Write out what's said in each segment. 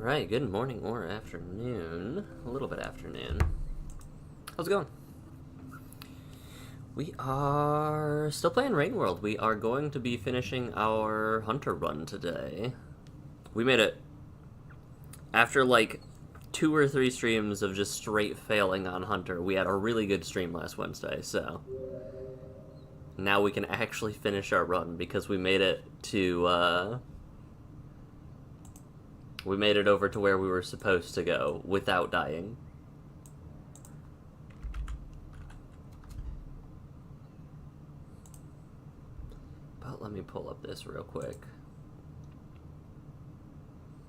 Alright, good morning or afternoon. A little bit afternoon. How's it going? We are still playing Rain World. We are going to be finishing our Hunter run today. We made it after like 2 or 3 streams of just straight failing on Hunter. We had a really good stream last Wednesday, so now we can actually finish our run because we made it to we made it over to where we were supposed to go without dying. But let me pull up this real quick.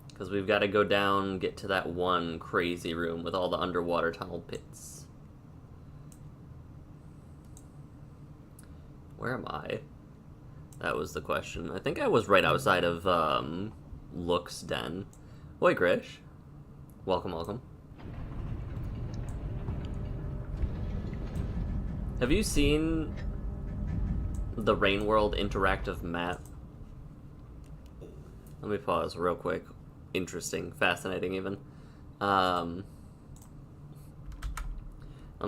Because we've got to go down, get to that one crazy room with all the underwater tunnel pits. Where am I? That was the question. I think I was right outside of Look's den. Oi, Grish. Welcome, welcome. Have you seen the Rain World interactive map? Let me pause real quick. Interesting, fascinating even. Let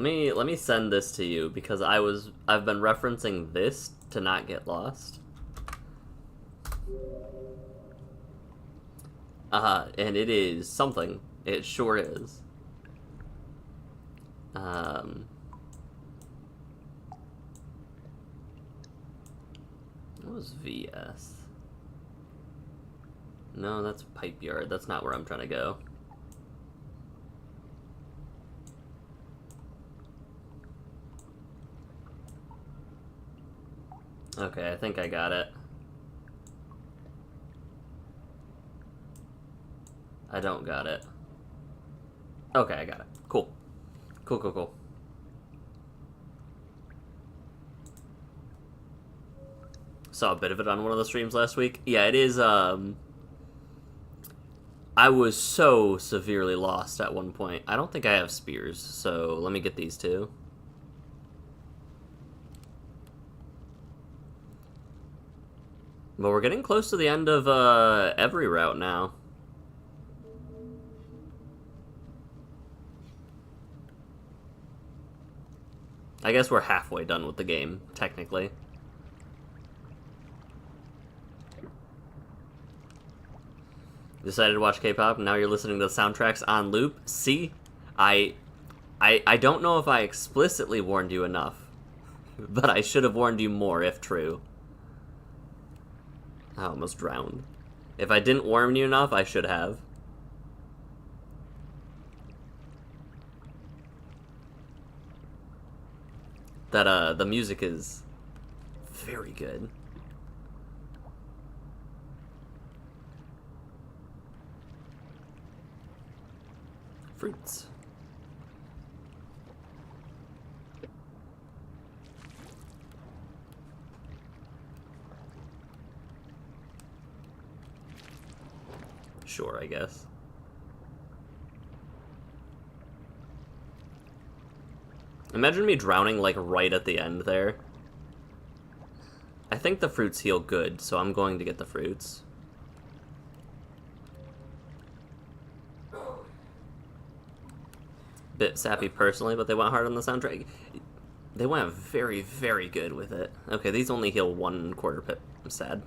me send this to you because I've been referencing this to not get lost. And it is something. It sure is. What was VS? No, that's Pipe Yard. That's not where I'm trying to go. Okay, I think I got it. I don't got it. Okay, I got it. Cool. Cool, cool, cool. Saw a bit of it on one of the streams last week. Yeah, it is, I was so severely lost at one point. I don't think I have spears, so let me get these two. But we're getting close to the end of, every route now. I guess we're halfway done with the game, technically. Decided to watch K-pop, and now you're listening to the soundtracks on loop? See? I don't know if I explicitly warned you enough, but I should have warned you more, if true. I almost drowned. If I didn't warn you enough, I should have. That, the music is very good. Fruits. Sure, I guess. Imagine me drowning, like, right at the end there. I think the fruits heal good, so I'm going to get the fruits. Bit sappy personally, but they went hard on the soundtrack. They went very, very good with it. Okay, these only heal 1/4 pip. I'm sad.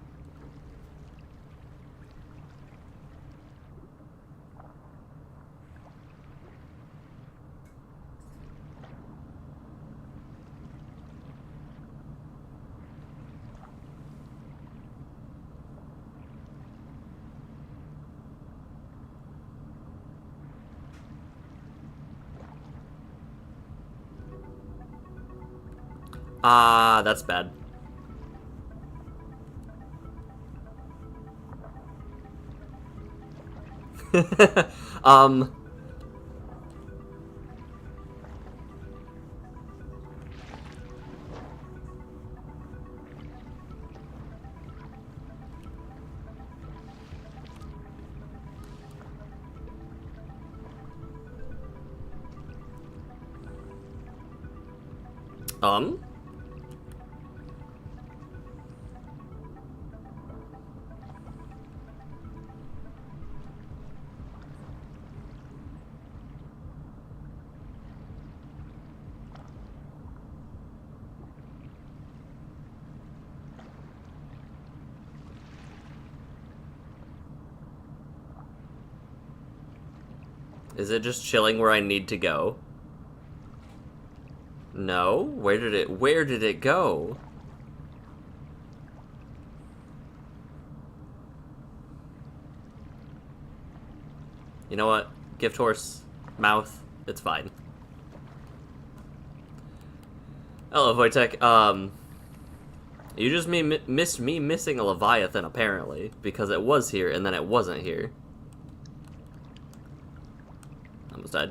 Ah, that's bad. um... Um? Is it just chilling where I need to go? No? Where did it go? You know what? Gift horse, mouth, it's fine. Hello, Wojtek. You just missed me missing a Leviathan, apparently, because it was here and then it wasn't here. Almost died.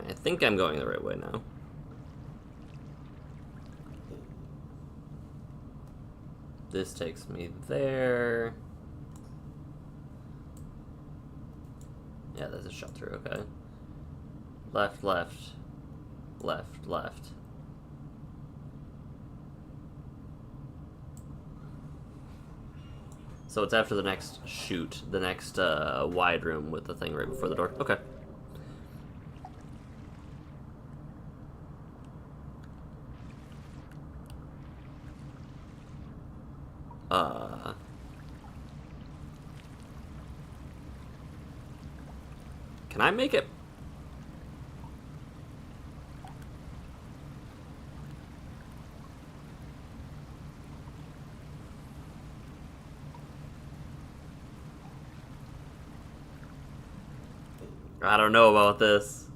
I think I'm going the right way now. This takes me there. Yeah, there's a shelter, okay. Left, left, left, left. So it's after the next chute, the next wide room with the thing right before the door. Okay. Can I make it? I don't know about this.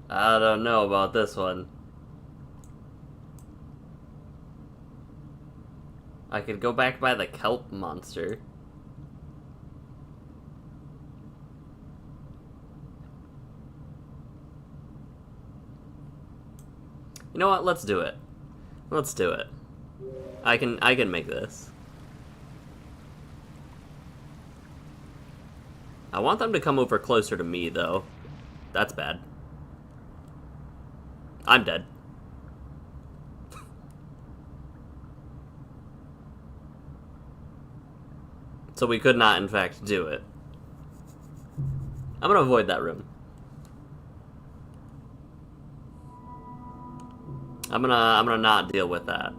I don't know about this one. I could go back by the kelp monster. You know what? Let's do it. Let's do it. I can make this. I want them to come over closer to me, though. That's bad. I'm dead. So we could not, in fact, do it. I'm gonna avoid that room. I'm gonna not deal with that.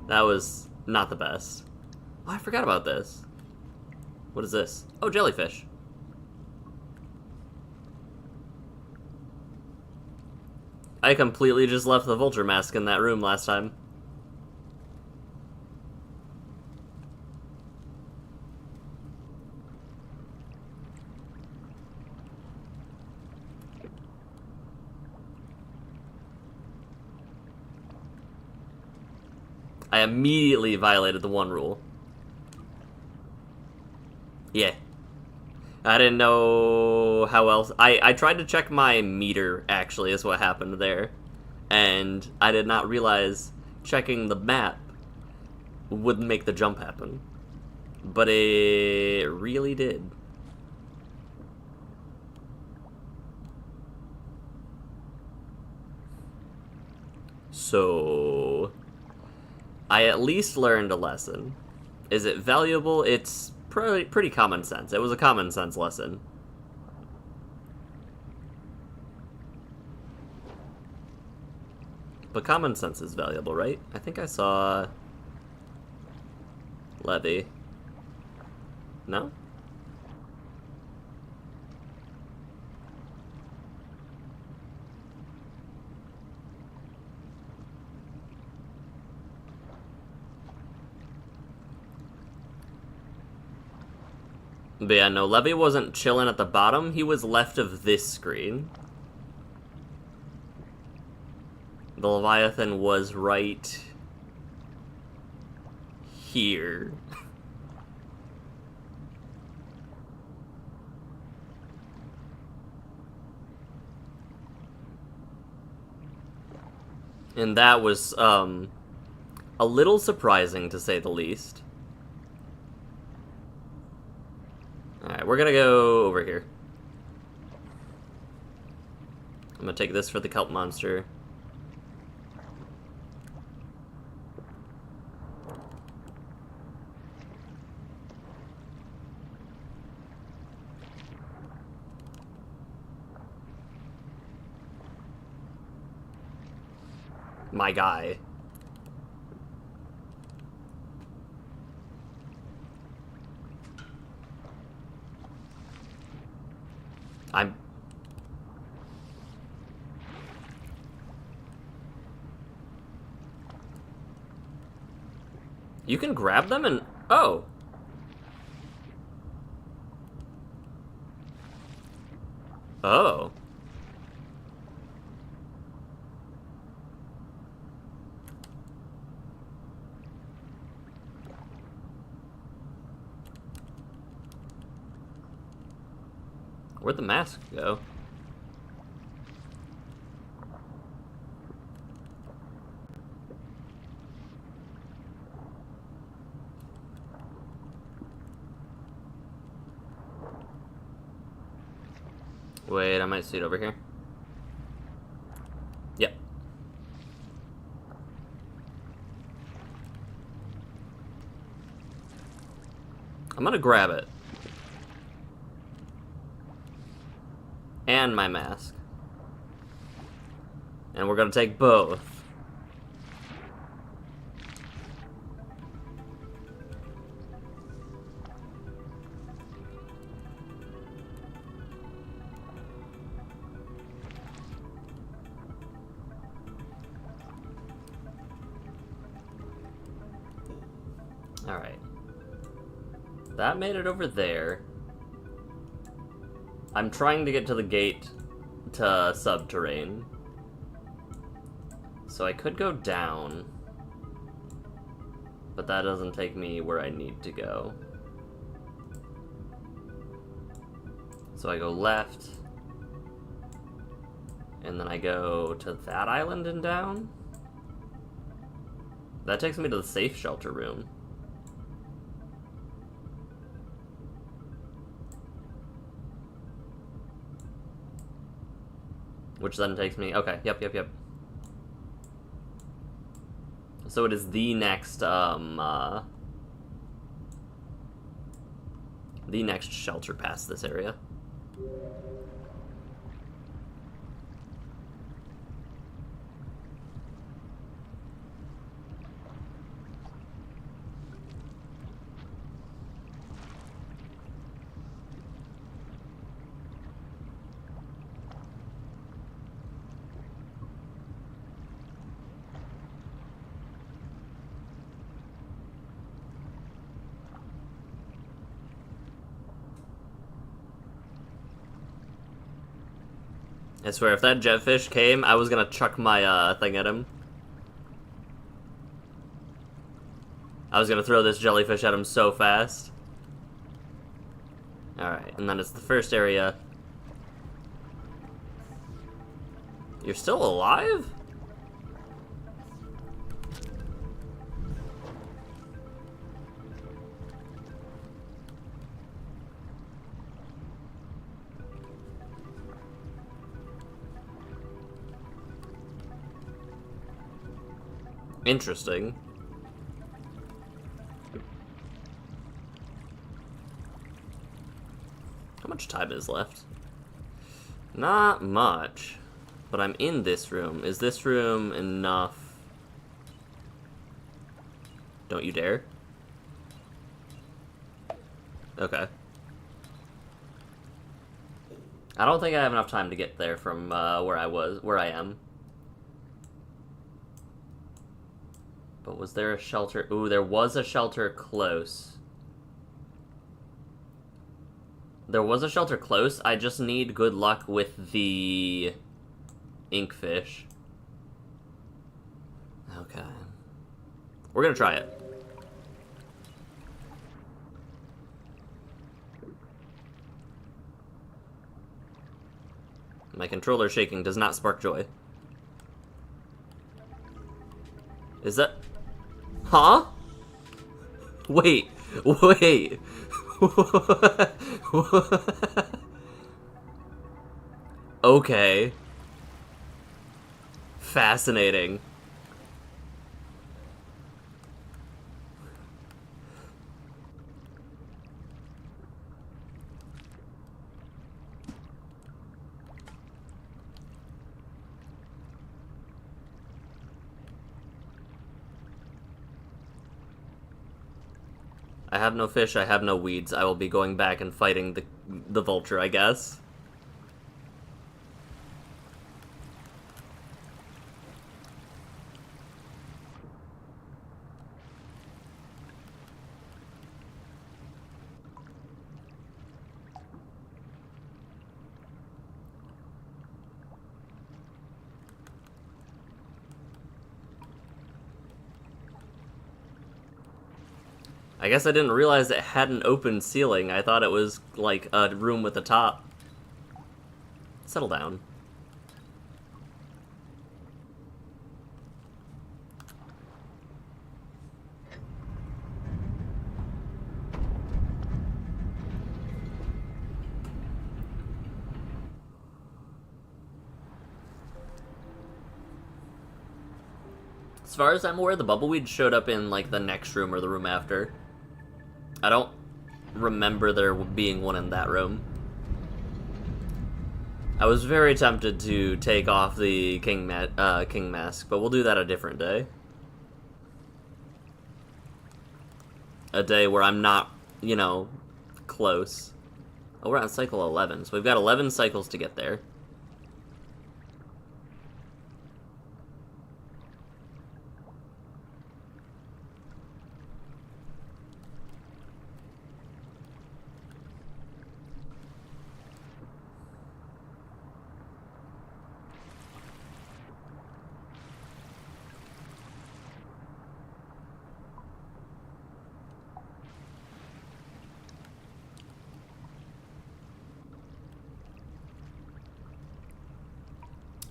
That was not the best. Oh, I forgot about this. What is this? Oh, jellyfish. I completely just left the vulture mask in that room last time. I immediately violated the one rule. Yeah. I didn't know how else. I tried to check my meter, actually, is what happened there. And I did not realize checking the map would make the jump happen. But it really did. So I at least learned a lesson. Is it valuable? It's pretty common sense. It was a common sense lesson. But common sense is valuable, right? I think I saw Levy. No? But yeah, no, Levy wasn't chilling at the bottom. He was left of this screen. The Leviathan was right here. And that was, a little surprising, to say the least. Alright, we're gonna go over here. I'm gonna take this for the kelp monster. My guy. I'm... You can grab them and... Oh! Oh. Where'd the mask go? Wait, I might see it over here. Yep. I'm gonna grab it. And my mask. And we're gonna take both. Alright. That made it over there. I'm trying to get to the gate to subterrane. So I could go down. But that doesn't take me where I need to go. So I go left. And then I go to that island and down. That takes me to the safe shelter room. Which then takes me... Okay, yep. So it is the next, the next shelter past this area. I swear, if that jetfish came, I was gonna chuck my, thing at him. I was gonna throw this jellyfish at him so fast. Alright, and then it's the first area. You're still alive? Interesting. How much time is left? Not much. But I'm in this room. Is this room enough? Don't you dare. Okay. I don't think I have enough time to get there from where I am. But was there a shelter? Ooh, there was a shelter close. There was a shelter close. I just need good luck with the inkfish. Okay. We're gonna try it. My controller shaking does not spark joy. Is that... Huh? Wait. Okay. Fascinating. I have no fish, I have no weeds. I will be going back and fighting the vulture, I guess. I guess I didn't realize it had an open ceiling. I thought it was, like, a room with a top. Settle down. As far as I'm aware, the bubbleweed showed up in, like, the next room or the room after. I don't remember there being one in that room. I was very tempted to take off the king mask, but we'll do that a different day. A day where I'm not, you know, close. Oh, we're on cycle 11, so we've got 11 cycles to get there.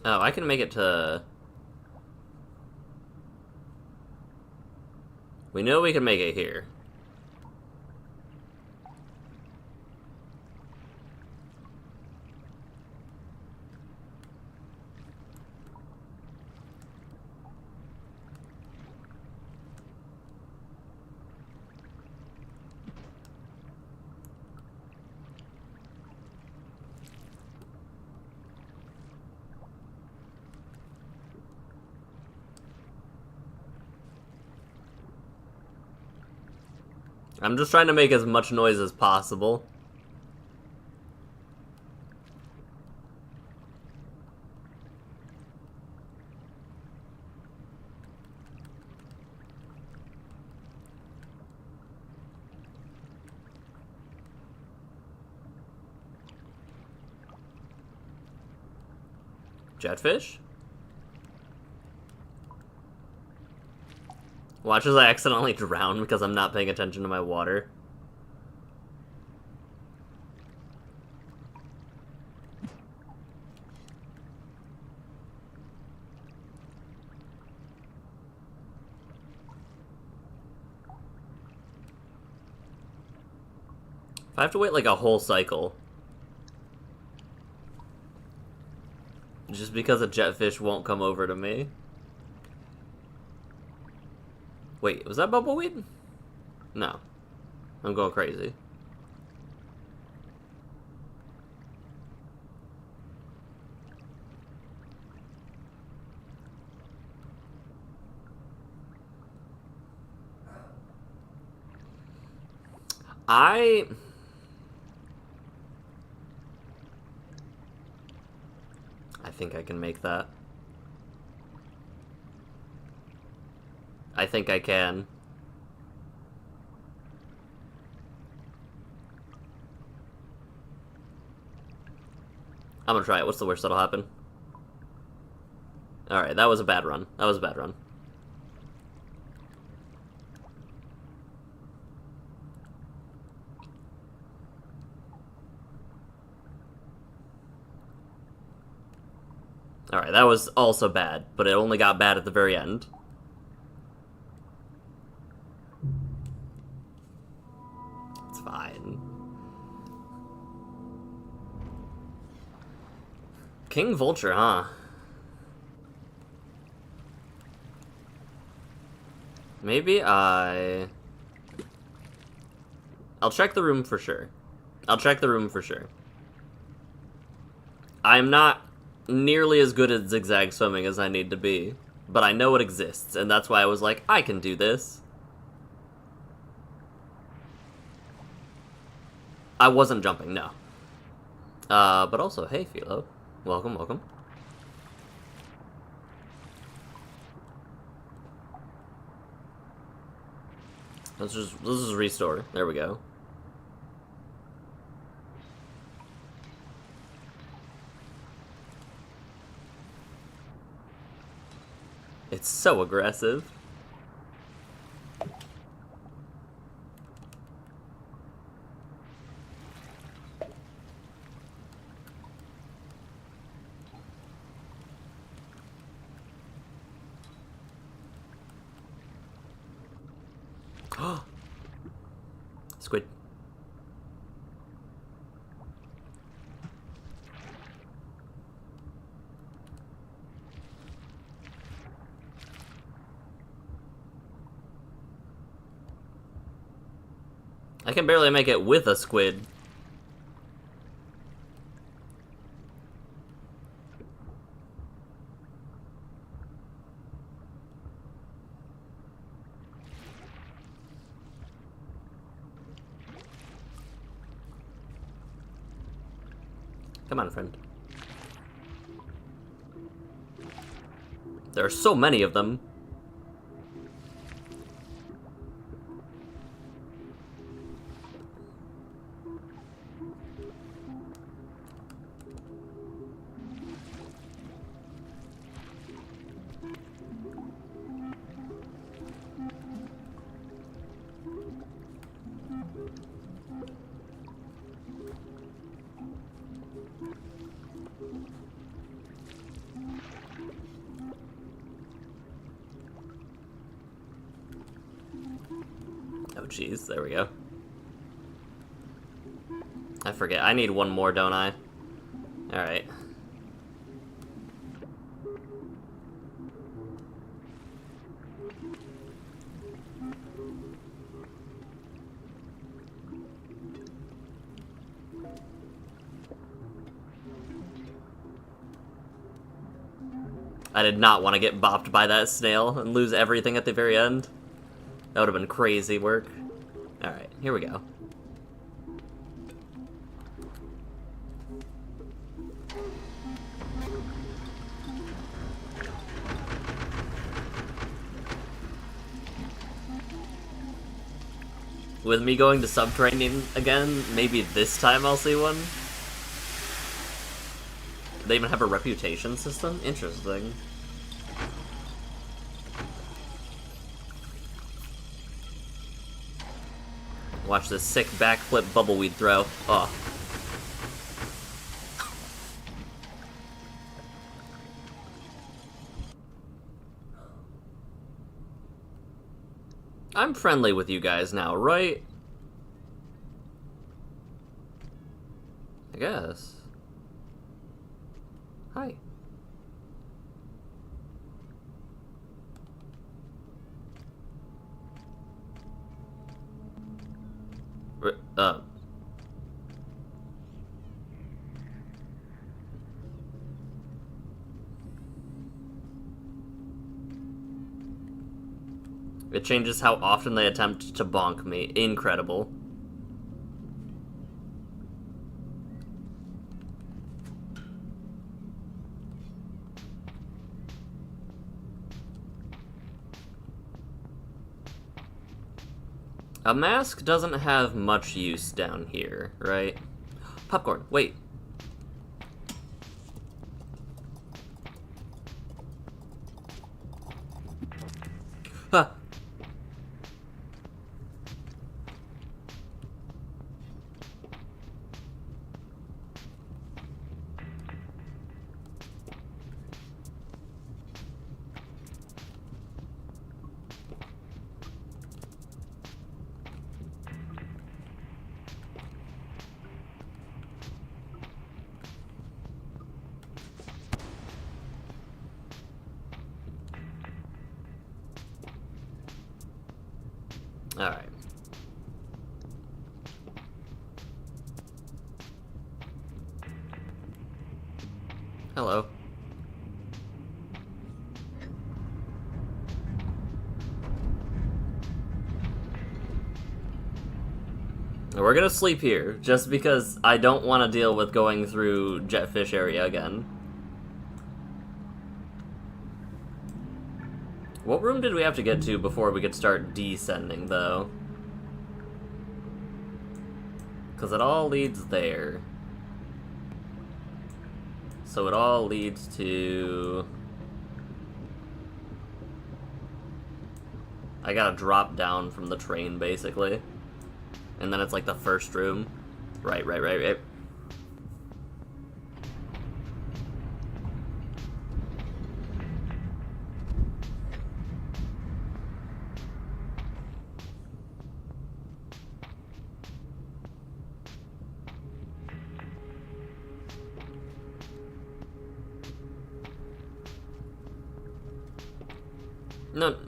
Oh, I can make it to... We know we can make it here. I'm just trying to make as much noise as possible. Jetfish? Watch as I accidentally drown because I'm not paying attention to my water. If I have to wait like a whole cycle, just because a jetfish won't come over to me. Wait, was that bubbleweed? No. I'm going crazy. I think I can make that. I think I can. I'm gonna try it. What's the worst that'll happen? Alright, that was a bad run. That was a bad run. Alright, that was also bad, but it only got bad at the very end. It's fine. King Vulture, huh? Maybe I'll check the room for sure. I'll check the room for sure. I'm not nearly as good at zigzag swimming as I need to be, but I know it exists, and that's why I was like, I can do this. I wasn't jumping, no. But also, hey, Philo. Welcome, welcome. Let's just restore. There we go. It's so aggressive. I can barely make it with a squid. Come on, friend. There are so many of them. Oh, jeez, there we go. I forget. I need one more, don't I? Alright. I did not want to get bopped by that snail and lose everything at the very end. That would have been crazy work. Alright, here we go. With me going to subterranean again, maybe this time I'll see one. They even have a reputation system? Interesting. Watch this sick backflip bubbleweed throw. Oh. I'm friendly with you guys now, right? I guess. Hi. It changes how often they attempt to bonk me. Incredible. A mask doesn't have much use down here, right? Popcorn, wait. Huh. Alright. Hello. We're gonna sleep here, just because I don't want to deal with going through Jetfish area again. What room did we have to get to before we could start descending, though? Because it all leads there. So it all leads to... I gotta drop down from the train, basically. And then it's like the first room. Right.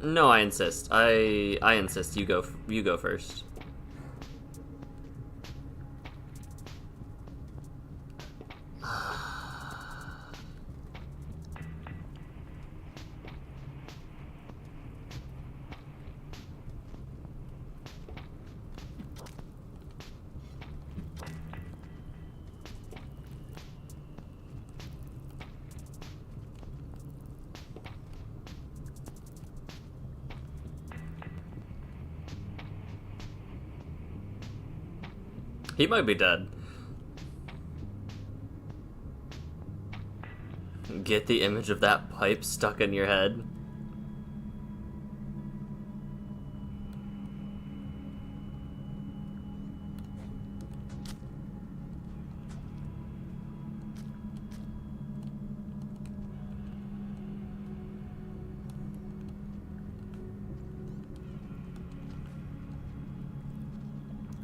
No, I insist. I insist. You go first. He might be dead. Get the image of that pipe stuck in your head.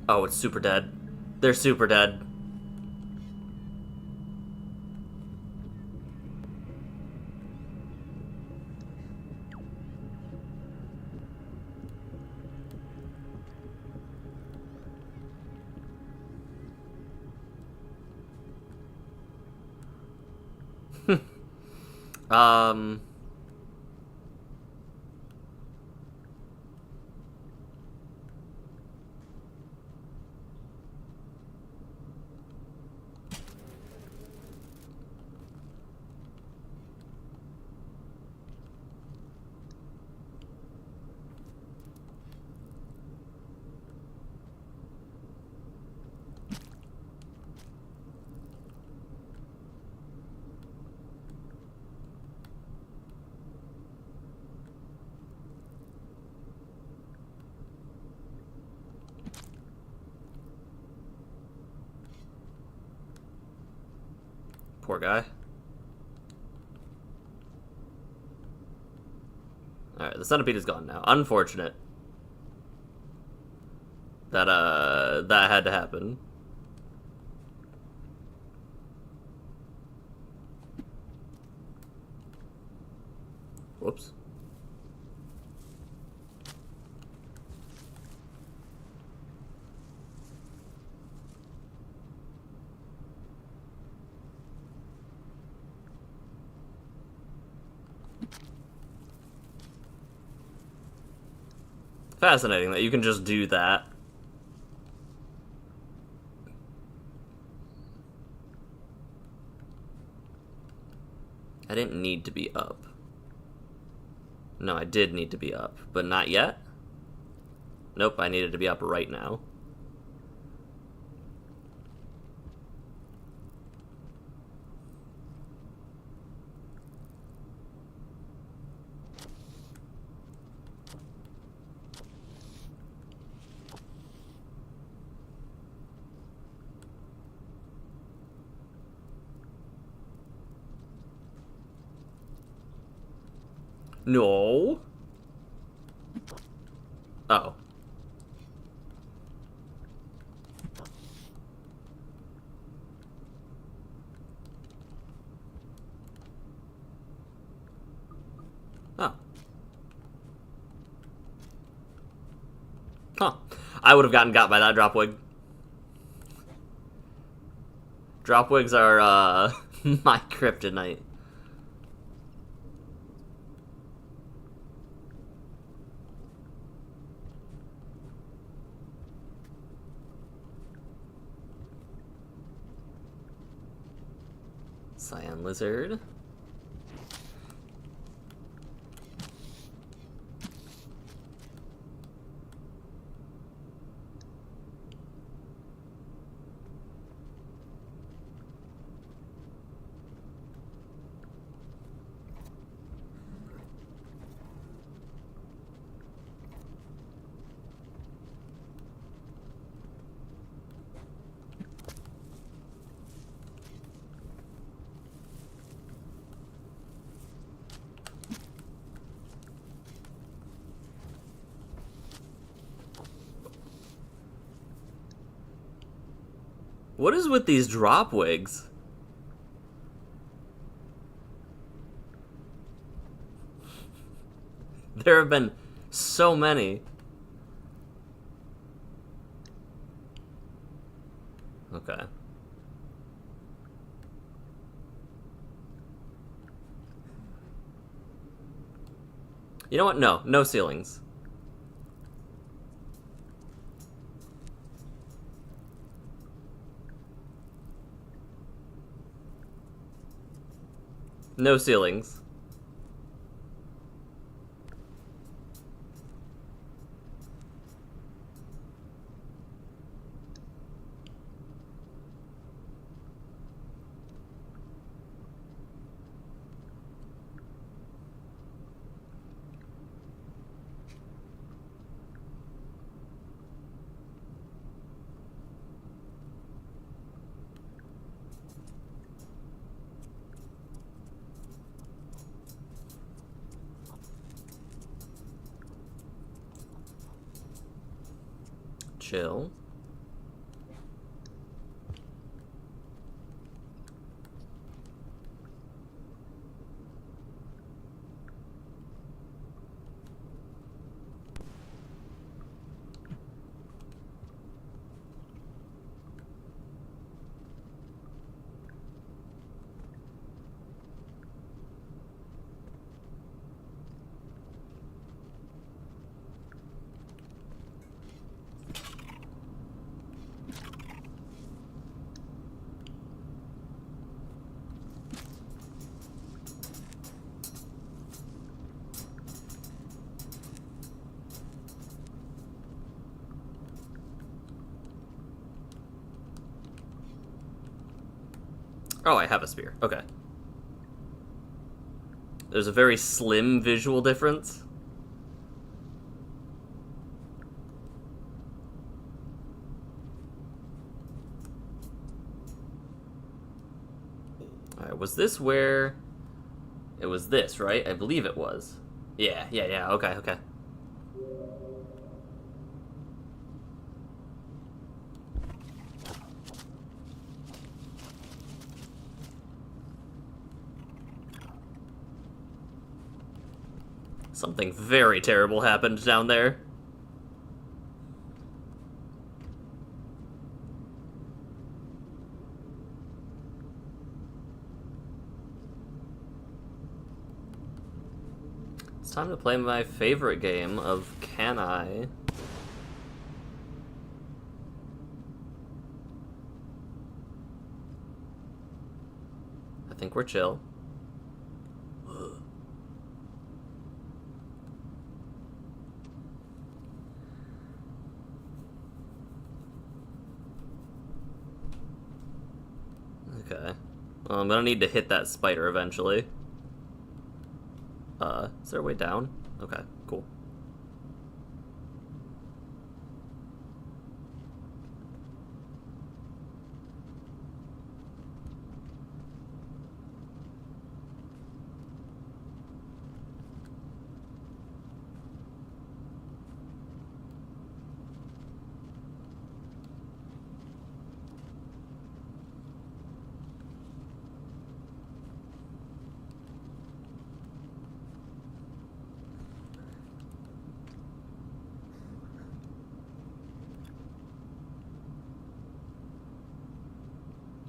Oh, it's super dead. They're super dead. um... Poor guy. Alright, the centipede is gone now. Unfortunate. That had to happen. Whoops. Fascinating that you can just do that. I didn't need to be up. No, I did need to be up, but not yet? Nope, I needed to be up right now. No. Oh. Oh. Huh. I would have gotten got by that drop wig. Drop wigs are, my kryptonite. Cyan lizard. What is with these drop wigs? There have been so many. Okay. You know what? No. No ceilings. No ceilings. Chill. Oh, I have a spear. Okay. There's a very slim visual difference. Alright, was this where... It was this, right? I believe it was. Yeah, okay. Something very terrible happened down there. It's time to play my favorite game of Can I? I think we're chill. Okay. Well, I'm gonna need to hit that spider eventually. Is there a way down? Okay, cool.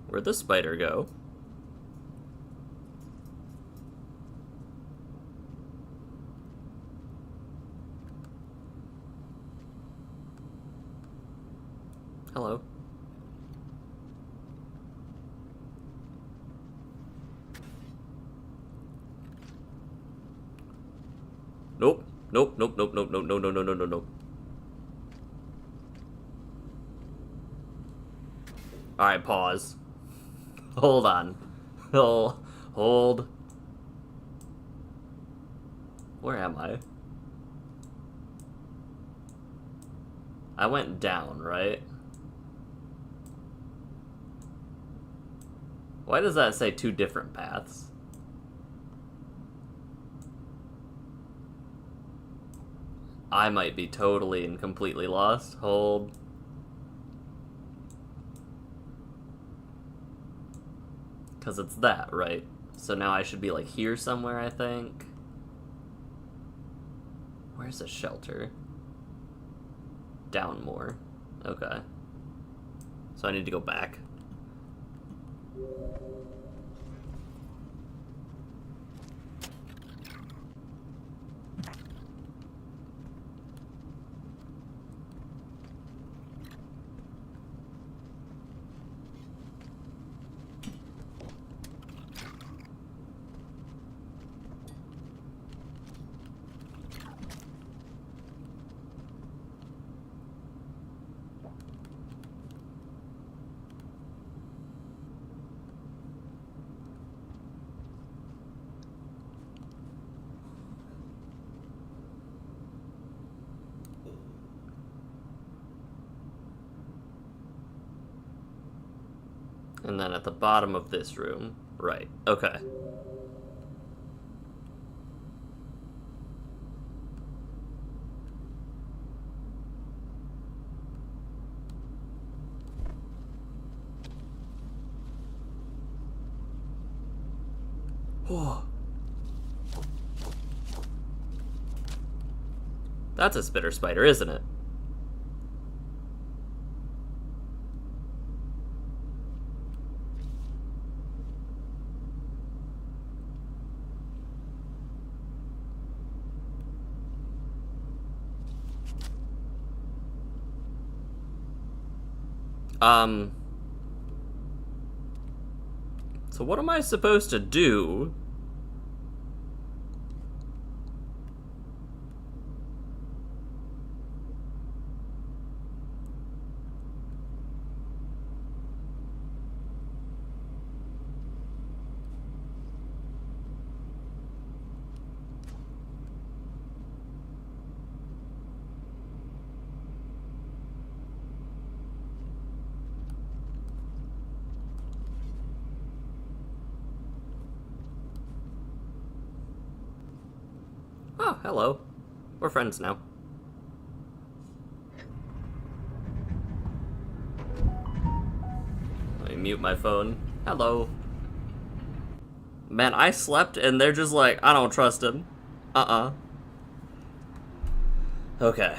Where'd the spider go? Hello. Nope. Nope. Alright, pause. Hold on. Hold. Where am I? I went down, right? Why does that say two different paths? I might be totally and completely lost. Hold. Because it's that, right? So now I should be, like, here somewhere, I think. Where's the shelter? Down more. Okay. So I need to go back. And then at the bottom of this room. Right. Okay. That's a spitter spider, isn't it? So what am I supposed to do? Oh, hello. We're friends now. Let me mute my phone. Hello. Man, I slept and they're just like, I don't trust him. Okay.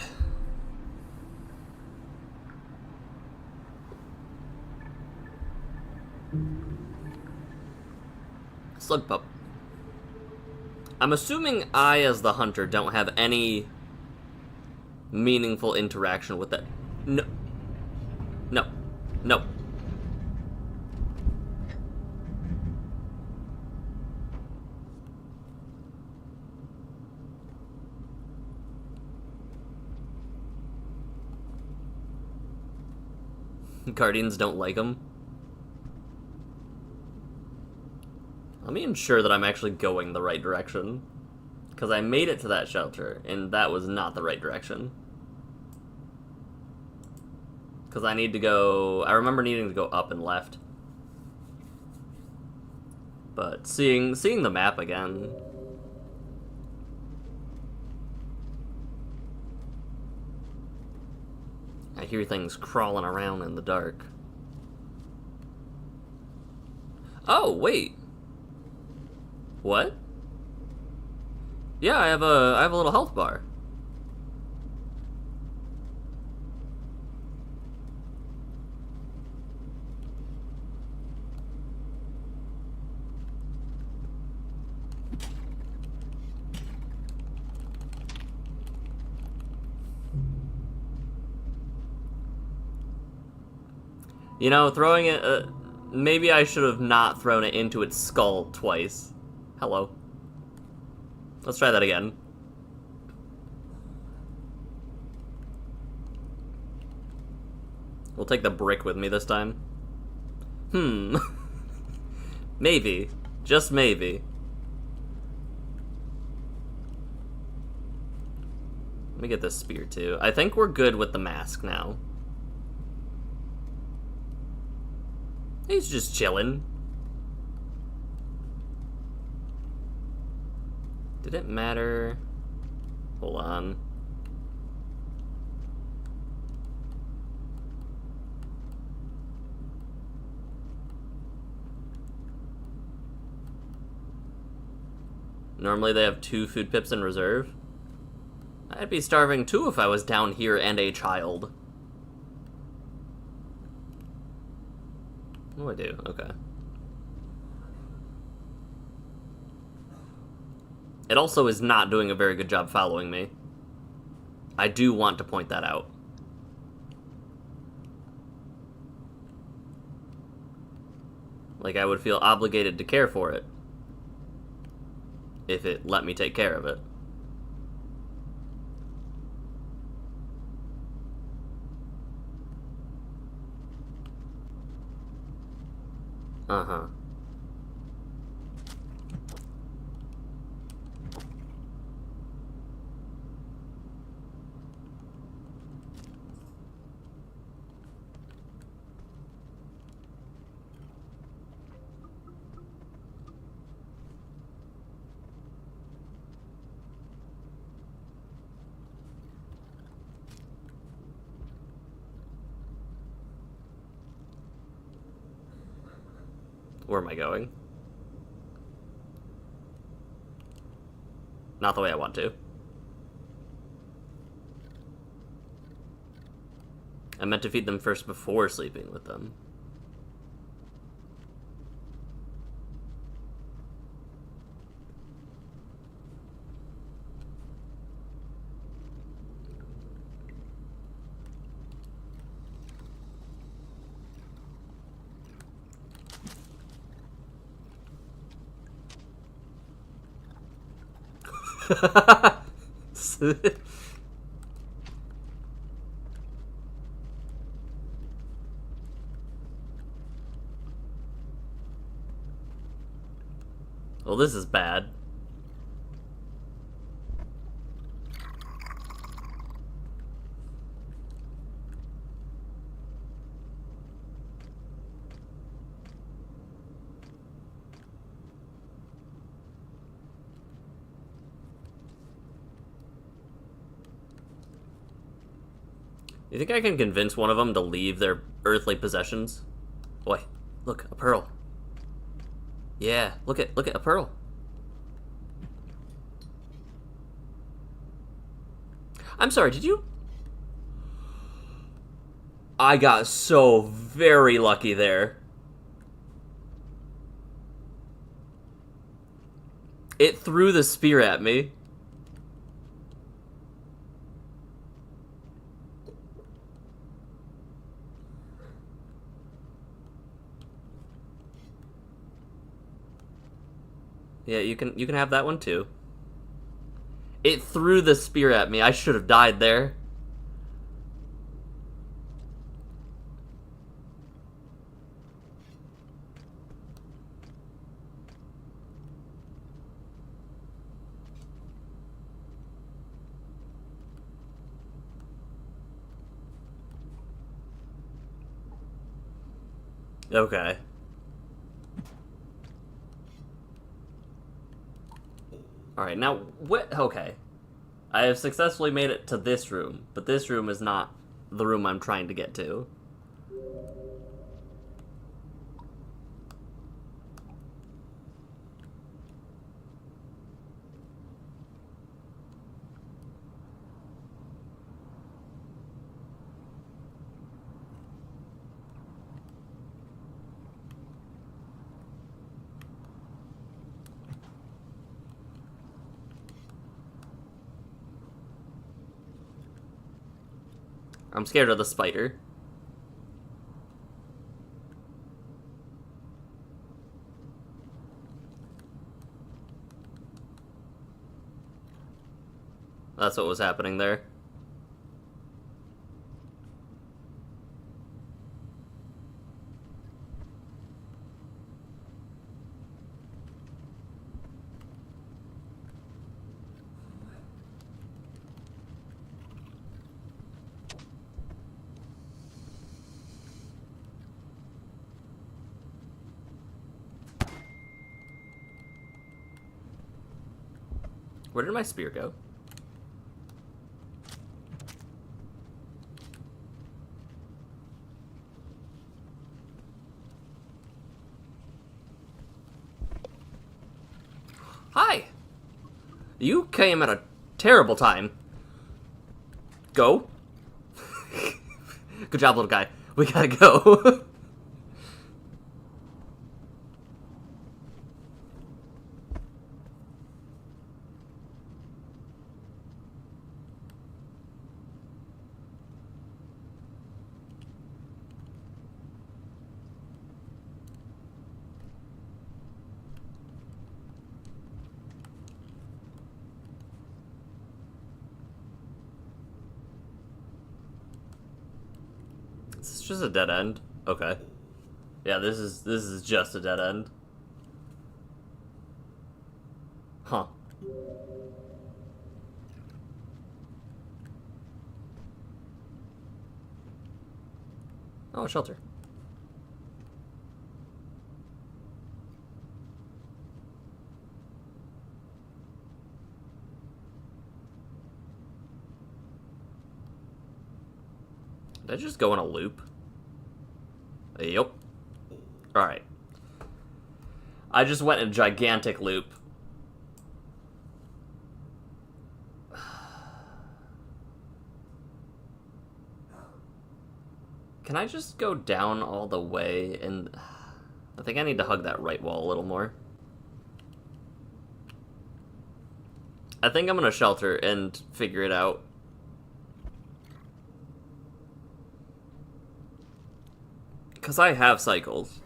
Slug pup. I'm assuming I, as the hunter, don't have any meaningful interaction with that. No. No. No. Guardians don't like him. Let me ensure that I'm actually going the right direction. Because I made it to that shelter, and that was not the right direction. Because I need to go... I remember needing to go up and left. But seeing the map again... I hear things crawling around in the dark. Oh, wait. What? Yeah, I have a little health bar. You know, throwing it... maybe I should have not thrown it into its skull twice. Hello. Let's try that again. We'll take the brick with me this time. Maybe. Just maybe. Let me get this spear too. I think we're good with the mask now. He's just chilling. Did it matter? Hold on. Normally they have 2 food pips in reserve. I'd be starving too if I was down here and a child. What do I do? Okay. It also is not doing a very good job following me. I do want to point that out. Like, I would feel obligated to care for it if it let me take care of it. Uh-huh. Where am I going? Not the way I want to. I meant to feed them first before sleeping with them. Well, this is bad. You think I can convince one of them to leave their earthly possessions? Boy, look, a pearl. Yeah, look at a pearl. I'm sorry, did you? I got so very lucky there. It threw the spear at me. Yeah, you can have that one too. It threw the spear at me. I should have died there. Okay. Alright, now, what? Okay. I have successfully made it to this room, but this room is not the room I'm trying to get to. I'm scared of the spider. That's what was happening there. Where did my spear go? Hi! You came at a terrible time. Go. Good job, little guy. We gotta go. Is this just a dead end? Okay. Yeah, this is just a dead end. Huh. Oh, a shelter. Did I just go in a loop? Yep. Alright. I just went in a gigantic loop. Can I just go down all the way? And I think I need to hug that right wall a little more. I think I'm gonna shelter and figure it out. Because I have cycles.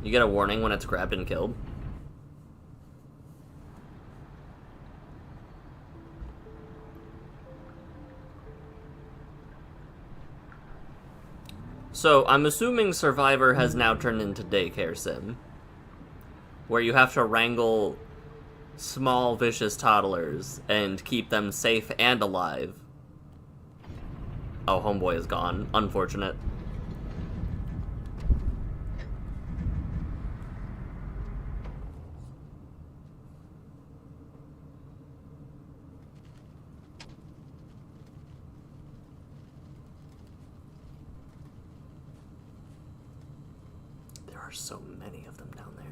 You get a warning when it's grabbed and killed. So, I'm assuming Survivor has now turned into Daycare Sim, where you have to wrangle small, vicious toddlers and keep them safe and alive. Oh, homeboy is gone. Unfortunate. There are so many of them down there.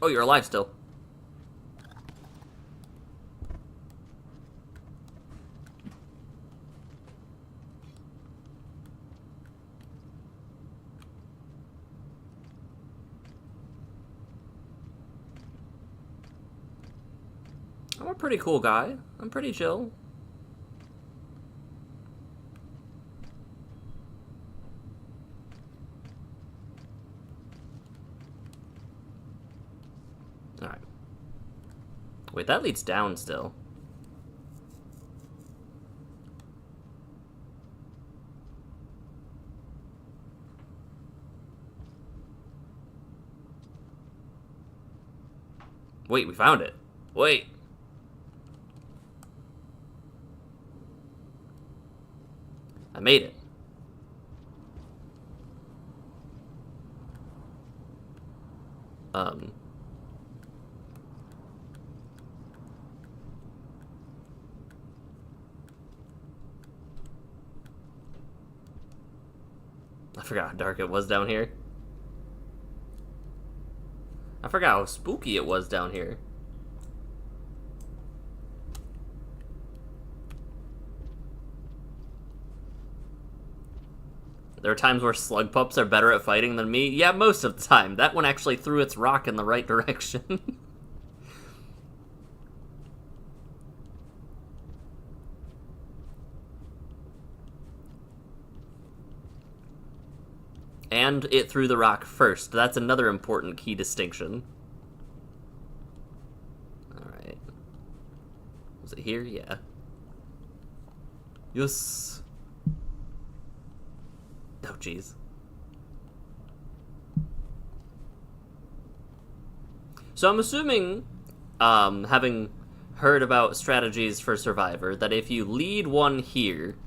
Oh, you're alive still. I'm a pretty cool guy. I'm pretty chill. Alright. Wait, that leads down still. Wait, we found it. Wait. I made it. I forgot how dark it was down here. I forgot how spooky it was down here. There are times where slug pups are better at fighting than me. Yeah, most of the time. That one actually threw its rock in the right direction. And it threw the rock first. That's another important key distinction. Alright. Was it here? Yeah. Yes. Oh, jeez. So I'm assuming, having heard about strategies for Survivor, that if you lead one here,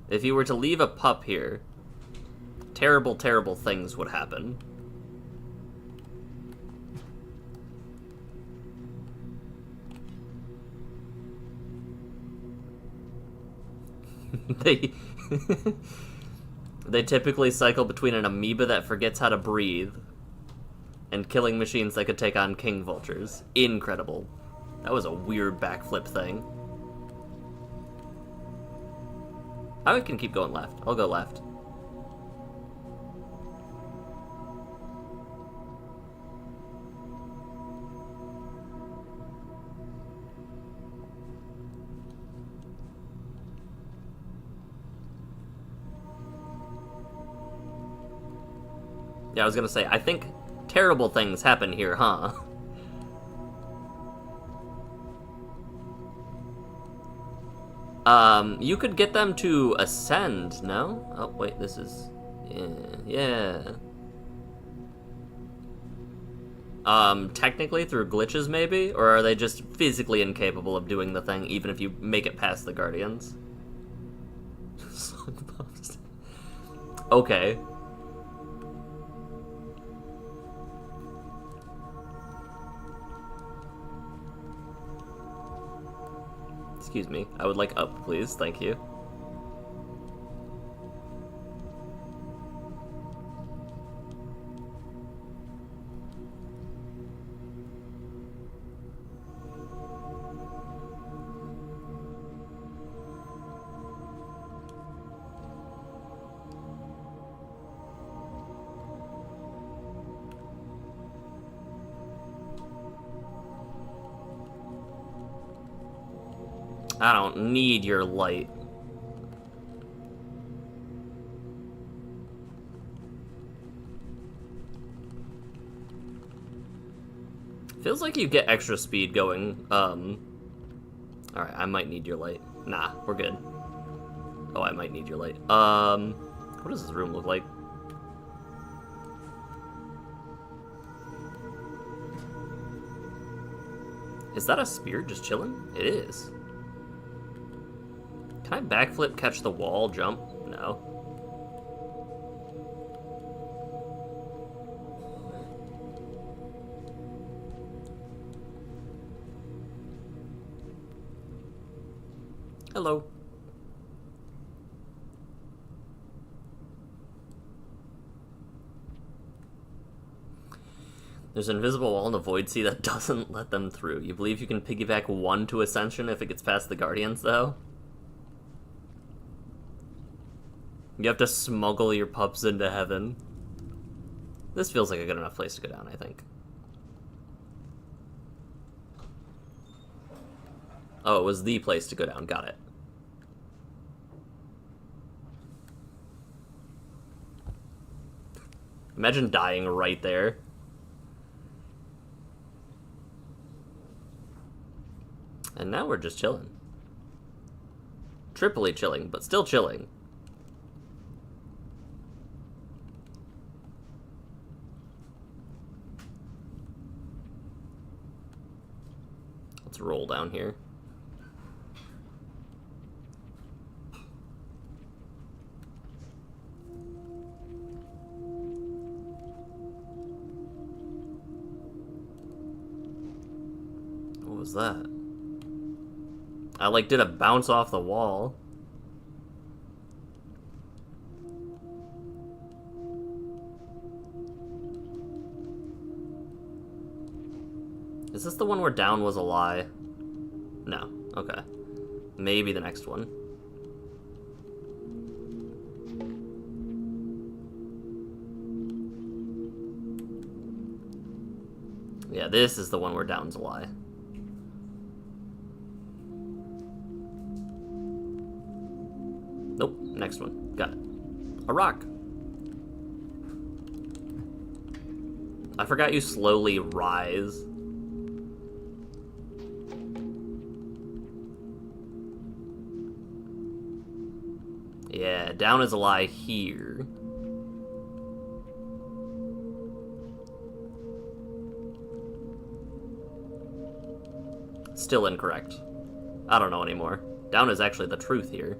if you were to leave a pup here, terrible, terrible things would happen. They typically cycle between an amoeba that forgets how to breathe and killing machines that could take on king vultures. Incredible. That was a weird backflip thing. I can keep going left. I'll go left. Yeah, I was gonna say, I think terrible things happen here, huh? You could get them to ascend, no? Oh, wait, this is... Yeah. Technically through glitches, maybe? Or are they just physically incapable of doing the thing, even if you make it past the Guardians? Okay. Excuse me. I would like up, please. Thank you. I don't need your light. Feels like you get extra speed going, Alright, I might need your light. Nah, we're good. Oh, I might need your light. What does this room look like? Is that a spear just chilling? It is. Can I backflip, catch the wall, jump? No. Hello. There's an invisible wall in the Void Sea that doesn't let them through. You believe you can piggyback 1 to Ascension if it gets past the Guardians, though? You have to smuggle your pups into heaven. This feels like a good enough place to go down, I think. Oh, it was the place to go down. Got it. Imagine dying right there. And now we're just chilling. Triply chilling, but still chilling. Let's roll down here. What was that? I, like, did a bounce off the wall. Is this the one where down was a lie? No. Okay. Maybe the next one. Yeah, this is the one where down's a lie. Nope, next one. Got it. A rock. I forgot you slowly rise. Yeah, down is a lie here. Still incorrect. I don't know anymore. Down is actually the truth here.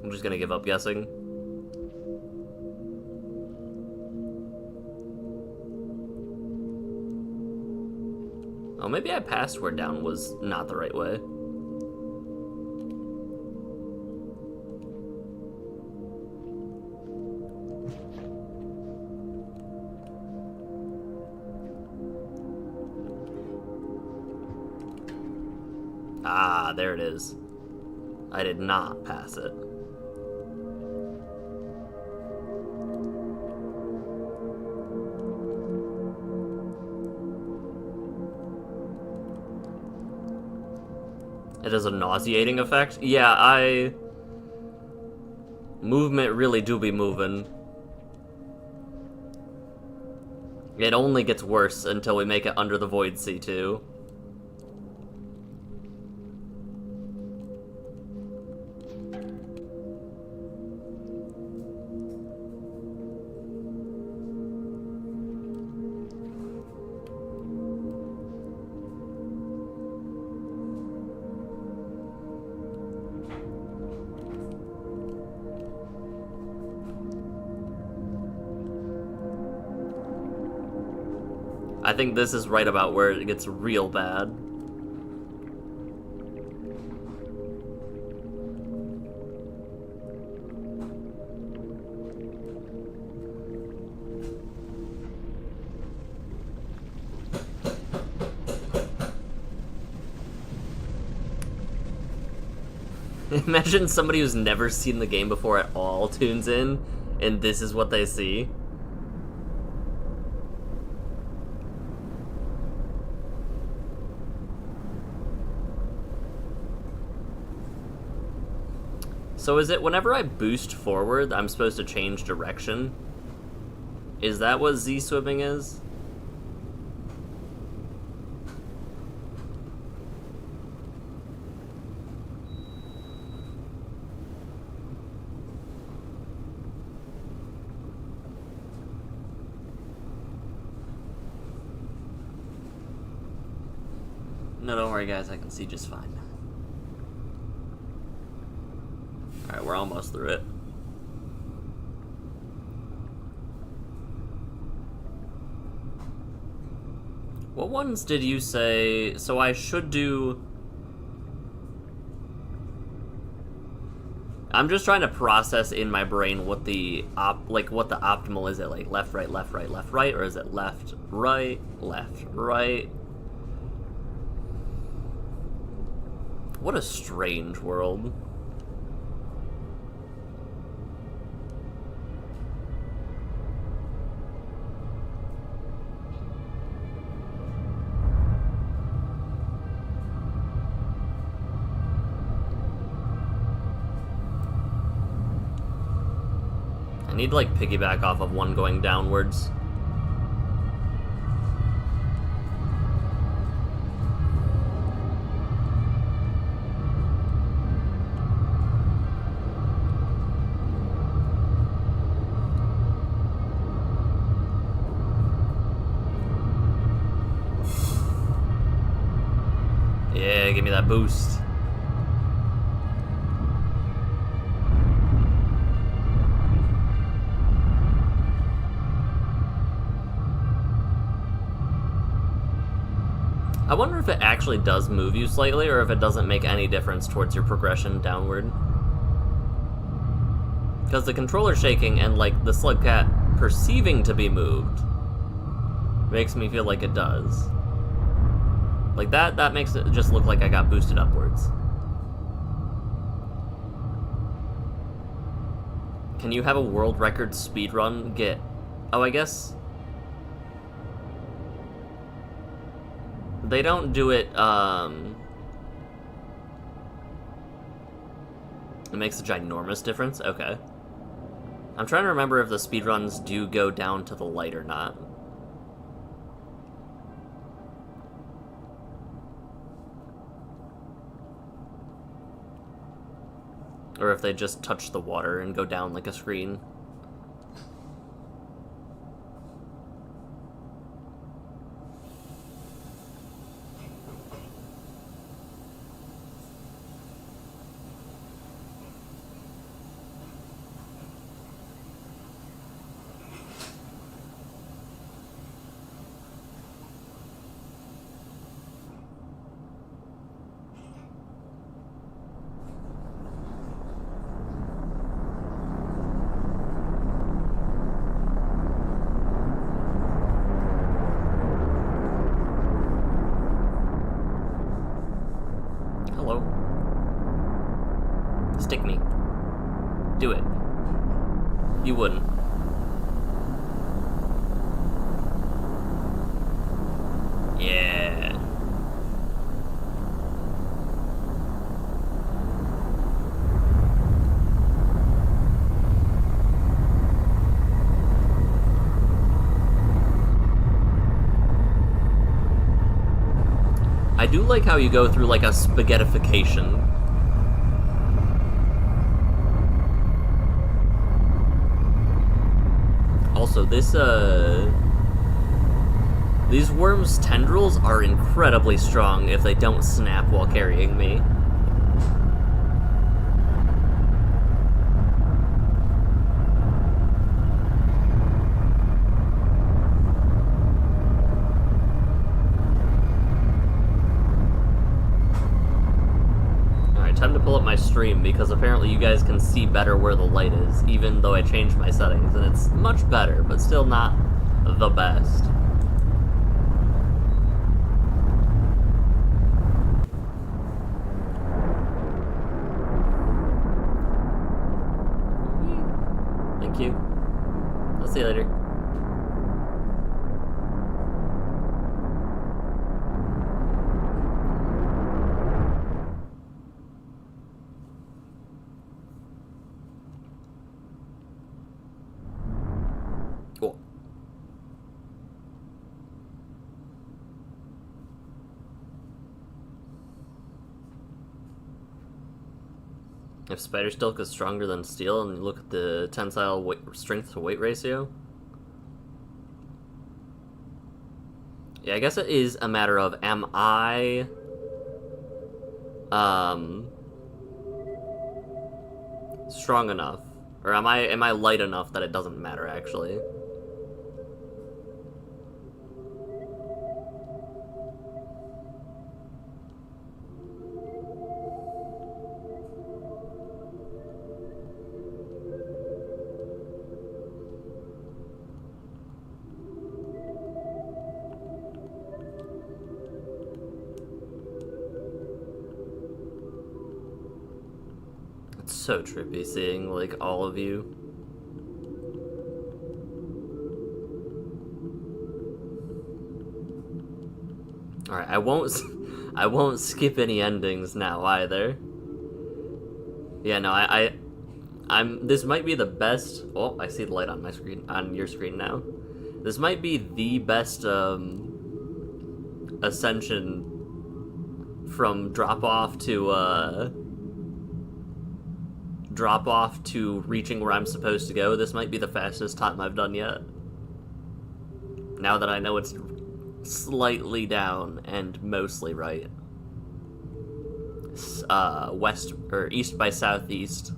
I'm just gonna give up guessing. Oh, maybe I passed where down was not the right way. Ah, there it is. I did not pass it. It has a nauseating effect? Yeah, movement really do be moving. It only gets worse until we make it under the Void Sea, too. I think this is right about where it gets real bad. Imagine somebody who's never seen the game before at all tunes in, and this is what they see. So is it whenever I boost forward, I'm supposed to change direction? Is that what Z-swimming is? No, don't worry guys, I can see just fine. Alright, we're almost through it. What ones did you say? So I should do... I'm just trying to process in my brain what the what the optimal is. It like left, right, left, right, left, right, or is it left, right, left, right? What a strange world. I need to like piggyback off of one going downwards. Yeah, give me that boost. I wonder if it actually does move you slightly, or if it doesn't make any difference towards your progression downward. Because the controller shaking and, like, the slug cat perceiving to be moved makes me feel like it does. Like, that makes it just look like I got boosted upwards. Can you have a world record speedrun get... Oh, I guess... They don't do it, It makes a ginormous difference? Okay. I'm trying to remember if the speedruns do go down to the light or not. Or if they just touch the water and go down like a screen. Stick me. Do it. You wouldn't. Yeah. I do like how you go through like a spaghettification. Also, these worms' tendrils are incredibly strong if they don't snap while carrying me. stream because apparently you guys can see better where the light is, even though I changed my settings, and it's much better, but still not the best. Thank you. I'll see you later. Cool. If spider silk is stronger than steel, and you look at the tensile strength to weight ratio. Yeah, I guess it is a matter of, am I strong enough, or am I light enough that it doesn't matter actually? So trippy seeing, like, all of you. Alright, I won't skip any endings now either. Yeah, no, I'm this might be the best. Oh, I see the light on my screen, on your screen now. This might be the best ascension from drop off to reaching where I'm supposed to go. This might be the fastest time I've done yet. Now that I know it's slightly down and mostly right. West or east by southeast.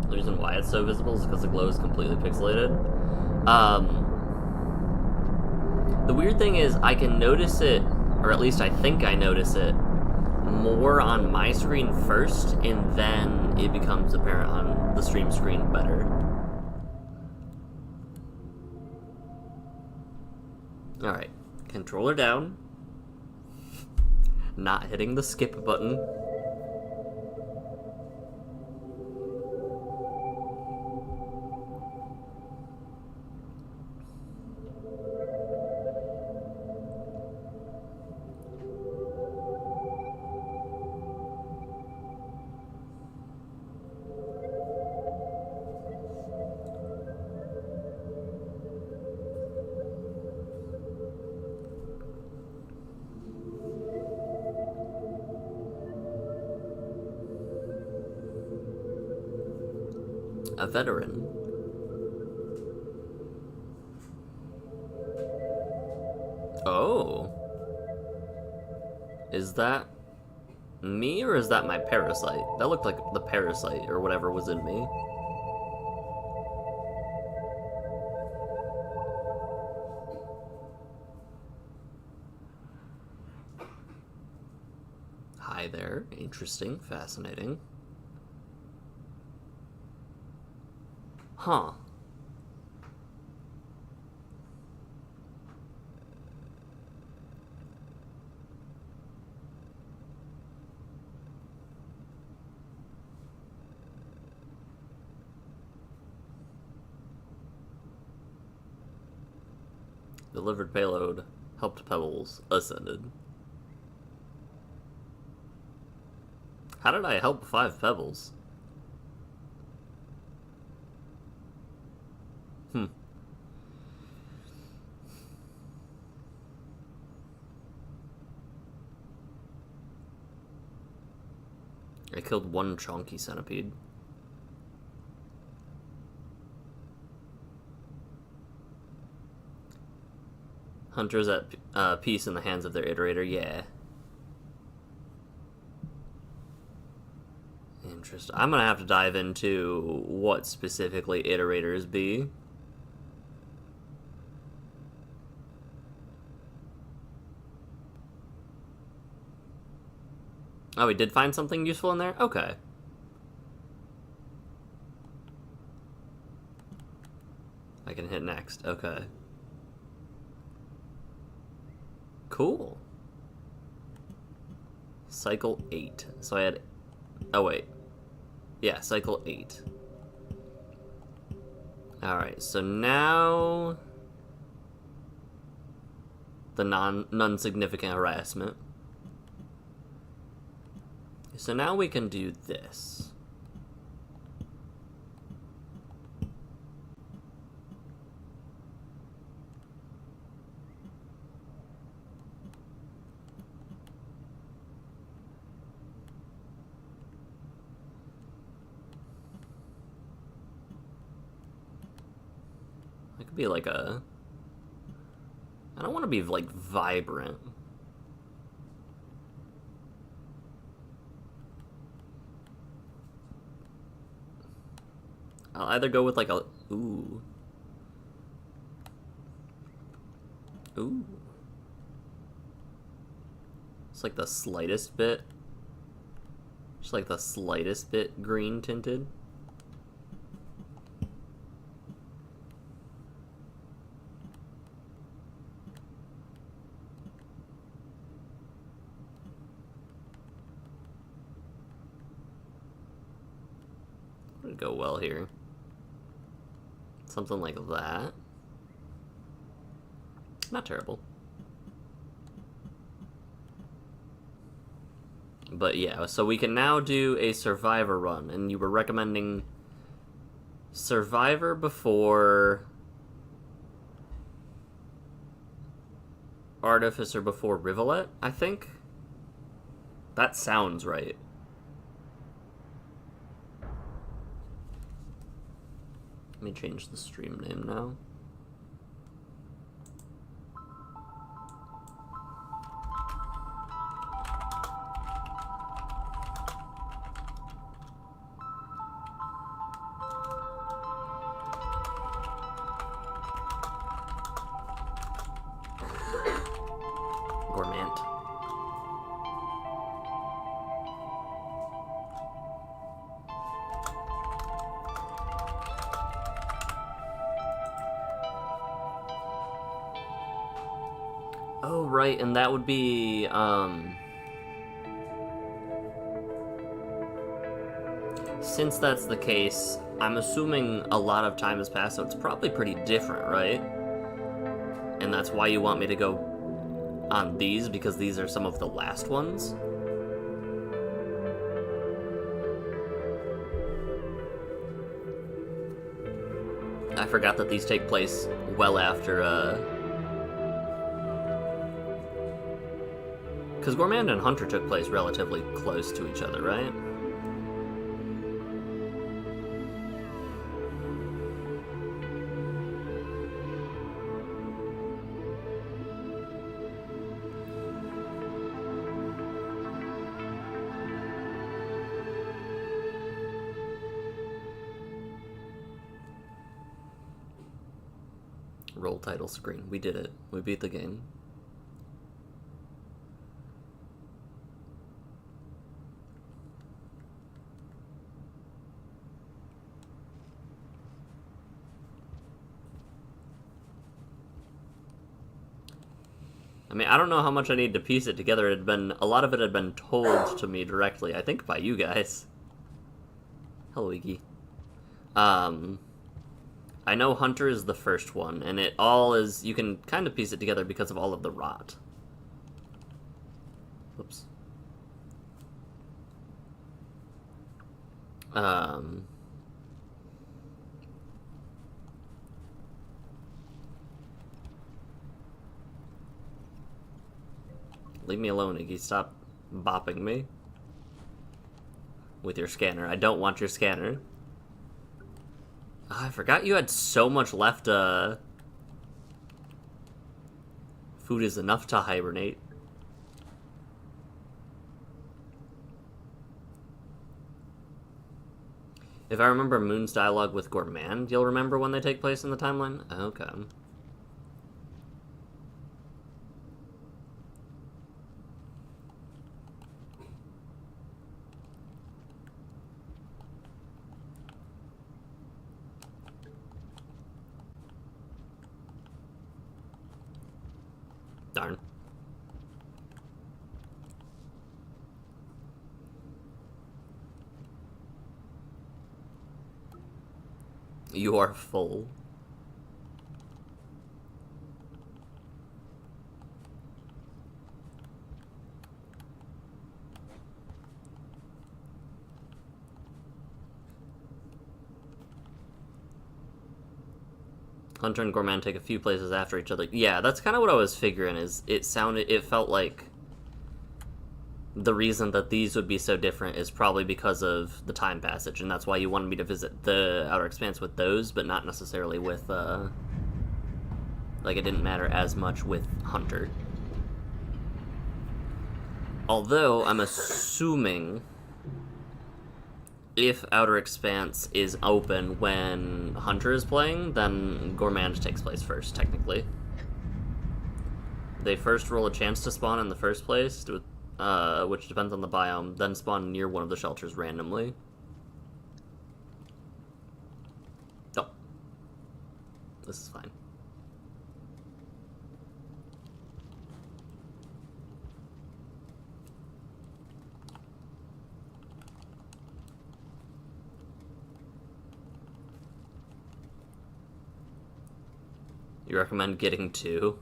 The reason why it's so visible is because the glow is completely pixelated. The weird thing is I can notice it, or at least I think I notice it, more on my screen first, and then it becomes apparent on the stream screen better. Alright, controller down. Not hitting the skip button. A veteran. Oh. Is that me, or is that my parasite? That looked like the parasite, or whatever was in me. Hi there. Interesting. Fascinating. Huh. Delivered payload. Helped pebbles. Ascended. How did I help 5 pebbles? I killed 1 chonky centipede. Hunters at peace in the hands of their iterator, yeah. Interesting. I'm gonna have to dive into what specifically iterators be. Oh, we did find something useful in there? Okay. I can hit next. Okay. Cool. Cycle 8. So I had... Oh, wait. Yeah, cycle 8. Alright, so now... the non-significant harassment. So now we can do this. It could be like a... I don't want to be like vibrant. I'll either go with like a... Ooh. Ooh. It's like the slightest bit. Just like the slightest bit green tinted. Would go well here. Something like that. Not terrible. But yeah, so we can now do a Survivor run, and you were recommending Survivor before Artificer before Rivulet, I think? That sounds right. Let me change the stream name now. Gourmand. Oh, right, and that would be, since that's the case, I'm assuming a lot of time has passed, so it's probably pretty different, right? And that's why you want me to go on these, because these are some of the last ones? I forgot that these take place well after, because Gourmand and Hunter took place relatively close to each other, right? Roll title screen. We did it. We beat the game. I mean, I don't know how much I need to piece it together. It had been, a lot of it had been told to me directly, I think by you guys. Hello, Iggy. I know Hunter is the first one, and it all is, you can kind of piece it together because of all of the rot. Whoops. Leave me alone, Iggy. Stop bopping me with your scanner. I don't want your scanner. Oh, I forgot you had so much left, Food is enough to hibernate. If I remember Moon's dialogue with Gourmand, you'll remember when they take place in the timeline? Okay. Darn. You are full. Hunter and Gourmand take a few places after each other. Yeah, that's kind of what I was figuring, is it felt like the reason that these would be so different is probably because of the time passage, and that's why you wanted me to visit the Outer Expanse with those, but not necessarily with, like, it didn't matter as much with Hunter. Although, I'm assuming if Outer Expanse is open when Hunter is playing, then Gourmand takes place first, technically. They first roll a chance to spawn in the first place, which depends on the biome, then spawn near one of the shelters randomly. Oh. This is fine. You recommend getting 2?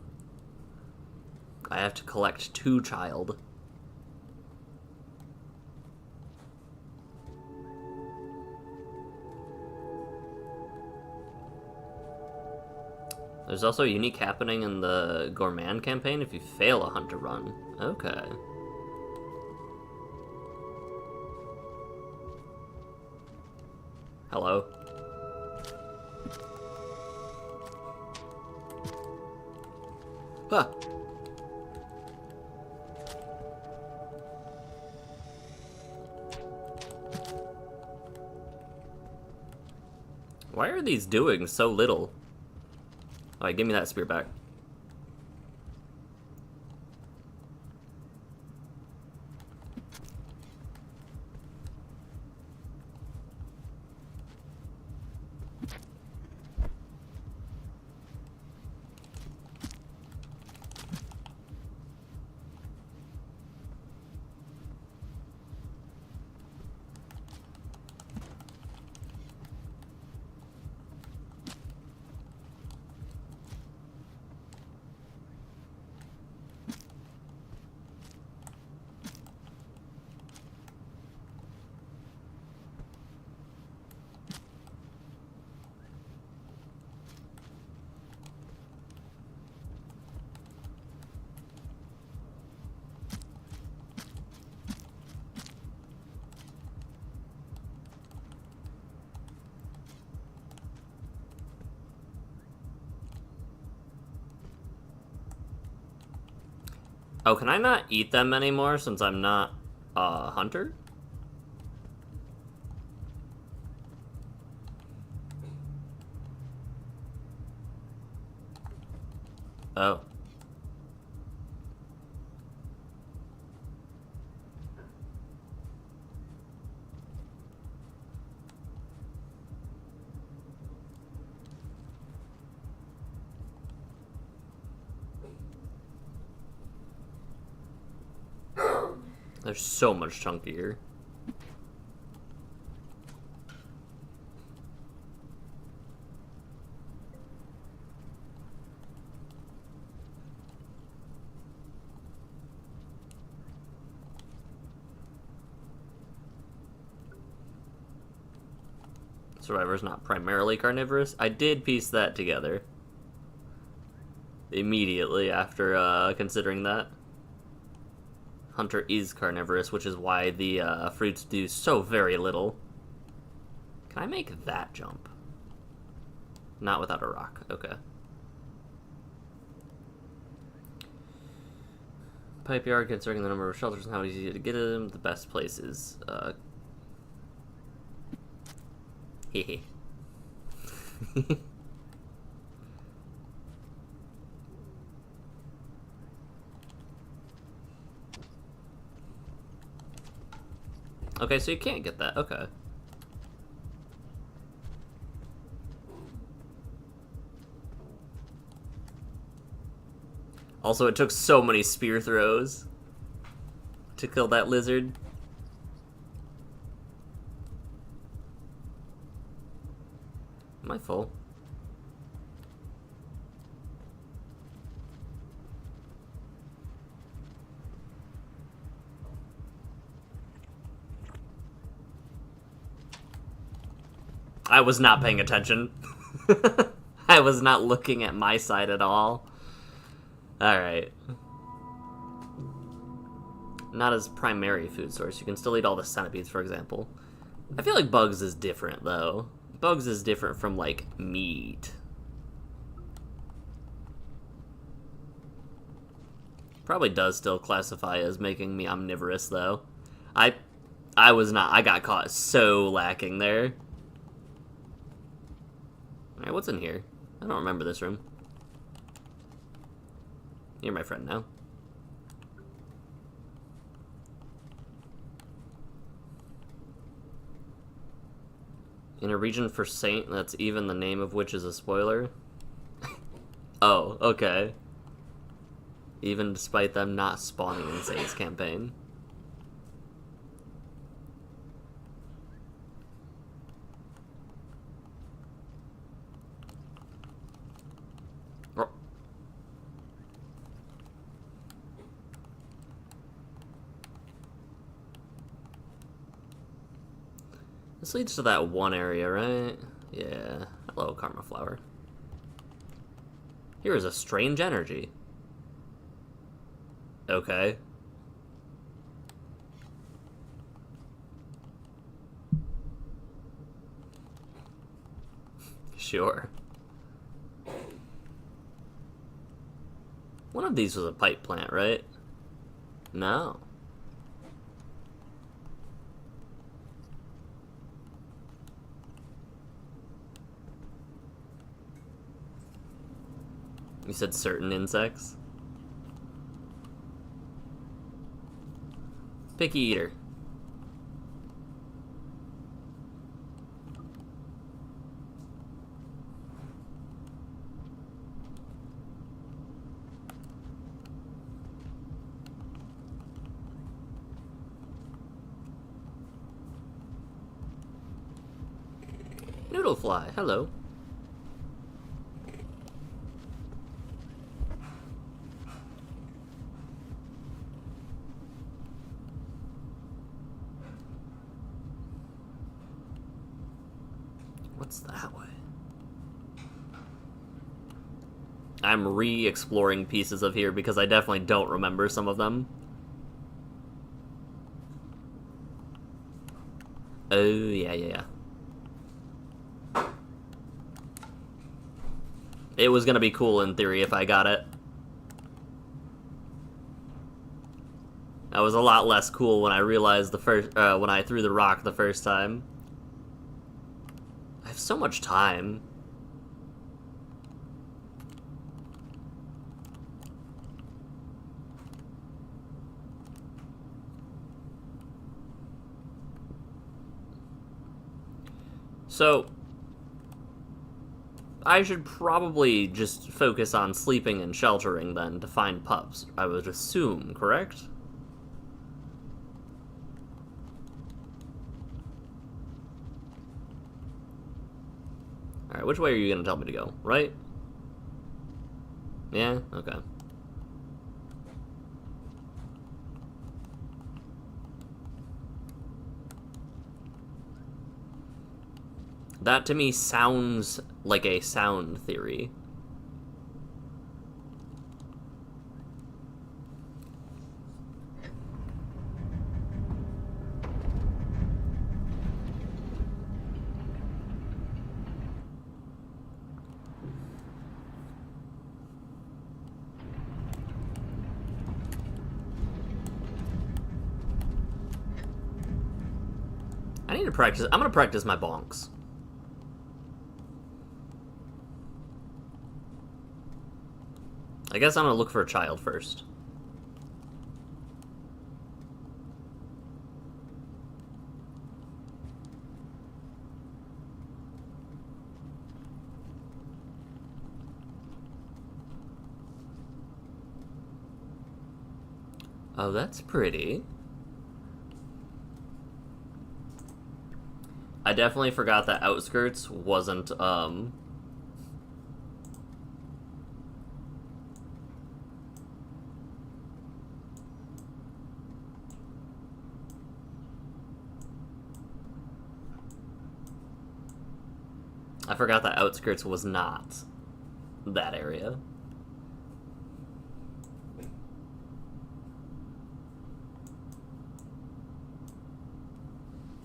I have to collect 2 child. There's also a unique happening in the Gourmand campaign if you fail a Hunter run. Okay. Hello? Huh. Why are these doing so little? Alright, give me that spear back. Oh, can I not eat them anymore since I'm not a hunter? Oh. They're so much chunkier. Survivor's not primarily carnivorous. I did piece that together immediately after considering that. Hunter is carnivorous, which is why the fruits do so very little. Can I make that jump? Not without a rock. Okay. pipe yard, considering the number of shelters and how easy to get them, the best places. Hehe. Okay, so you can't get that. Okay. Also, it took so many spear throws to kill that lizard. Am I full? I was not paying attention. I was not looking at my side at all. Alright. Not as primary food source. You can still eat all the centipedes, for example. I feel like bugs is different, though. Bugs is different from, like, meat. Probably does still classify as making me omnivorous, though. I was not. I got caught so lacking there. Alright, what's in here? I don't remember this room. You're my friend now. In a region for Saint, that's even the name of which is a spoiler. Oh, okay. Even despite them not spawning in Saint's campaign. This leads to that one area, right? Yeah. Hello, Karma Flower. Here is a strange energy. Okay. Sure. One of these was a pipe plant, right? No. You said certain insects? Picky eater. Noodlefly, hello. What's that way? I'm re-exploring pieces of here because I definitely don't remember some of them. Oh, yeah. It was gonna be cool in theory if I got it. That was a lot less cool when I realized when I threw the rock the first time. I have so much time. So, I should probably just focus on sleeping and sheltering then to find pups, I would assume, correct? Alright, which way are you gonna tell me to go? Right? Yeah? Okay. That to me sounds like a sound theory. need to practice. I'm gonna practice my bonks. I guess I'm gonna look for a child first. Oh, that's pretty. I definitely forgot that Outskirts wasn't, I forgot that Outskirts was not that area.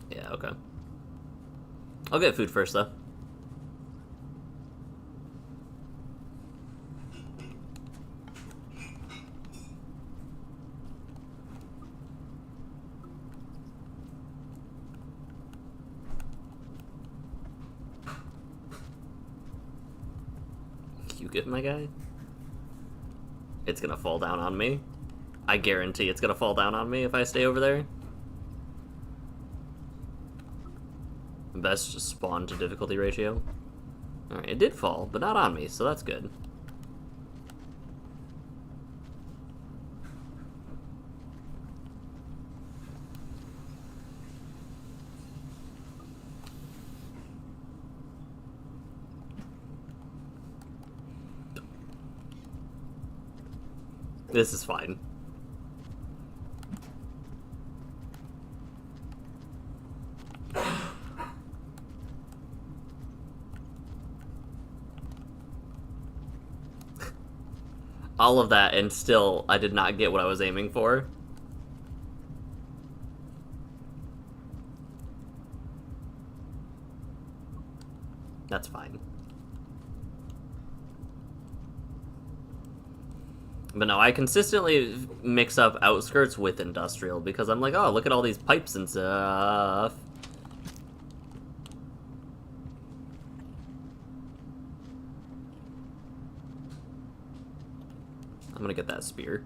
Yeah, okay. I'll get food first, though. You get my guy? It's gonna fall down on me. I guarantee it's gonna fall down on me if I stay over there. Best spawn to difficulty ratio. Alright, it did fall, but not on me, so that's good. This is fine. All of that, and still, I did not get what I was aiming for. That's fine. But no, I consistently mix up Outskirts with Industrial, because I'm like, oh, look at all these pipes and stuff. I'm gonna get that spear.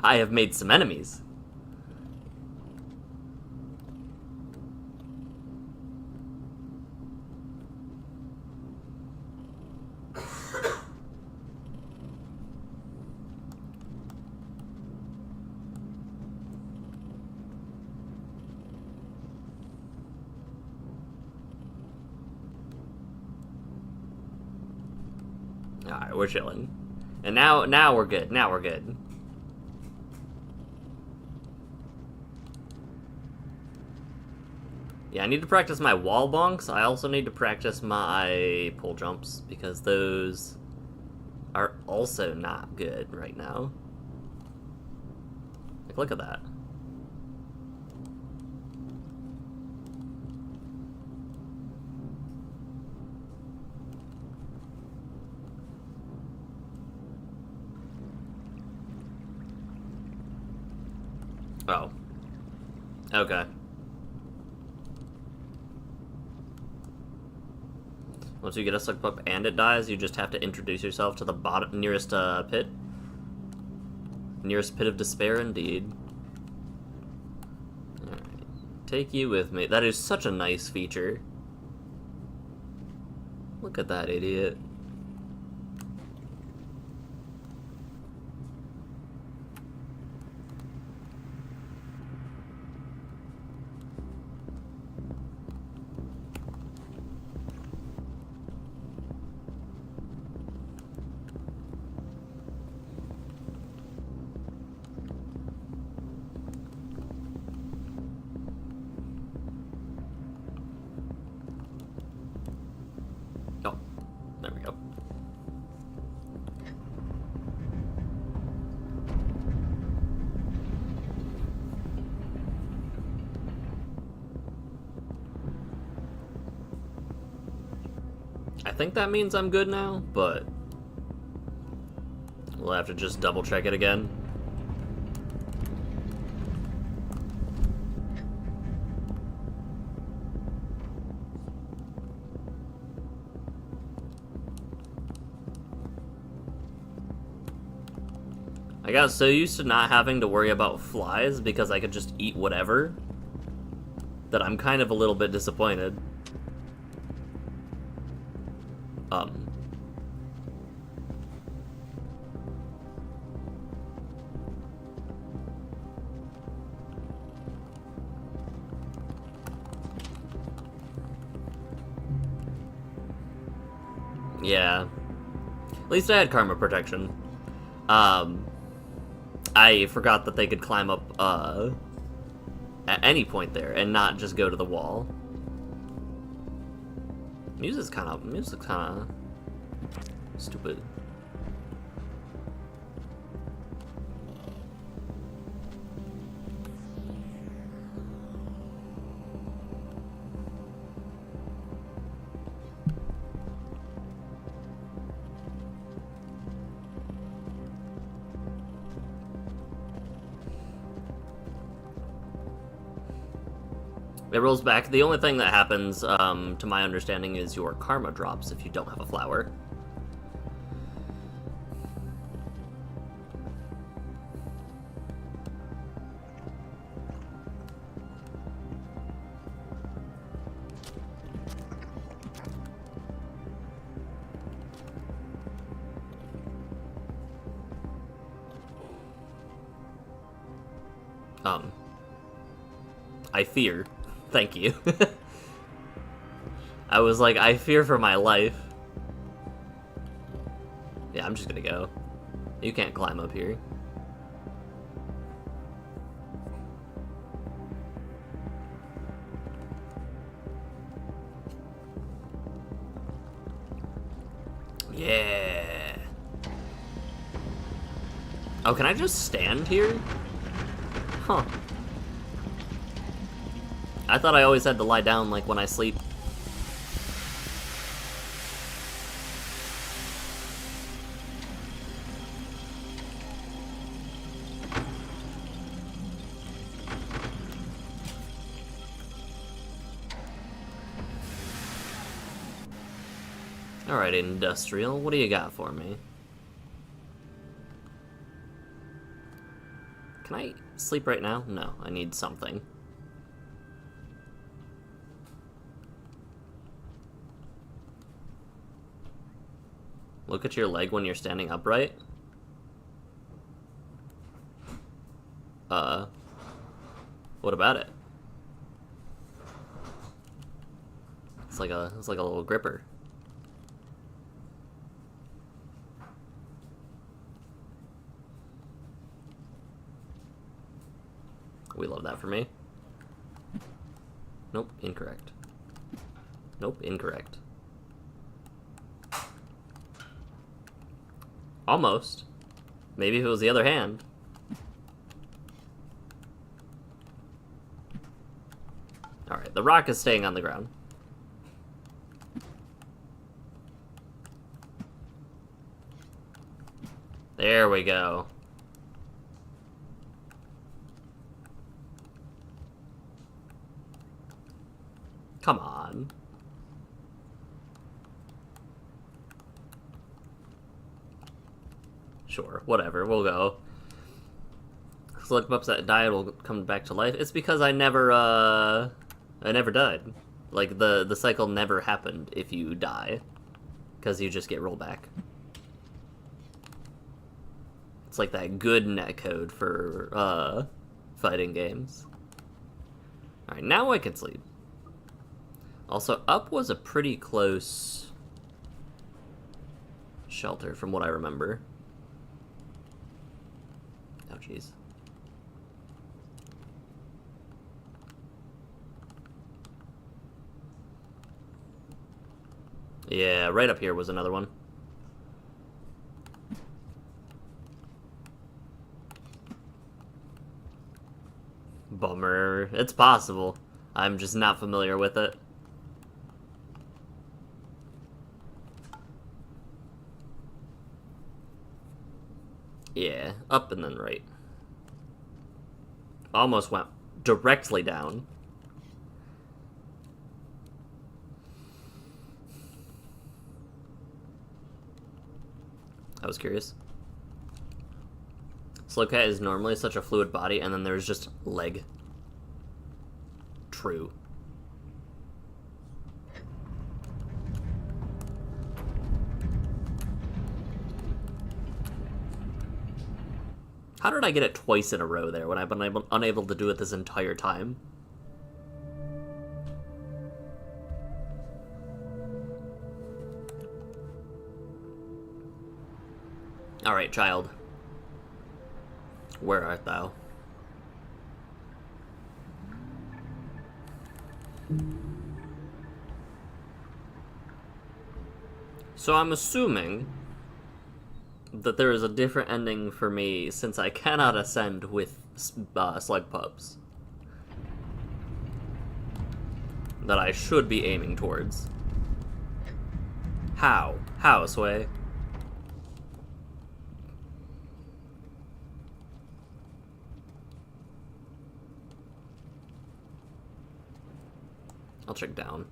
I have made some enemies. Alright, we're chilling. And now we're good. Now we're good. Yeah, I need to practice my wall bonks. I also need to practice my pole jumps, because those are also not good right now. Like, look at that. Oh. Okay. Once you get a suck pup and it dies, you just have to introduce yourself to the bottom nearest pit. Nearest pit of despair, indeed. Alright. Take you with me. That is such a nice feature. Look at that idiot. think that means I'm good now, but we'll have to just double check it again. I got so used to not having to worry about flies because I could just eat whatever that I'm kind of a little bit disappointed. Yeah. At least I had karma protection. I forgot that they could climb up, at any point there and not just go to the wall. Music's kind of stupid. It rolls back. The only thing that happens, to my understanding, is your karma drops if you don't have a flower. I fear. Thank you. I was like, I fear for my life. Yeah, I'm just gonna go. You can't climb up here. Yeah. Oh, can I just stand here? Huh. I thought I always had to lie down, like, when I sleep. Alright, Industrial, what do you got for me? Can I sleep right now? No, I need something. Look at your leg when you're standing upright. What about it? It's like a little gripper. We love that for me. Nope, incorrect. Nope, incorrect. Almost. Maybe if it was the other hand. Alright, the rock is staying on the ground. There we go. Come on. Sure, whatever, we'll go. Select pups that died will come back to life. It's because I never died. Like, the cycle never happened if you die. Because you just get rollback. It's like that good netcode for, fighting games. Alright, now I can sleep. Also, up was a pretty close shelter from what I remember. Oh, jeez. Yeah, right up here was another one. Bummer. It's possible. I'm just not familiar with it. Yeah, up and then right. Almost went directly down. I was curious. Slowcat is normally such a fluid body, and then there's just leg. True. How did I get it twice in a row there when I've been unable to do it this entire time? Alright, child. Where art thou? So I'm assuming that there is a different ending for me since I cannot ascend with slug pups. That I should be aiming towards. How? How, Sway? I'll check down.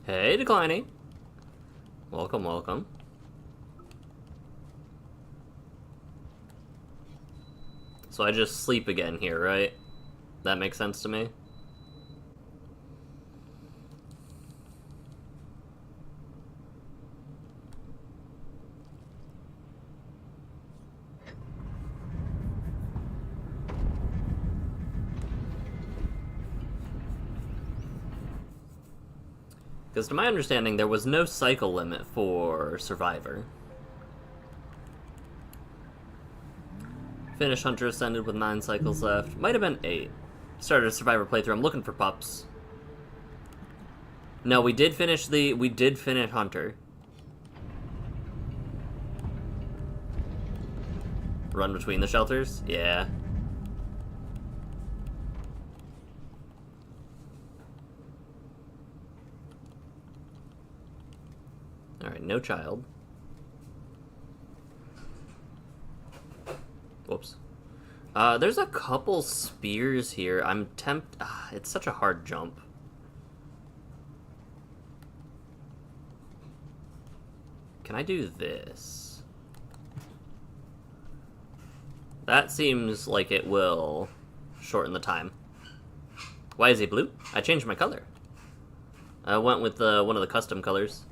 Hey, Declining. Welcome, welcome. So I just sleep again here, right? That makes sense to me? Because to my understanding, there was no cycle limit for Survivor. Finish Hunter Ascended with 9 cycles left. Might have been 8. Started a Survivor playthrough. I'm looking for pups. No, we did finish Hunter. Run between the shelters? Yeah. Alright, no child. Whoops. There's a couple spears here. I'm tempted. It's such a hard jump. Can I do this? That seems like it will shorten the time. Why is he blue? I changed my color. I went with one of the custom colors.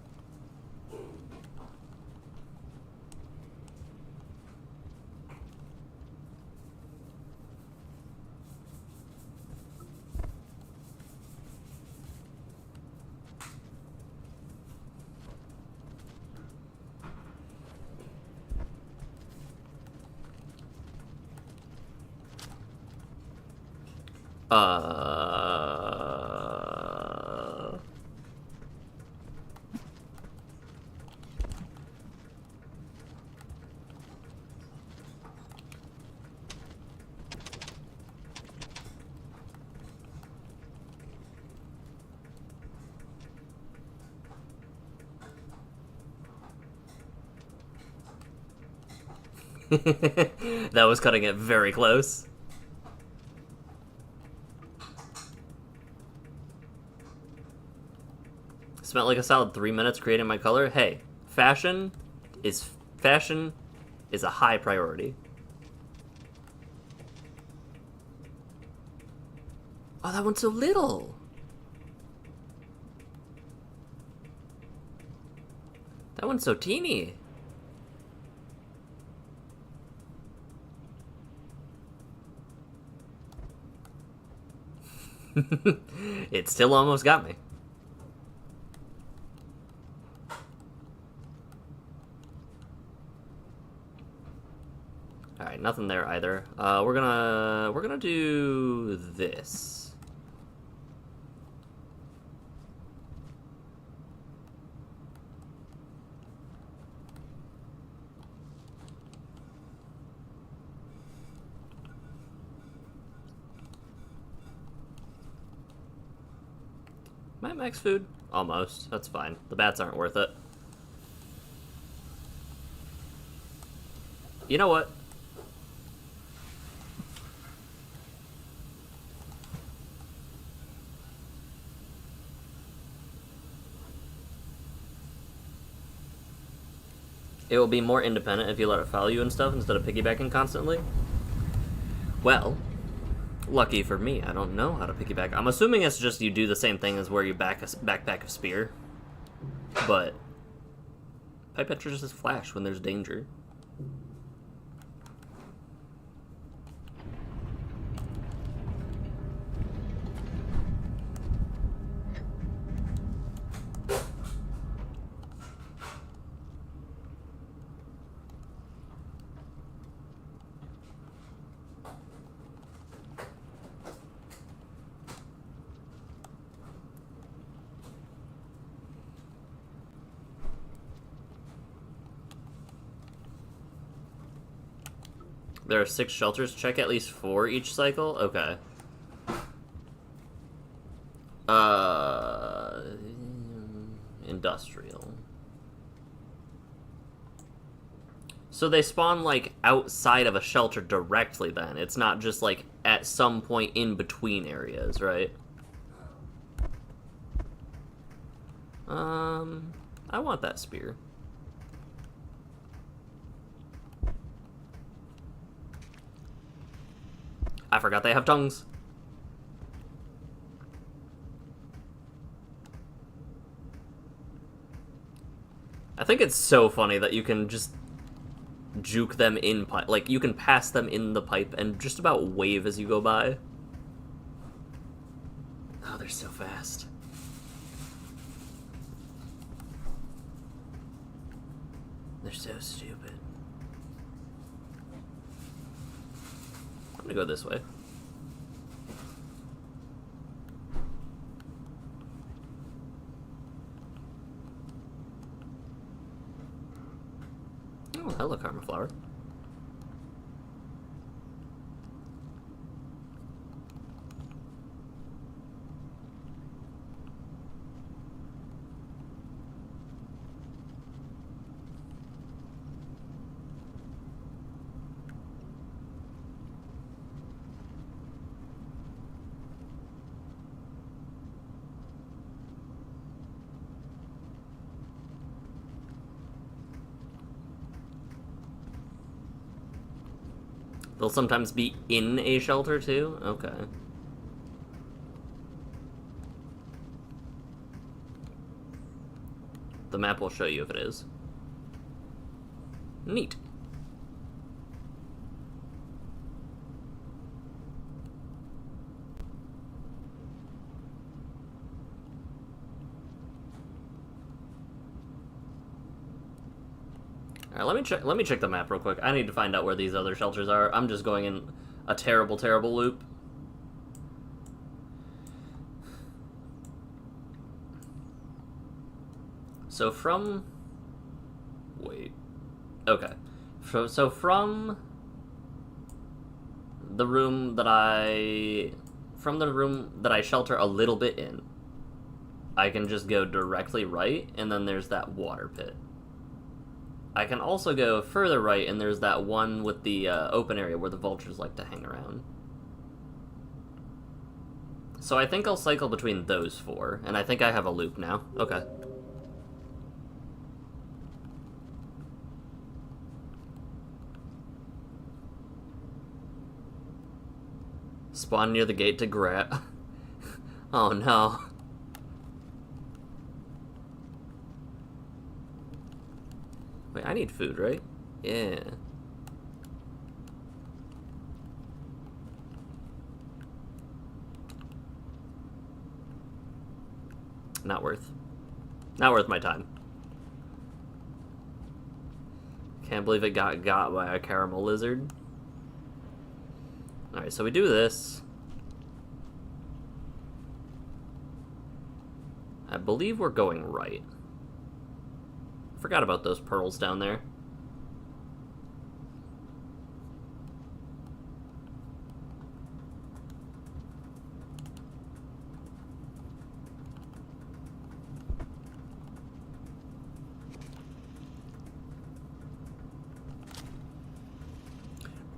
That was cutting it very close. Spent like a solid 3 minutes creating my color. Hey, fashion is a high priority. Oh, that one's so little. That one's so teeny. It still almost got me. Alright, nothing there either. We're gonna do this. Am I max food? Almost. That's fine. The bats aren't worth it. You know what? It will be more independent if you let it follow you and stuff instead of piggybacking constantly. Well, lucky for me, I don't know how to piggyback. I'm assuming it's just you do the same thing as where you backpack a spear. But Pipette just flash when there's danger. There are 6 shelters. Check at least 4 each cycle? Okay. Industrial. So they spawn, like, outside of a shelter directly, then. It's not just, like, at some point in between areas, right? I want that spear. I forgot they have tongues. I think it's so funny that you can just juke them in pipe. Like, you can pass them in the pipe and just about wave as you go by. Oh, they're so fast. They're so stupid. I'm gonna go this way. Oh, hello, Karma Flower. They'll sometimes be in a shelter, too? Okay. The map will show you if it is. Neat. Alright, let me check the map real quick. I need to find out where these other shelters are. I'm just going in a terrible, terrible loop. So from... Wait. Okay. So from the room that I... From the room that I shelter a little bit in, I can just go directly right, and then there's that water pit. I can also go further right, and there's that one with the open area where the vultures like to hang around. So I think I'll cycle between those 4, and I think I have a loop now. Okay. Spawn near the gate to grab. Oh no. Wait, I need food, right? Yeah. Not worth my time. Can't believe it got by a caramel lizard. Alright, so we do this. I believe we're going right. Forgot about those pearls down there.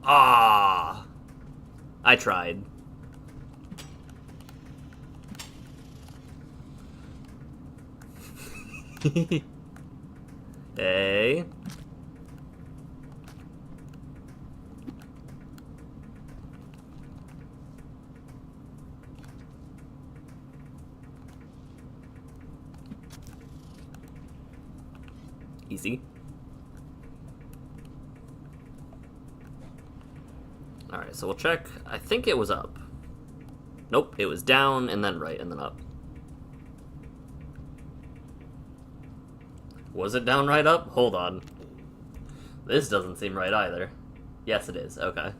Ah! I tried. Hey. Easy. Alright, so we'll check. I think it was up. Nope, it was down and then right and then up. Was it down, right, up? Hold on. This doesn't seem right either. Yes, it is. Okay.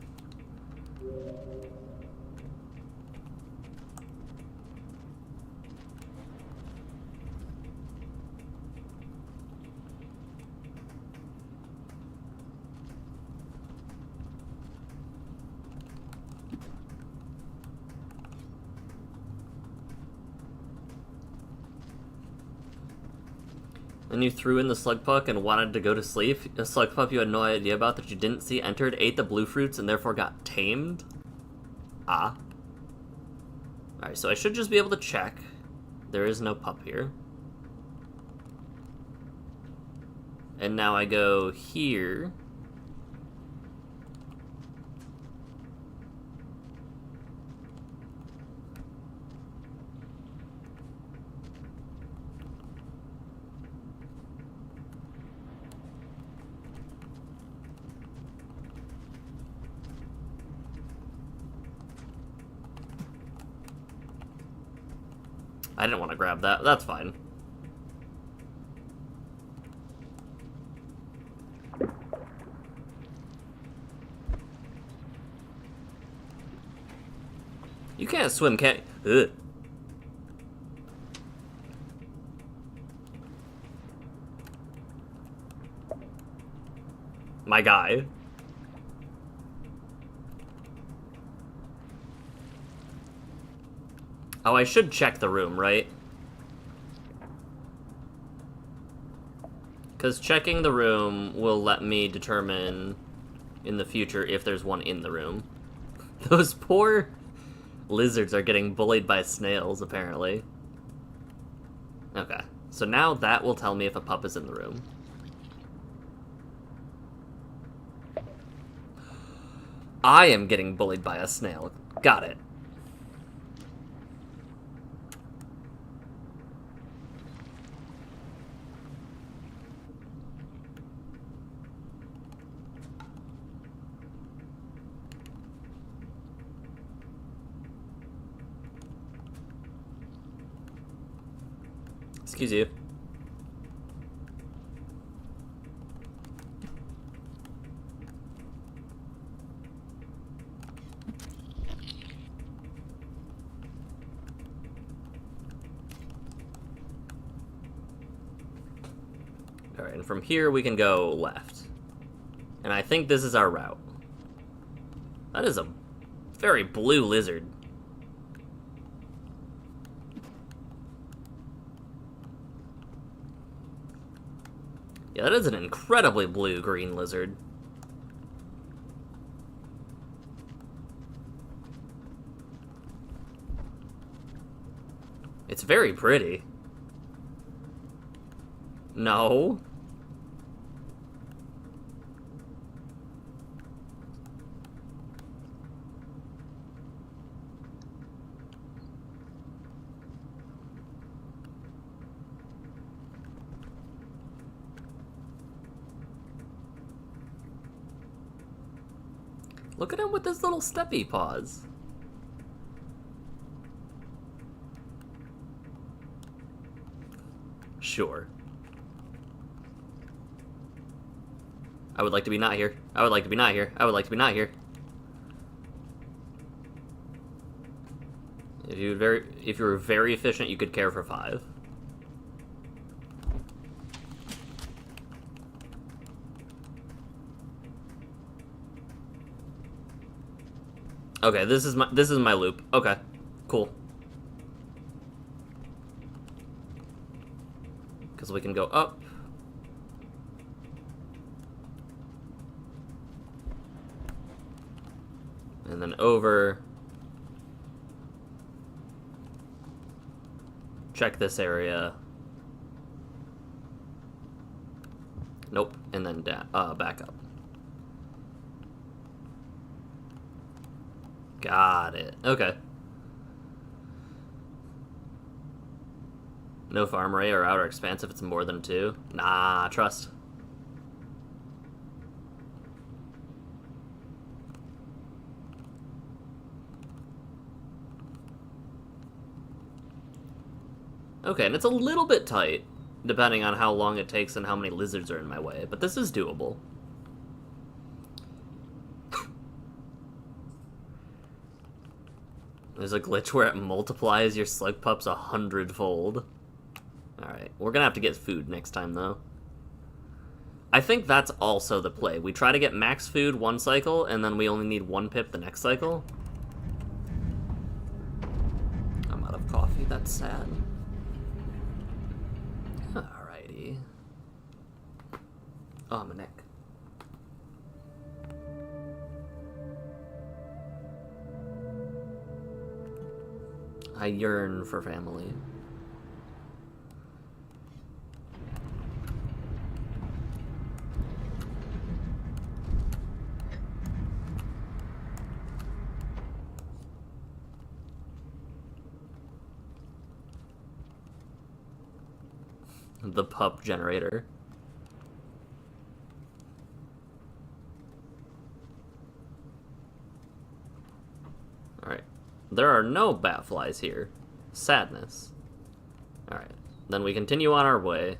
And you threw in the slug puck and wanted to go to sleep? A slug pup you had no idea about that you didn't see entered, ate the blue fruits, and therefore got tamed? Ah. Alright, so I should just be able to check. There is no pup here. And now I go here. I didn't want to grab that. That's fine. You can't swim, can't... Ugh. My guy. Oh, I should check the room, right? Because checking the room will let me determine in the future if there's one in the room. Those poor lizards are getting bullied by snails, apparently. Okay, so now that will tell me if a pup is in the room. I am getting bullied by a snail. Got it. Excuse you. Alright, and from here we can go left. And I think this is our route. That is a very blue lizard. Yeah, that is an incredibly blue-green lizard. It's very pretty. No. Look at him with his little steppy paws. Sure. I would like to be not here. I would like to be not here. I would like to be not here. If you were very efficient, you could care for 5. Okay, this is my loop. Okay, cool. Because we can go up. And then over. Check this area. Nope. And then back up. Got it. Okay. No farm array or outer expanse if it's more than 2. Nah, trust. Okay, and it's a little bit tight, depending on how long it takes and how many lizards are in my way, but this is doable. There's a glitch where it multiplies your slug pups 100-fold. Alright, we're gonna have to get food next time, though. I think that's also the play. We try to get max food one cycle, and then we only need 1 pip the next cycle. I'm out of coffee, that's sad. Alrighty. Oh, my neck. I yearn for family. The pup generator. Alright. There are no bat flies here. Sadness. Alright. Then we continue on our way.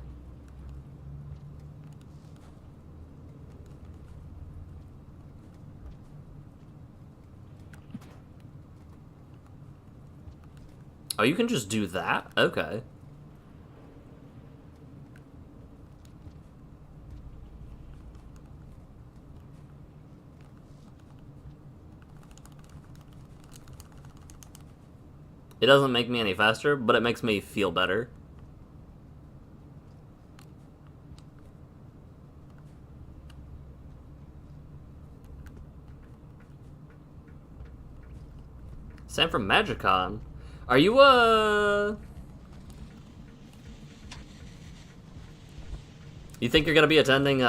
Oh, you can just do that? Okay. It doesn't make me any faster, but it makes me feel better. Sam from Magicon. Are you, You think you're gonna be attending,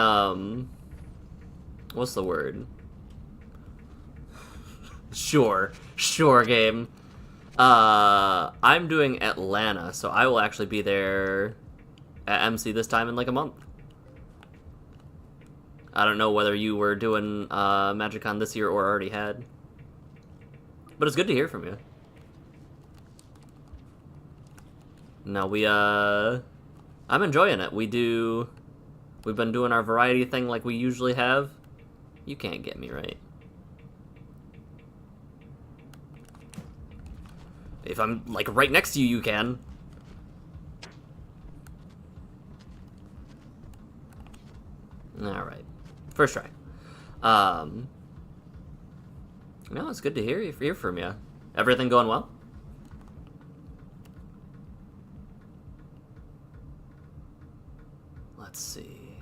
what's the word? Sure, game. I'm doing Atlanta, so I will actually be there at MC this time in like a month. I don't know whether you were doing MagicCon this year or already had. But it's good to hear from you. No, I'm enjoying it. We've been doing our variety thing like we usually have. You can't get me right. If I'm, like, right next to you, you can. Alright. First try. No, it's good to hear from you. Everything going well? Let's see.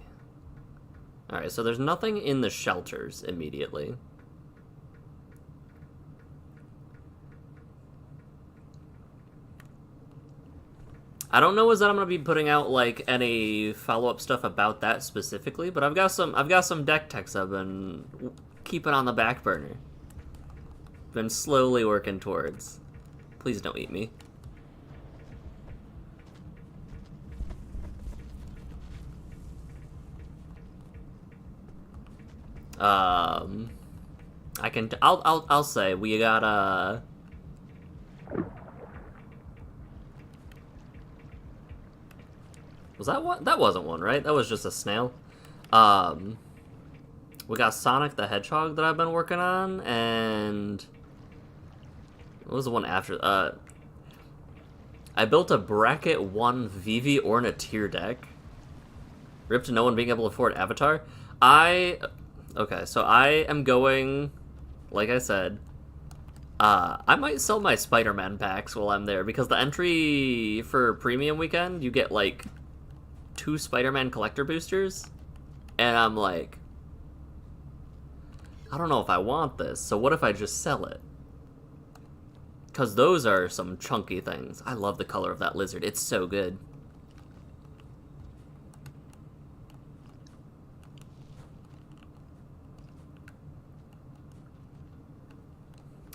Alright, so there's nothing in the shelters immediately. I don't know is that I'm gonna be putting out like any follow-up stuff about that specifically, but I've got some deck techs I've been keeping on the back burner. Been slowly working towards. Please don't eat me. I'll say we got was that one? That wasn't one, right? That was just a snail. We got Sonic the Hedgehog that I've been working on, and what was the one after? I built a bracket 1 Vivi Orniteer deck. Rip to no one being able to afford Avatar. Okay, so I am going, like I said, I might sell my Spider-Man packs while I'm there, because the entry for Premium Weekend, you get, like, 2 Spider-Man collector boosters, and I'm like, I don't know if I want this, so what if I just sell it? Because those are some chunky things. I love the color of that lizard. It's so good.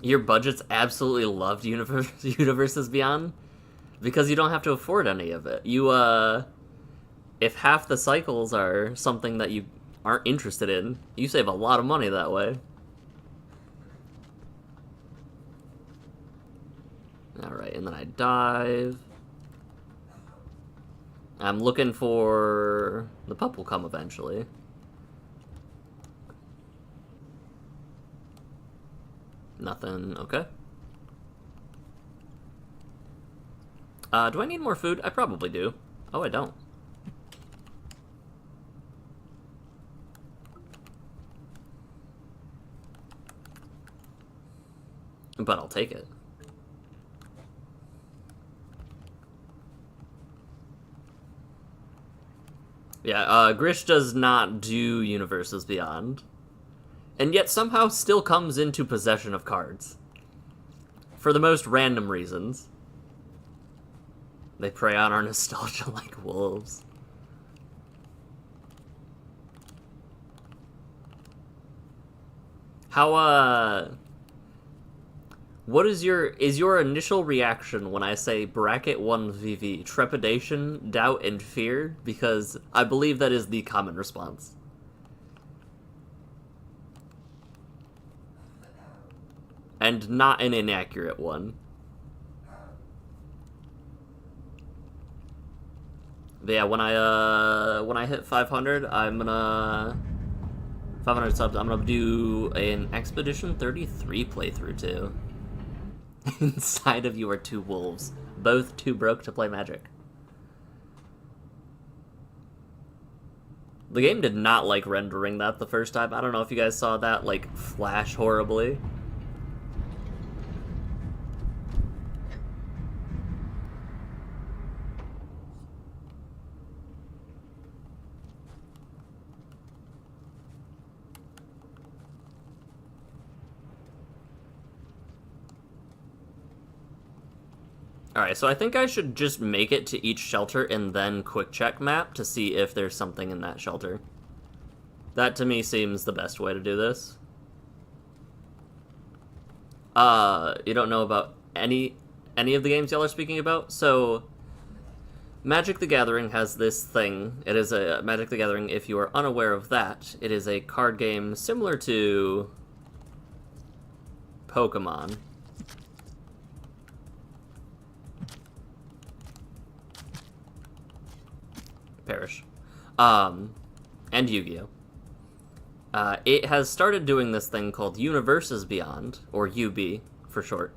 Your budget's absolutely loved Universes Beyond? Because you don't have to afford any of it. You, if half the cycles are something that you aren't interested in, you save a lot of money that way. Alright, and then I dive. I'm looking for... The pup will come eventually. Nothing, okay. Do I need more food? I probably do. Oh, I don't. But I'll take it. Yeah, Grish does not do Universes Beyond. And yet somehow still comes into possession of cards. For the most random reasons. They prey on our nostalgia like wolves. How, what is your initial reaction when I say bracket 1 VV? Trepidation, doubt, and fear? Because I believe that is the common response. And not an inaccurate one. But yeah, when I hit 500, I'm gonna 500 subs. I'm gonna do an Expedition 33 playthrough too. Inside of you are two wolves, both too broke to play Magic. The game did not like rendering that the first time. I don't know if you guys saw that like flash horribly. Alright, so I think I should just make it to each shelter and then quick check map to see if there's something in that shelter. That to me seems the best way to do this. You don't know about any of the games y'all are speaking about? So, Magic the Gathering has this thing. It is a Magic the Gathering, if you are unaware of that, it is a card game similar to Pokemon. Perish. And Yu-Gi-Oh! It has started doing this thing called Universes Beyond, or UB for short,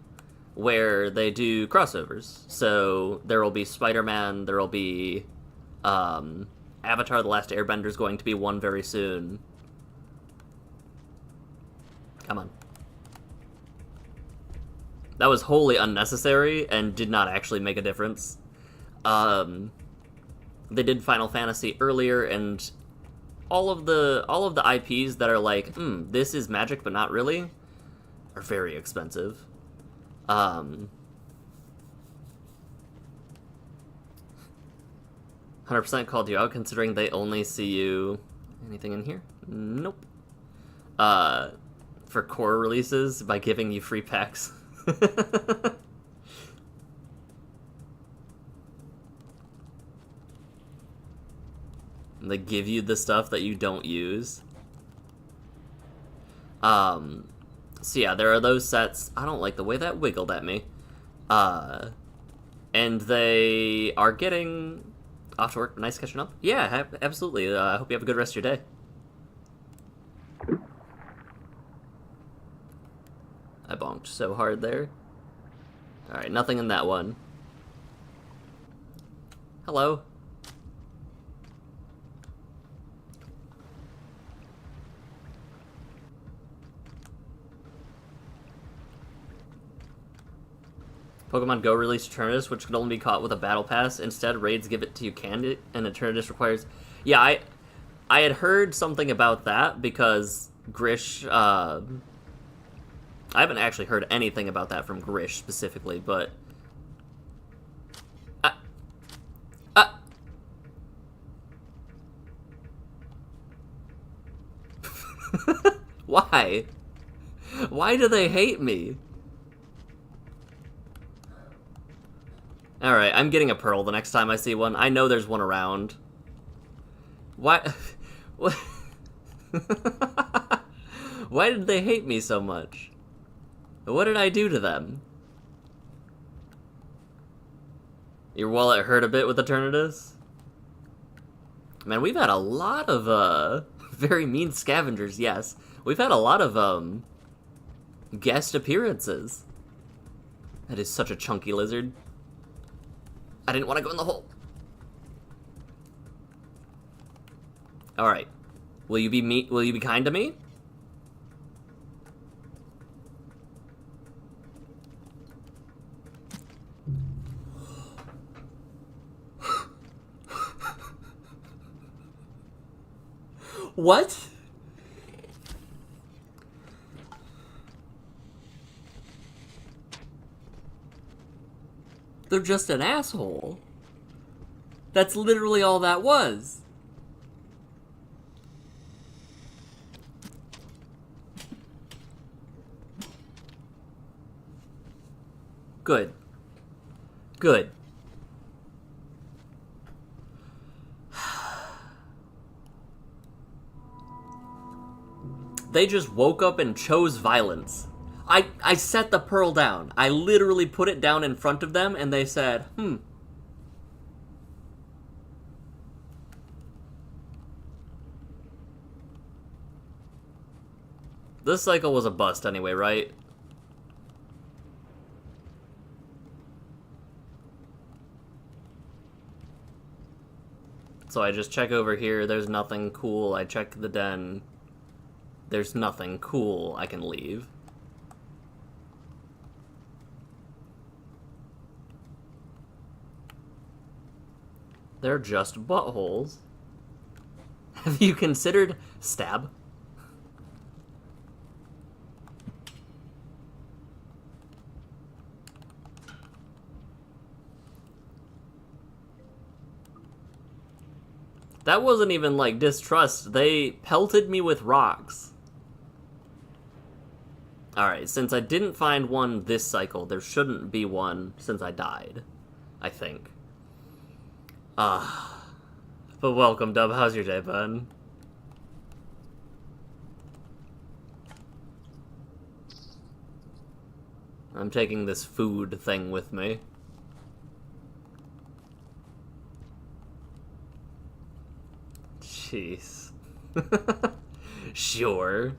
where they do crossovers. So there will be Spider-Man, there will be Avatar: The Last Airbender is going to be one very soon. Come on. That was wholly unnecessary and did not actually make a difference. They did Final Fantasy earlier, and all of the IPs that are like, this is Magic but not really, are very expensive. 100% called you out, considering they only see you... Anything in here? Nope. For core releases, by giving you free packs. They give you the stuff that you don't use. So yeah, there are those sets. I don't like the way that wiggled at me. And they are getting off to work. Nice catching up. Yeah, absolutely. I hope you have a good rest of your day. I bonked so hard there. Alright, nothing in that one. Hello. Pokemon Go released Eternatus, which could only be caught with a battle pass. Instead, raids give it to you candid, and Eternatus requires... Yeah, I had heard something about that, because Grish, I haven't actually heard anything about that from Grish specifically, but... Uh, Why? Why do they hate me? Alright, I'm getting a pearl the next time I see one. I know there's one around. Why? What? Why did they hate me so much? What did I do to them? Your wallet hurt a bit with Eternatus? Man, we've had a lot of, very mean scavengers, yes. We've had a lot of, guest appearances. That is such a chunky lizard. I didn't want to go in the hole. Alright. Will you be kind to me? What? They're just an asshole. That's literally all that was. Good. Good. They just woke up and chose violence. I set the pearl down. I literally put it down in front of them, and they said, This cycle was a bust anyway, right? So I just check over here, there's nothing cool. I check the den. There's nothing cool. I can leave. They're just buttholes. Have you considered stab? That wasn't even like distrust. They pelted me with rocks. Alright, since I didn't find one this cycle, there shouldn't be one since I died. I think. But welcome, Dub. How's your day, bud? I'm taking this food thing with me. Jeez. Sure.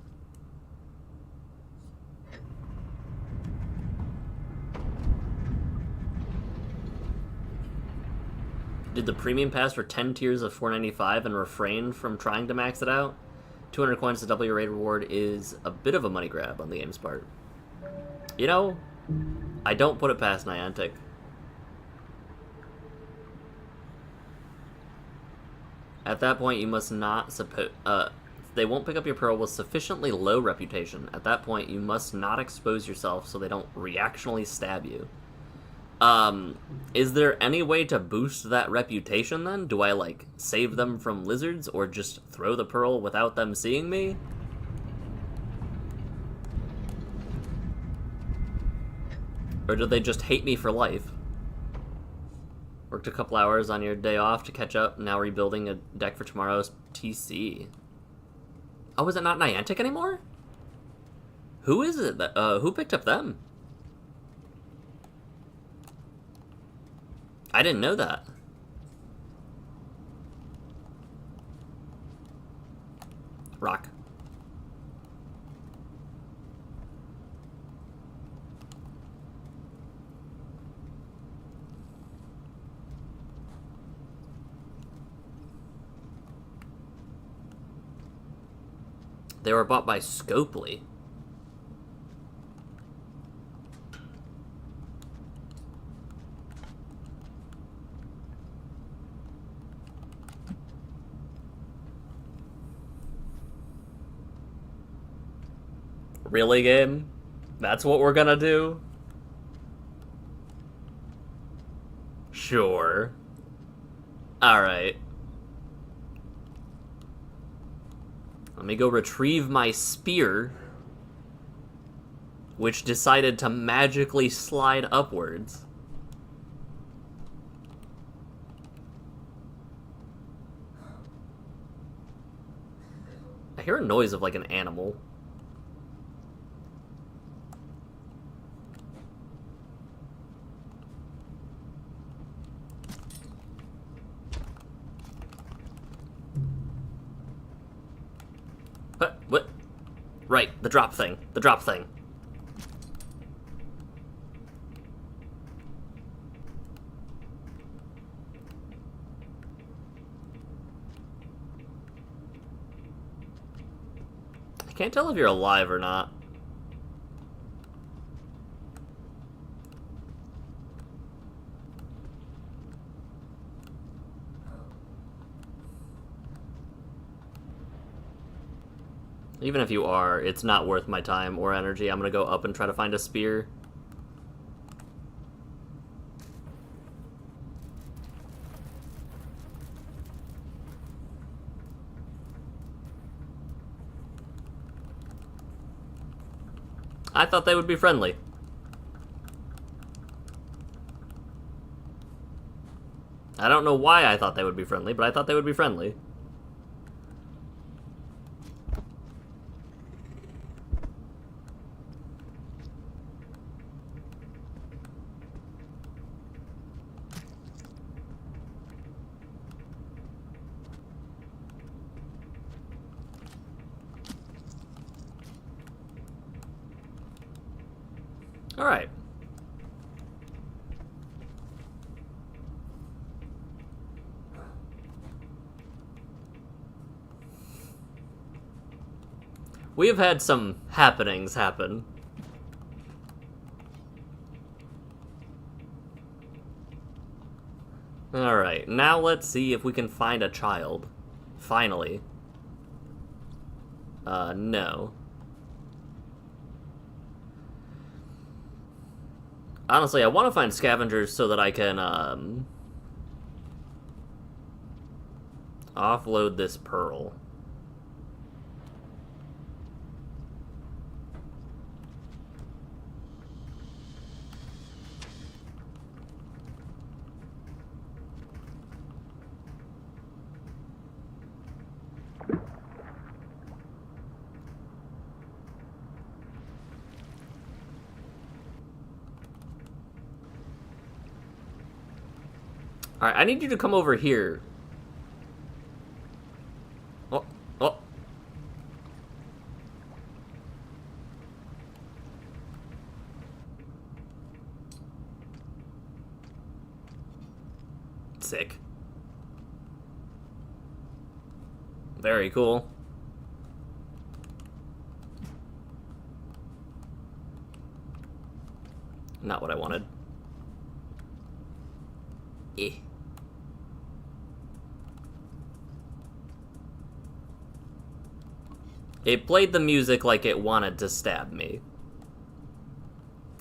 Did the premium pass for 10 tiers of $4.95 and refrained from trying to max it out? 200 coins to double your raid reward is a bit of a money grab on the game's part. You know, I don't put it past Niantic. At that point, you must not they won't pick up your pearl with sufficiently low reputation. At that point, you must not expose yourself so they don't reactionally stab you. Is there any way to boost that reputation then? Do I, like, save them from lizards or just throw the pearl without them seeing me? Or do they just hate me for life? Worked a couple hours on your day off to catch up, now rebuilding a deck for tomorrow's TC. Oh, is it not Niantic anymore? Who is it that, who picked up them? I didn't know that. Rock. They were bought by Scopely. Really, game? That's what we're gonna do? Sure. Alright. Let me go retrieve my spear, which decided to magically slide upwards. I hear a noise of like an animal. What? Right, the drop thing. The drop thing. I can't tell if you're alive or not. Even if you are, it's not worth my time or energy. I'm gonna go up and try to find a spear. I thought they would be friendly. I don't know why I thought they would be friendly, but I thought they would be friendly. Alright. We have had some happenings happen. Alright, now let's see if we can find a child. Finally. No. Honestly, I want to find scavengers so that I can, offload this pearl. Alright, I need you to come over here. Oh, oh. Sick. Very cool. Not what I wanted. Eh. It played the music like it wanted to stab me.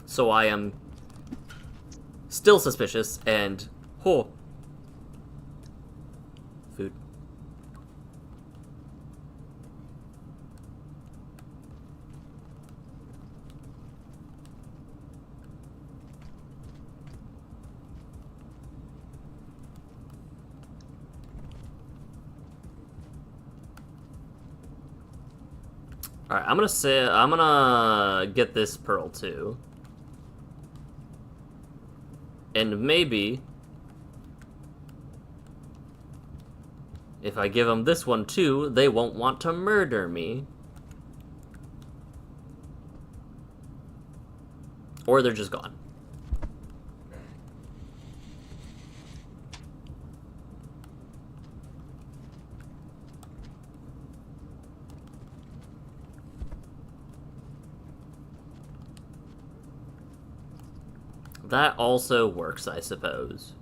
So I am still suspicious and... Oh. Food. Alright, I'm gonna get this pearl too. And maybe if I give them this one too, they won't want to murder me. Or they're just gone. That also works, I suppose.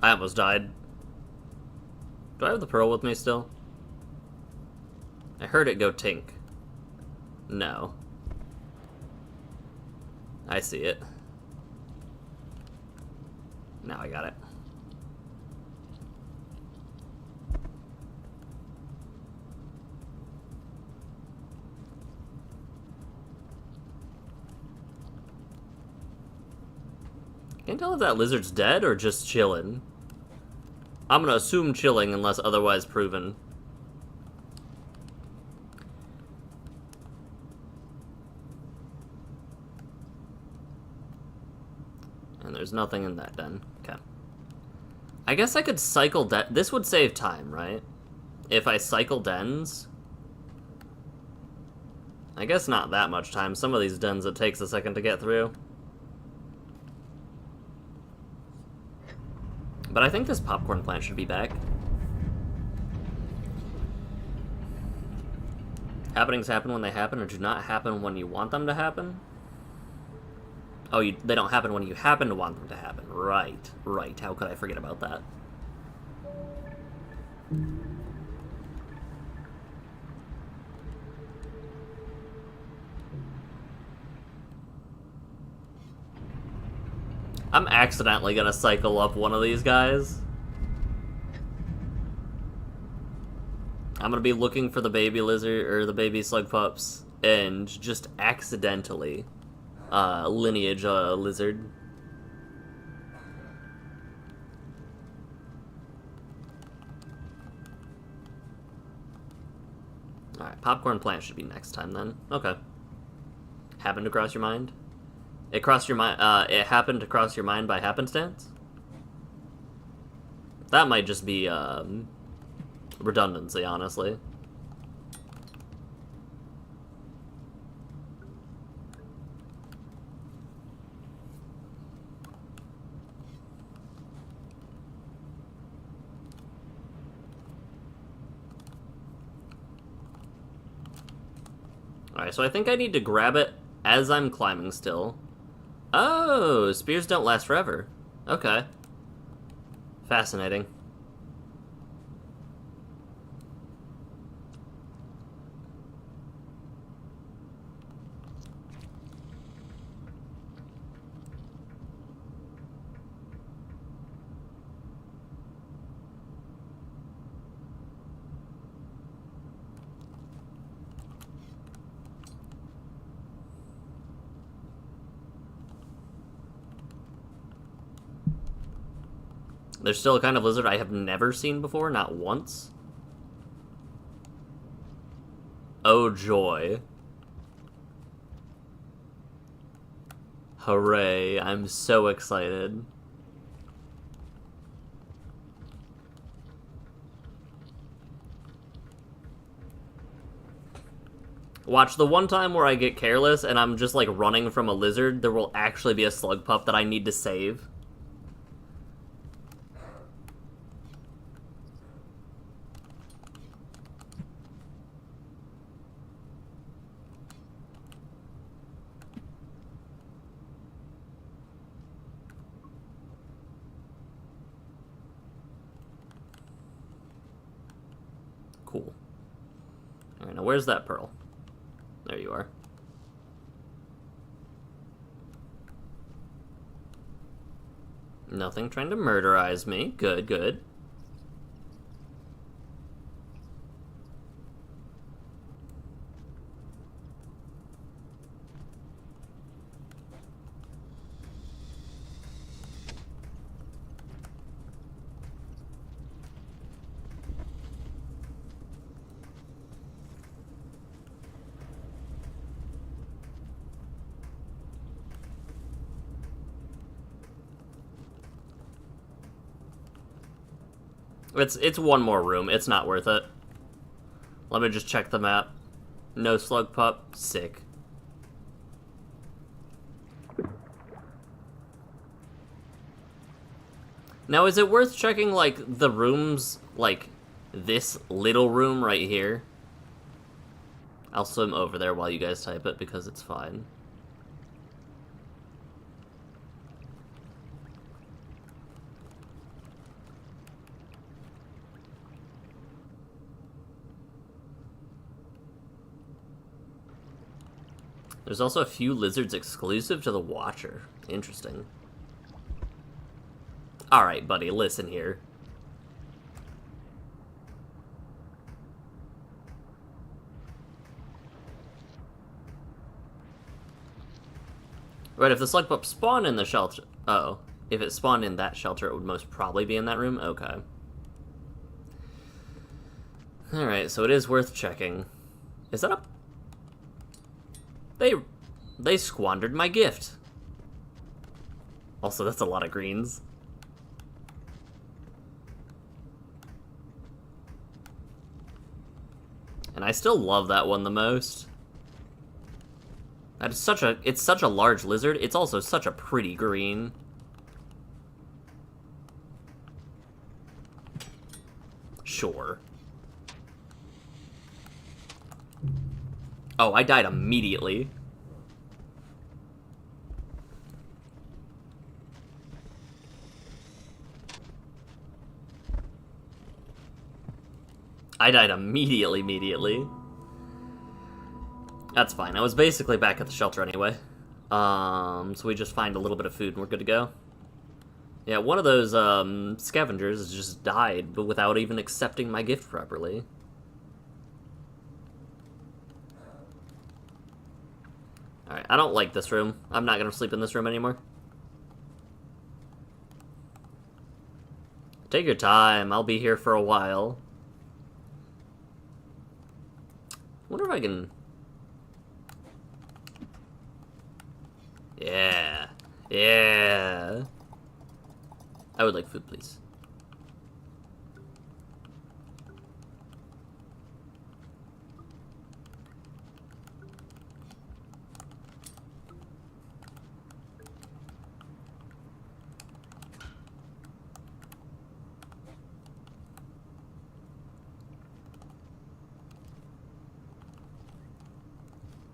I almost died. Do I have the pearl with me still? I heard it go tink. No. I see it. Now I got it. Can't tell if that lizard's dead or just chilling. I'm gonna assume chilling unless otherwise proven. And there's nothing in that den. Okay. I guess I could cycle this would save time, right? If I cycle dens. I guess not that much time. Some of these dens it takes a second to get through. But I think this popcorn plant should be back. Happenings happen when they happen or do not happen when you want them to happen? Oh, they don't happen when you happen to want them to happen. Right, right. How could I forget about that? I'm accidentally gonna cycle up one of these guys. I'm gonna be looking for the baby lizard, or the baby slug pups, and just accidentally lineage a lizard. Alright, popcorn plant should be next time then. Okay. Happened to cross your mind? It crossed your mind. It happened to cross your mind by happenstance. That might just be redundancy, honestly. All right, so I think I need to grab it as I'm climbing still. Oh, spears don't last forever. Okay. Fascinating. There's still a kind of lizard I have never seen before, not once. Oh joy. Hooray, I'm so excited. Watch, the one time where I get careless and I'm just like running from a lizard, there will actually be a slug pup that I need to save. Cool. Alright, now where's that pearl? There you are. Nothing trying to murderize me. Good, good. It's one more room. It's not worth it. Let me just check the map. No slug pup. Sick. Now, is it worth checking, like, the rooms, like, this little room right here? I'll swim over there while you guys type it, because it's fine. There's also a few lizards exclusive to the Watcher. Interesting. Alright, buddy, listen here. Right, if the slug pup spawned in the shelter... Oh. If it spawned in that shelter, it would most probably be in that room? Okay. Alright, so it is worth checking. Is that a... They squandered my gift. Also, that's a lot of greens. And I still love that one the most. That is it's such a large lizard. It's also such a pretty green. Sure. Oh, I died immediately. I died immediately. That's fine. I was basically back at the shelter anyway. So we just find a little bit of food and we're good to go. Yeah, one of those scavengers has just died, but without even accepting my gift properly. Alright, I don't like this room. I'm not gonna sleep in this room anymore. Take your time, I'll be here for a while. I wonder if I can... Yeah. Yeah. I would like food, please.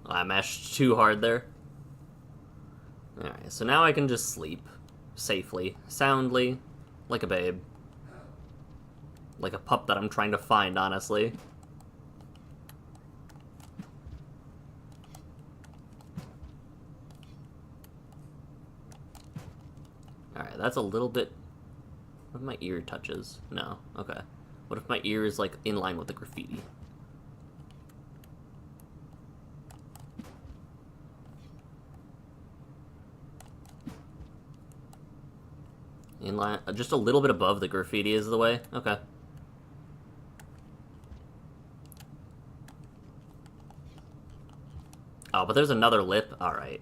I mashed too hard there. Alright, so now I can just sleep. Safely. Soundly. Like a babe. Like a pup that I'm trying to find, honestly. Alright, that's a little bit... What if my ear touches? No. Okay. What if my ear is, like, in line with the graffiti? In line, just a little bit above the graffiti is the way? Okay. Oh, but there's another lip? Alright.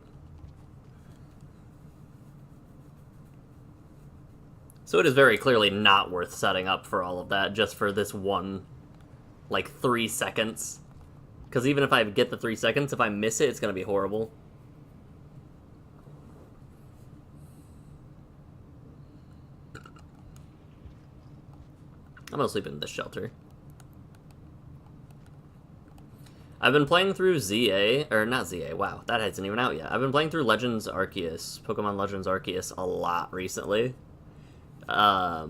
So it is very clearly not worth setting up for all of that, just for this one, like, 3 seconds. Because even if I get the 3 seconds, if I miss it, it's gonna be horrible. I'm gonna sleep in this shelter. I've been playing through ZA, or not ZA, wow, that hasn't even out yet. I've been playing through Legends Arceus, Pokemon Legends Arceus a lot recently. I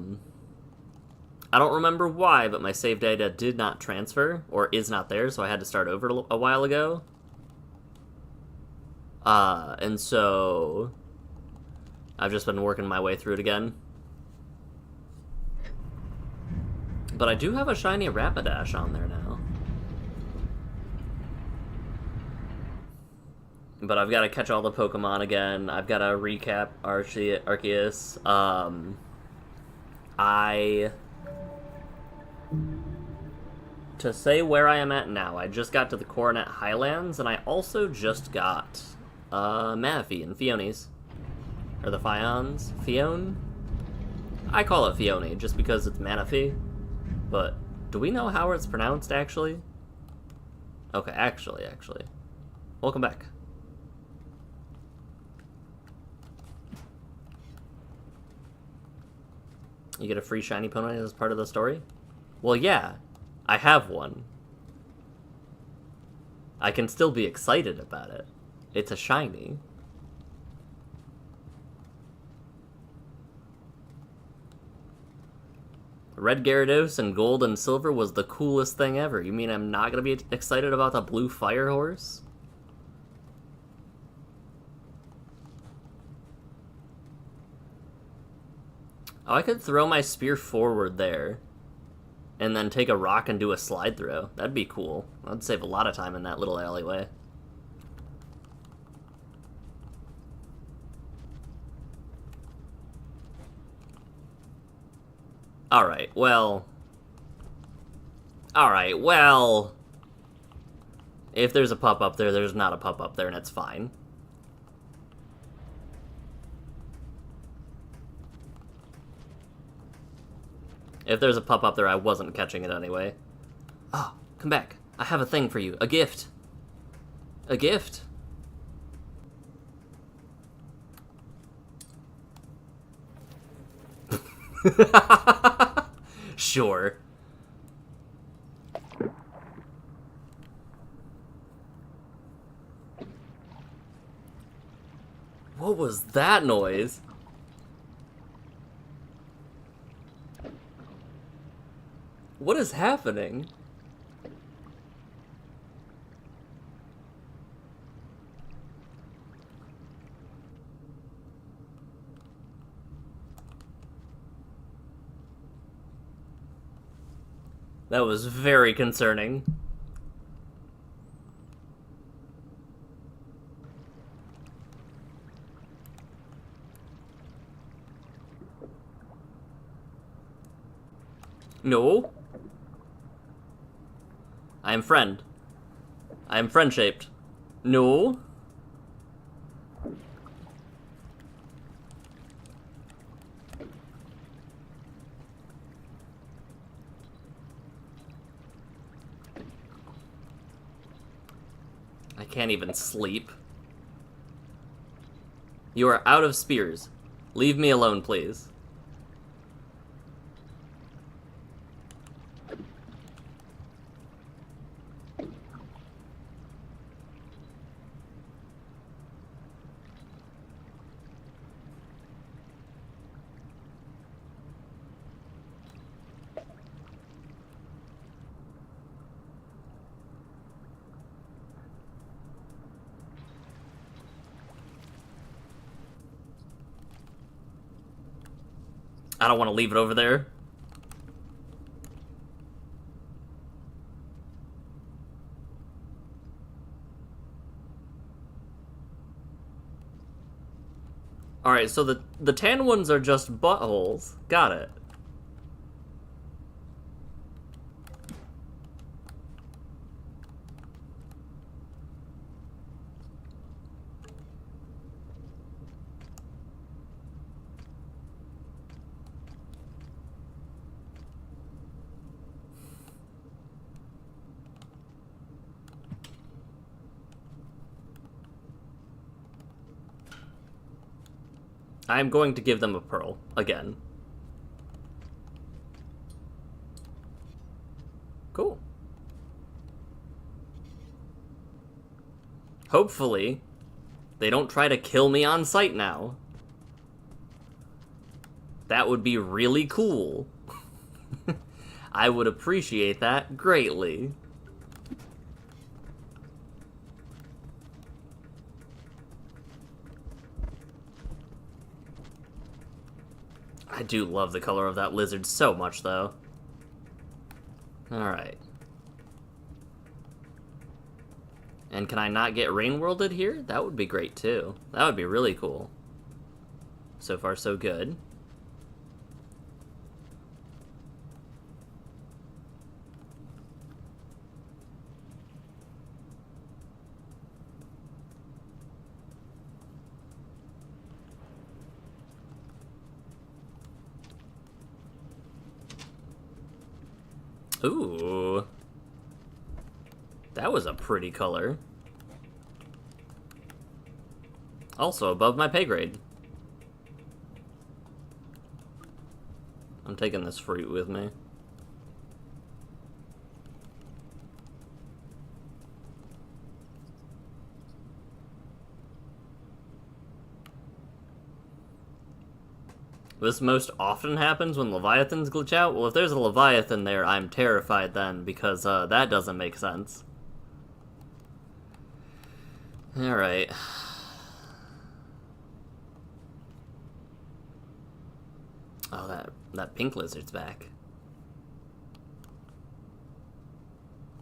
don't remember why, but my save data did not transfer, or is not there, so I had to start over a while ago. And so I've just been working my way through it again. But I do have a shiny Rapidash on there now. But I've got to catch all the Pokemon again. I've got to recap Arceus. To say where I am at now, I just got to the Coronet Highlands, and I also just got Manaphy and Fiones. Or the Fions? Fione? I call it Fione, just because it's Manaphy. But, do we know how it's pronounced, actually? Okay, actually. Welcome back. You get a free shiny Pokemon as part of the story? Well, yeah. I have one. I can still be excited about it. It's a shiny. Red Gyarados and Gold and Silver was the coolest thing ever. You mean I'm not going to be excited about the Blue Fire Horse? Oh, I could throw my spear forward there. And then take a rock and do a slide throw. That'd be cool. That'd save a lot of time in that little alleyway. Alright, well... Alright, well... If there's a pup up there, there's not a pup up there, and it's fine. If there's a pup up there, I wasn't catching it anyway. Oh, come back. I have a thing for you. A gift. A gift. Sure. What was that noise? What is happening? That was very concerning. No. I am friend. I am friend-shaped. No. I can't even sleep. You are out of spears. Leave me alone, please. I don't want to leave it over there. Alright, so the tan ones are just buttholes. Got it. I'm going to give them a pearl, again. Cool. Hopefully, they don't try to kill me on sight now. That would be really cool. I would appreciate that greatly. I do love the color of that lizard so much, though. Alright. And can I not get rain-worlded here? That would be great, too. That would be really cool. So far, so good. Ooh. That was a pretty color. Also above my pay grade. I'm taking this fruit with me. This most often happens when Leviathans glitch out. Well, if there's a Leviathan there, I'm terrified then, because that doesn't make sense. Alright. Oh, that pink lizard's back.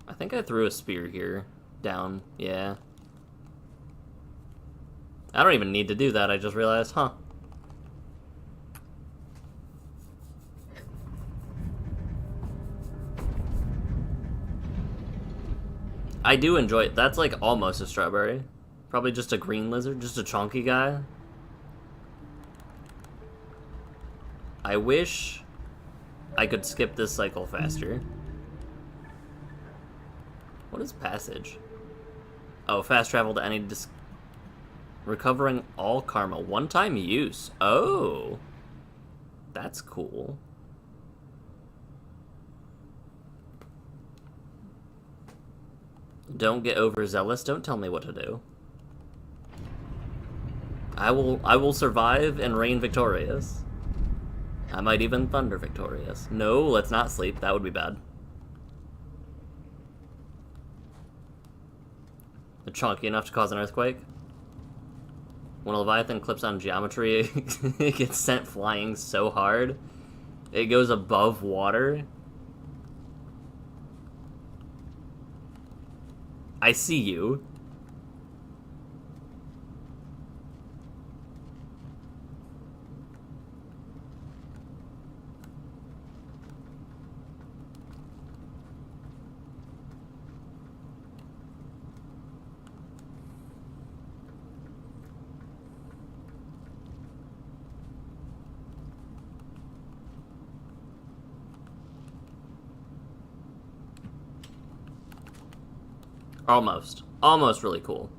I think I threw a spear here. Down, yeah. I don't even need to do that, I just realized, huh. I do enjoy it. That's like almost a strawberry. Probably just a green lizard, just a chunky guy. I wish I could skip this cycle faster. What is passage? Oh, fast travel to any recovering all karma. One-time use. Oh. That's cool. Don't get overzealous. Don't tell me what to do. I will survive and reign victorious. I might even thunder victorious. No, let's not sleep. That would be bad. They're chunky enough to cause an earthquake. When a Leviathan clips on geometry, it gets sent flying so hard. It goes above water. I see you. Almost. Almost really cool.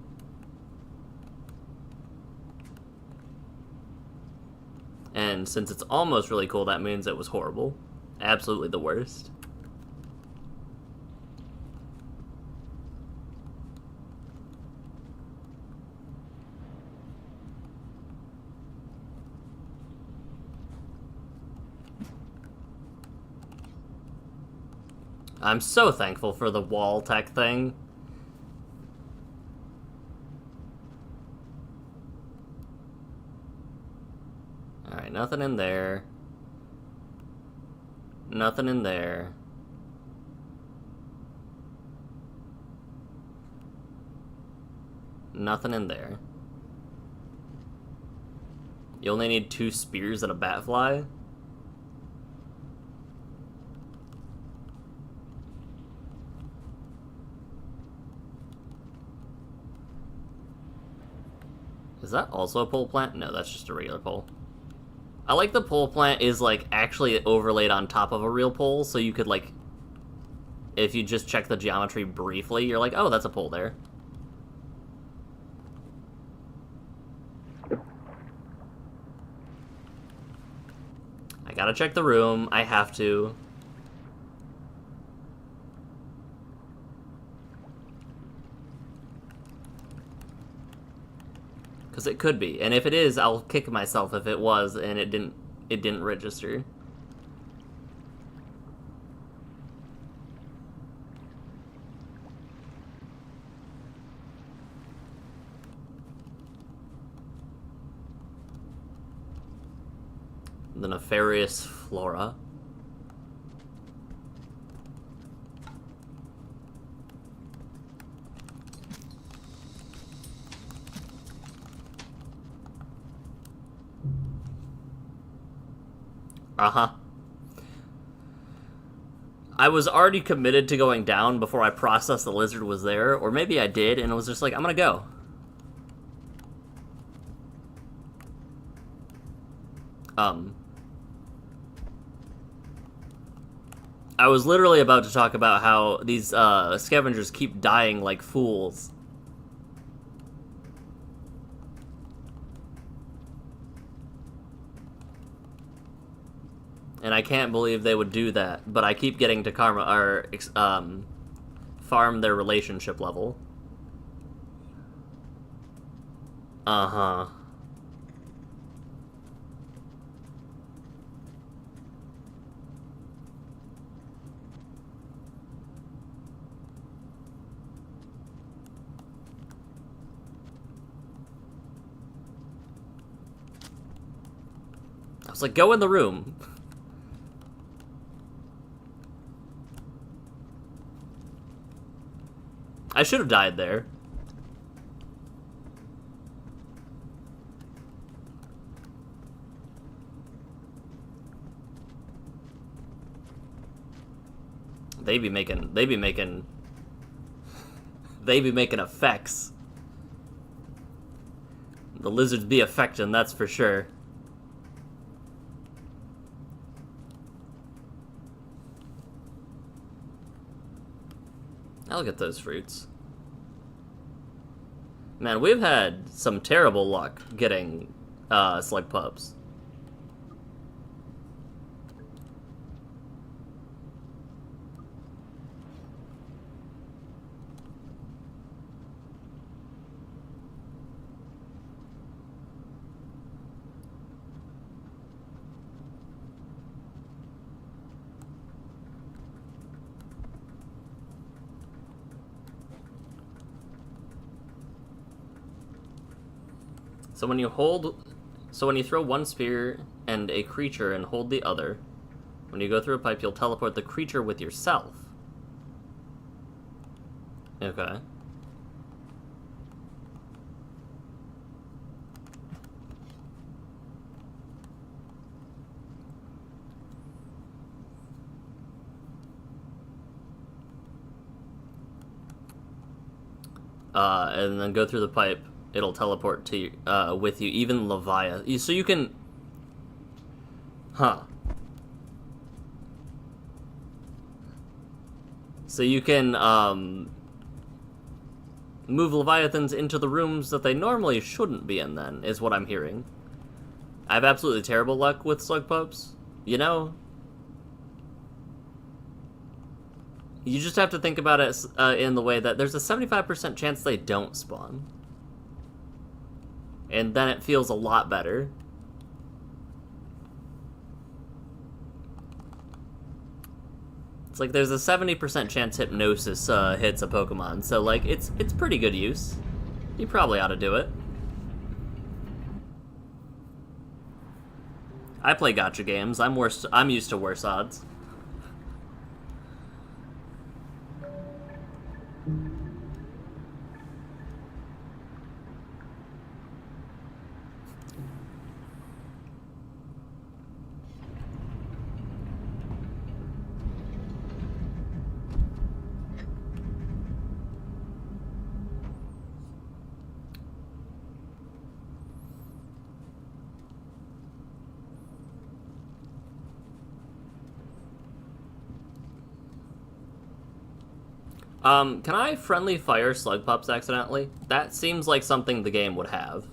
And since it's almost really cool, that means it was horrible. Absolutely the worst. I'm so thankful for the wall tech thing. Alright, nothing in there. Nothing in there. Nothing in there. You only need 2 spears and a bat fly? Is that also a pole plant? No, that's just a regular pole. I like the pole plant is, like, actually overlaid on top of a real pole, so you could, like, if you just check the geometry briefly, you're like, oh, that's a pole there. I gotta check the room. I have to. Because it could be. And if it is, I'll kick myself if it was and it didn't register. The nefarious flora. Uh-huh. I was already committed to going down before I processed the lizard was there, or maybe I did, and it was just like, I'm gonna go. I was literally about to talk about how these scavengers keep dying like fools. And I can't believe they would do that, but I keep getting to karma, or, farm their relationship level. Uh-huh. was like, go in the room. I should have died there. They be making effects. The lizards be affecting, that's for sure. I'll get those fruits. Man, we've had some terrible luck getting slug pups. So when you throw one spear and a creature and hold the other, when you go through a pipe, you'll teleport the creature with yourself. Okay. And then go through the pipe. It'll teleport to you, with you, even Leviathan. So you can... Huh. So you can, move Leviathans into the rooms that they normally shouldn't be in, then, is what I'm hearing. I have absolutely terrible luck with slug pups, you know? You just have to think about it in the way that there's a 75% chance they don't spawn. And then it feels a lot better. It's like there's a 70% chance Hypnosis hits a Pokemon, so like it's pretty good use. You probably ought to do it. I play gacha games. I'm used to worse odds. Can I friendly fire slug pups accidentally? That seems like something the game would have.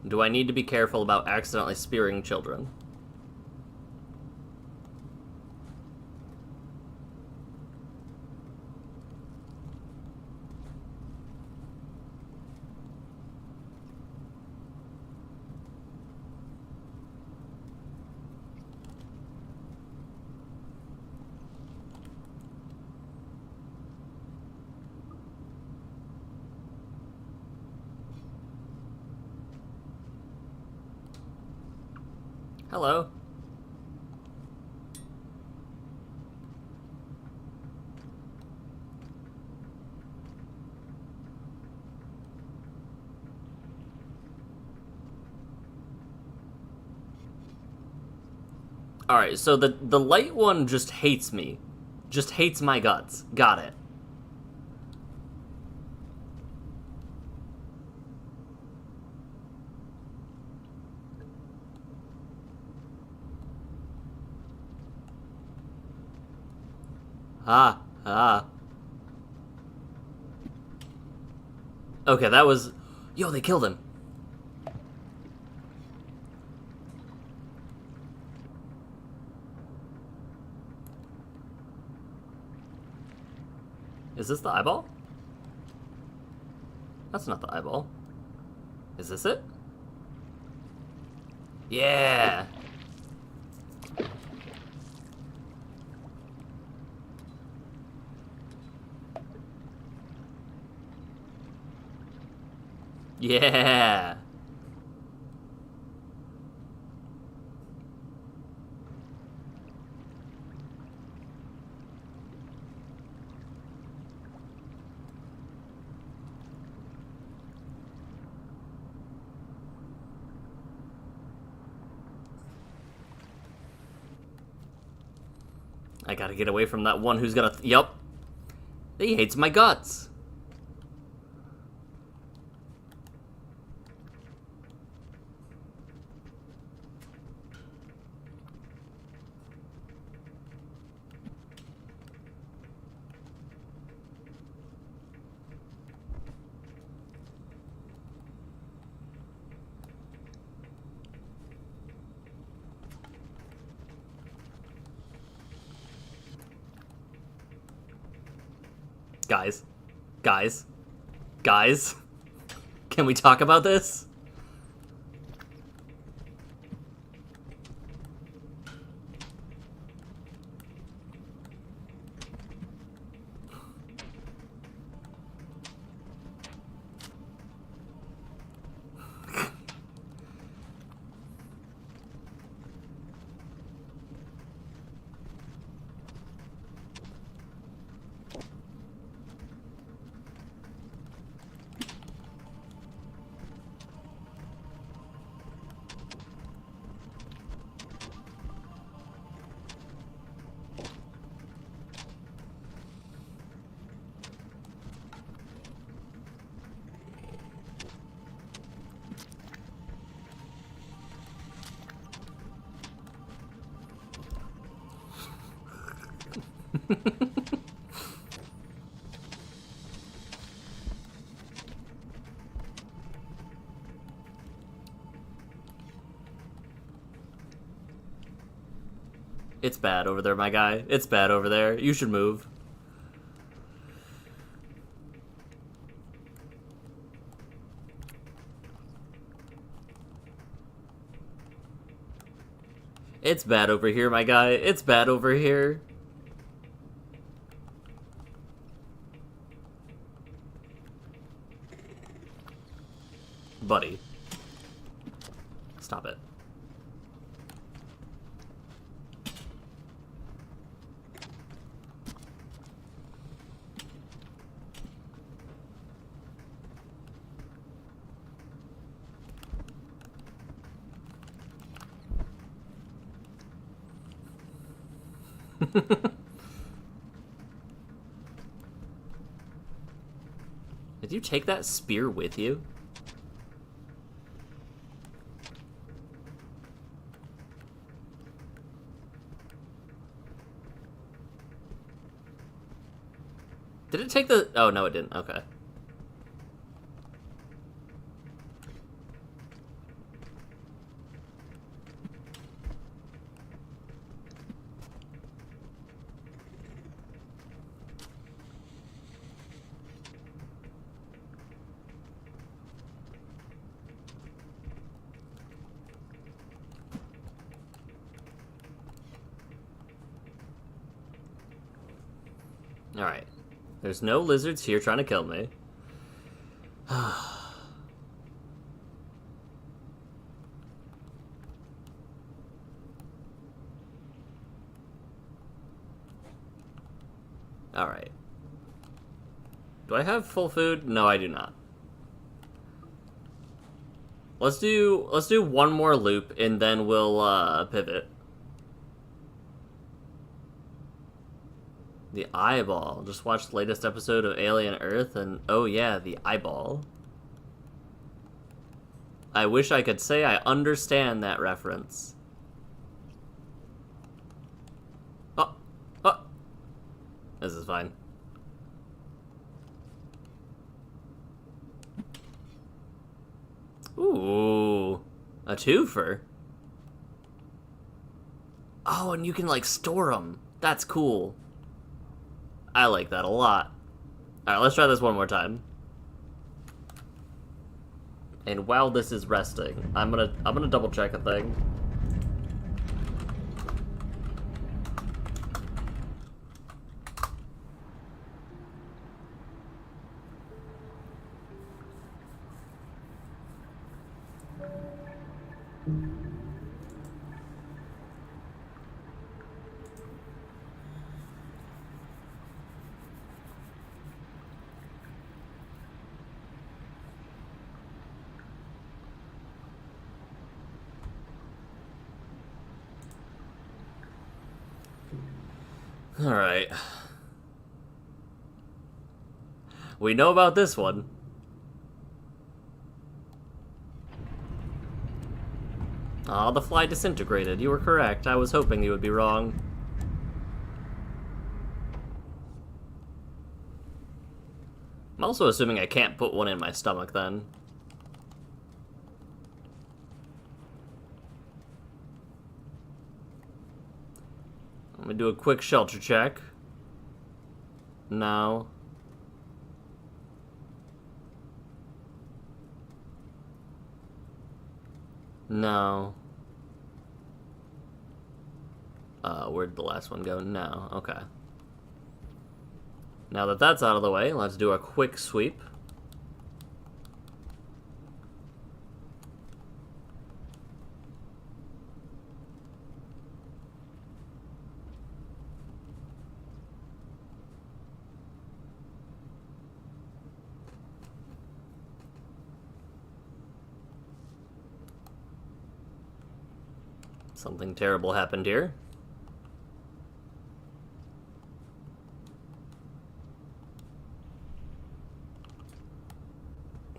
Do I need to be careful about accidentally spearing children? Hello. Alright, so the light one just hates me. Just hates my guts. Got it. Ah. Okay, that was... Yo, they killed him. Is this the eyeball? That's not the eyeball. Is this it? Yeah! Yeah! I gotta get away from that one who's gonna... Yup. He hates my guts. Guys. Guys. Guys. Can we talk about this? It's bad over there, my guy. It's bad over there. You should move. It's bad over here, my guy. It's bad over here. Buddy. Stop it. Did you take that spear with you? Did it take the... Oh, no, it didn't. Okay. Alright. There's no lizards here trying to kill me. Alright. Do I have full food? No, I do not. Let's do one more loop and then we'll pivot. The eyeball. Just watched the latest episode of Alien Earth and oh yeah, the eyeball. I wish I could say I understand that reference. Oh. Oh. This is fine. Ooh. A twofer. Oh, and you can like store them. That's cool. I like that a lot. Alright, let's try this one more time. And while this is resting, I'm gonna double check a thing. Alright. We know about this one. Aw, the fly disintegrated. You were correct. I was hoping you would be wrong. I'm also assuming I can't put one in my stomach, then. Let me do a quick shelter check. No. No. Where'd the last one go? No. Okay. Now that that's out of the way, let's do a quick sweep. Something terrible happened here.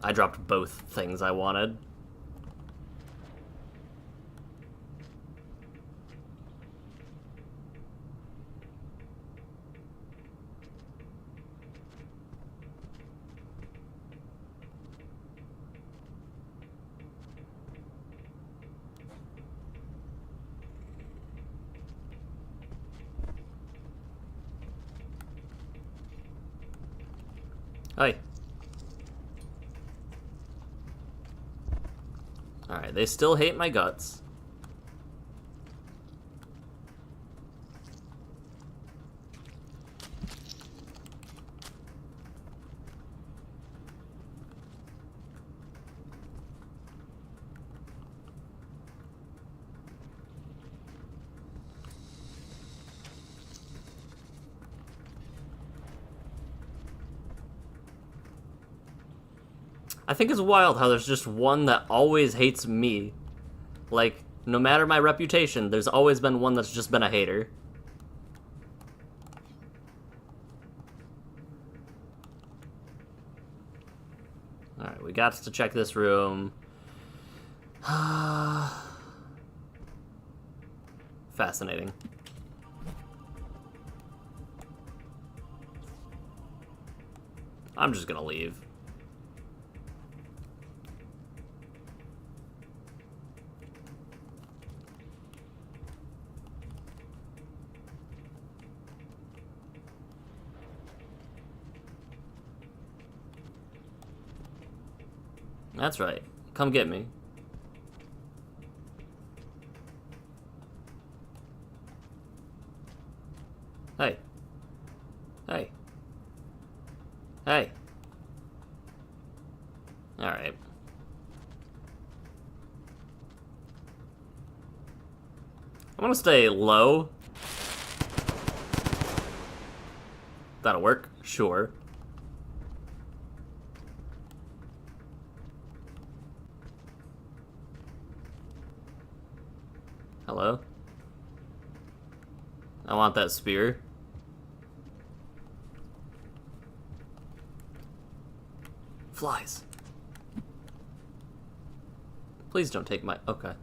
I dropped both things I wanted. Hi. Alright, they still hate my guts. I think it's wild how there's just one that always hates me. Like, no matter my reputation, there's always been one that's just been a hater. Alright, we got to check this room. Fascinating. I'm just gonna leave. That's right. Come get me. Hey. Hey. Hey. Alright. I'm gonna stay low. That'll work. Sure. Hello? I want that spear. Flies. Please don't take my... Okay.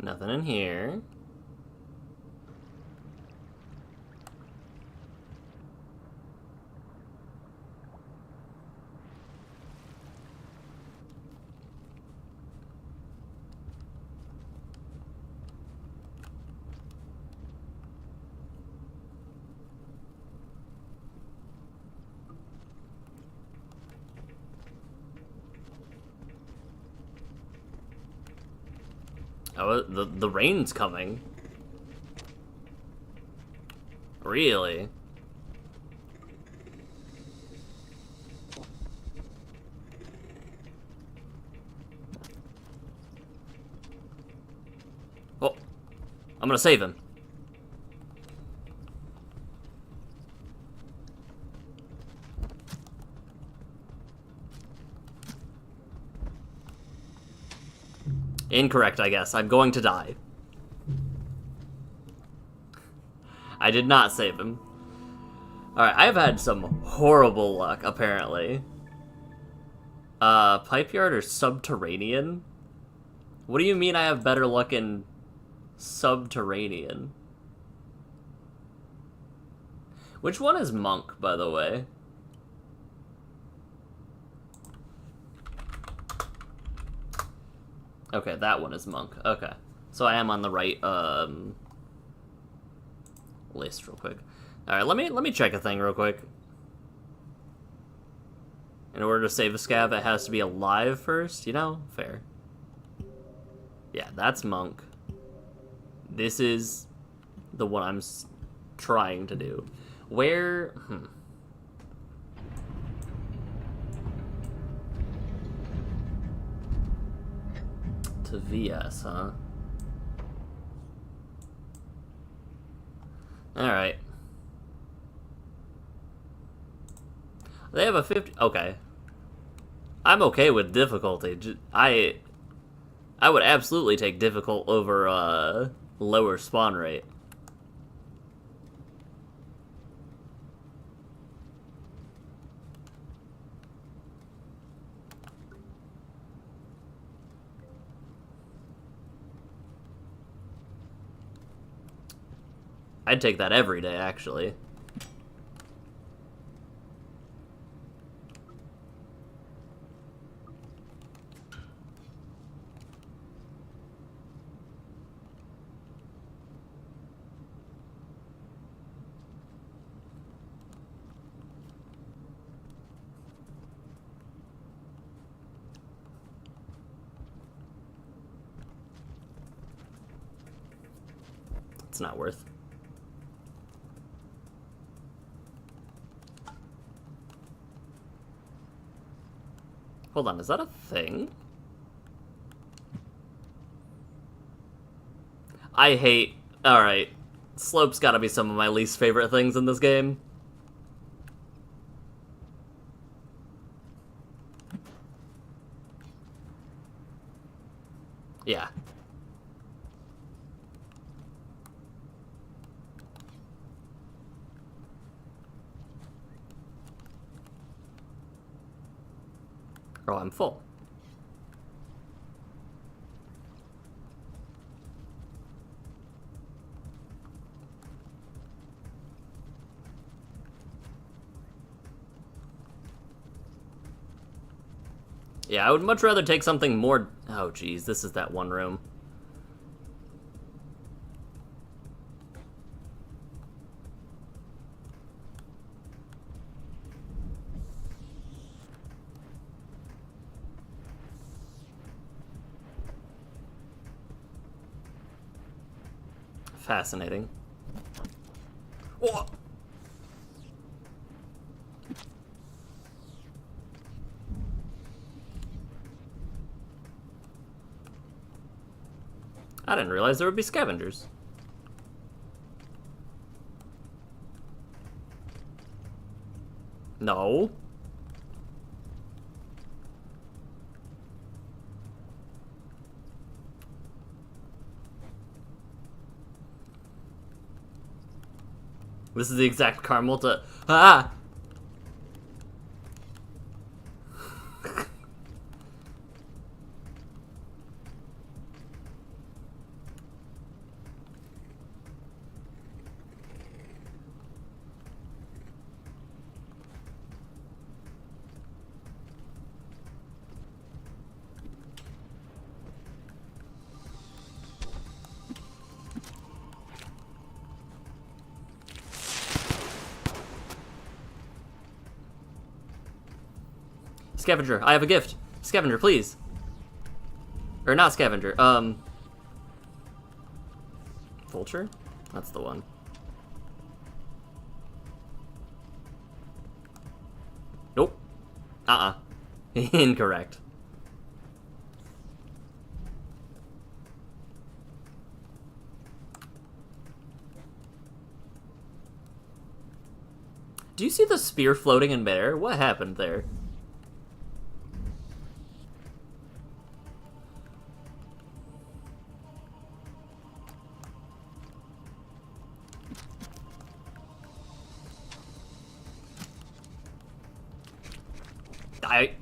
Nothing in here. Oh, the rain's coming. Really? Oh, I'm gonna save him. Incorrect, I guess. I'm going to die. I did not save him. Alright, I've had some horrible luck, apparently. Pipe yard or subterranean? What do you mean I have better luck in subterranean? Which one is monk, by the way? Okay, that one is monk. Okay. So I am on the right, list real quick. Alright, let me check a thing real quick. In order to save a scav, it has to be alive first, you know? Fair. Yeah, that's monk. This is the one I'm trying to do. Where... To VS, huh? Alright. They have a 50... Okay. I'm okay with difficulty. I would absolutely take difficult over, lower spawn rate. I'd take that every day, actually. It's not worth. Hold on, is that a thing? I hate... Alright. Slope's gotta be some of my least favorite things in this game. Yeah. Oh, I'm full. Yeah, I would much rather take something more... Oh, geez, this is that one room. Fascinating. Whoa. I didn't realize there would be scavengers. No. This is the exact caramel to... Ah! Scavenger, I have a gift. Scavenger, please. Or not scavenger, Vulture? That's the one. Uh-uh. Incorrect. Do you see the spear floating in midair? What happened there? I...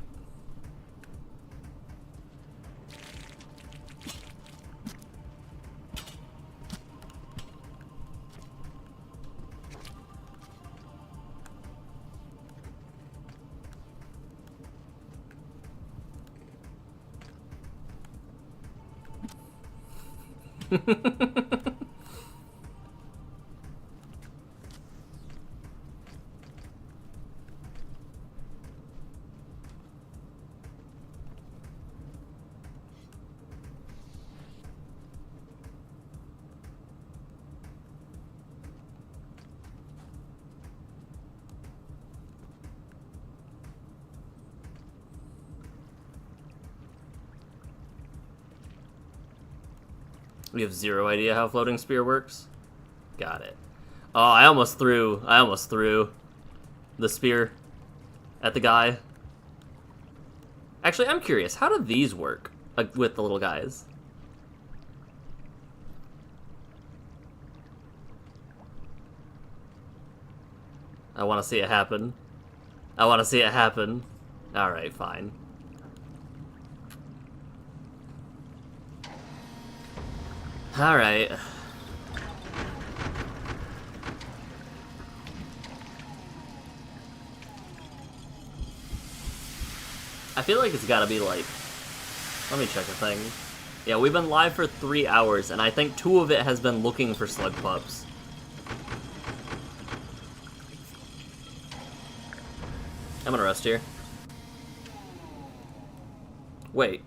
We have zero idea how floating spear works. Got it. Oh, I almost threw the spear at the guy. Actually, I'm curious, how do these work with the little guys? I want to see it happen. I want to see it happen. Alright, fine. Alright. I feel like it's gotta be like... Let me check a thing. Yeah, we've been live for 3 hours, and I think 2 of it has been looking for slug pups. I'm gonna rest here. Wait.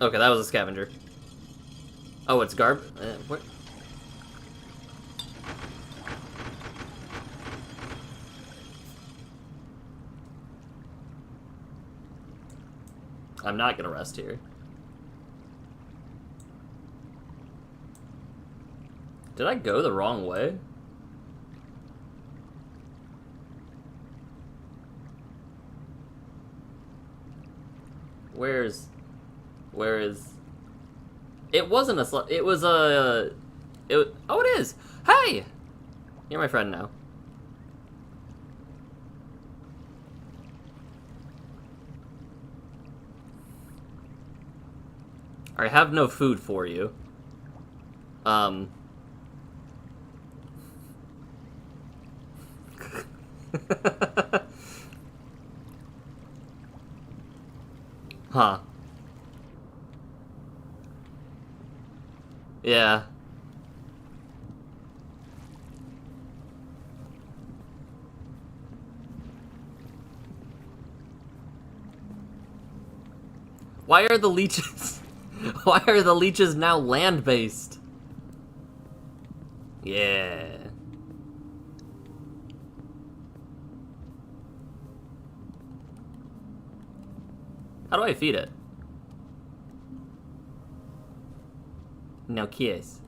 Okay, that was a scavenger. Oh, it's Garb? What? I'm not gonna rest here. Did I go the wrong way? Where is... It wasn't a slug. It was a... Oh, it is! Hey! You're my friend now. I have no food for you. Huh. Yeah. Why are the leeches... Why are the leeches now land-based? Yeah. How do I feed it? No kiss.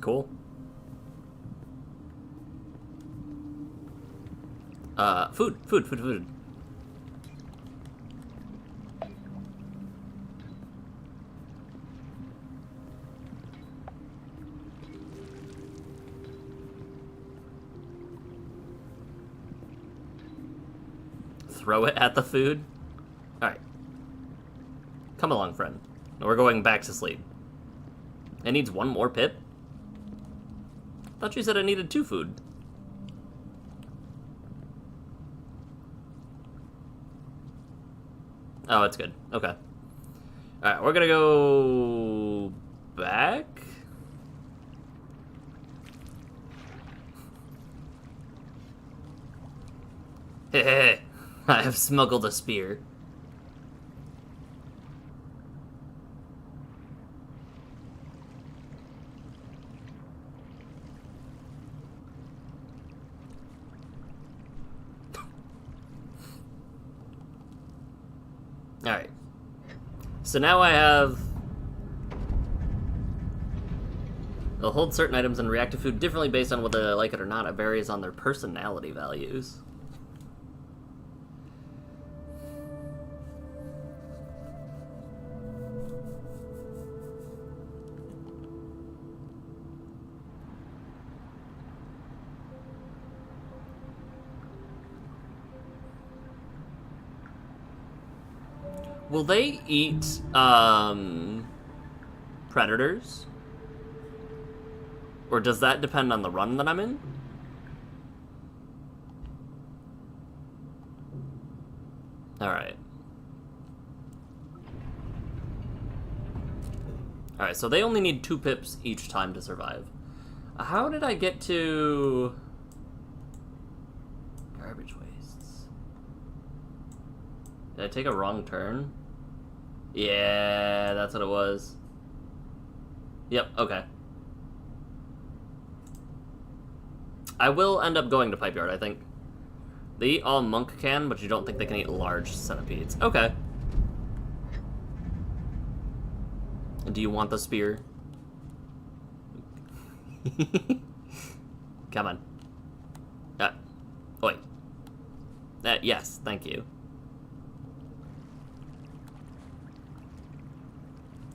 Cool. Food. Throw it at the food? Alright. Come along, friend. We're going back to sleep. It needs 1 more pip? Thought you said I needed 2 food. Oh, it's good. Okay. Alright, we're gonna go... back? Hey, I have smuggled a spear. Alright. So now I have... They'll hold certain items and react to food differently based on whether they like it or not. It varies on their personality values. Will they eat, predators? Or does that depend on the run that I'm in? Alright. Alright, so they only need 2 pips each time to survive. How did I get to... garbage wastes? Did I take a wrong turn? Yeah, that's what it was. Yep, okay. I will end up going to Pipe Yard, I think. They eat all monk can, but you don't think they can eat large centipedes. Okay. And do you want the spear? Come on. Oh, wait. Yes, thank you.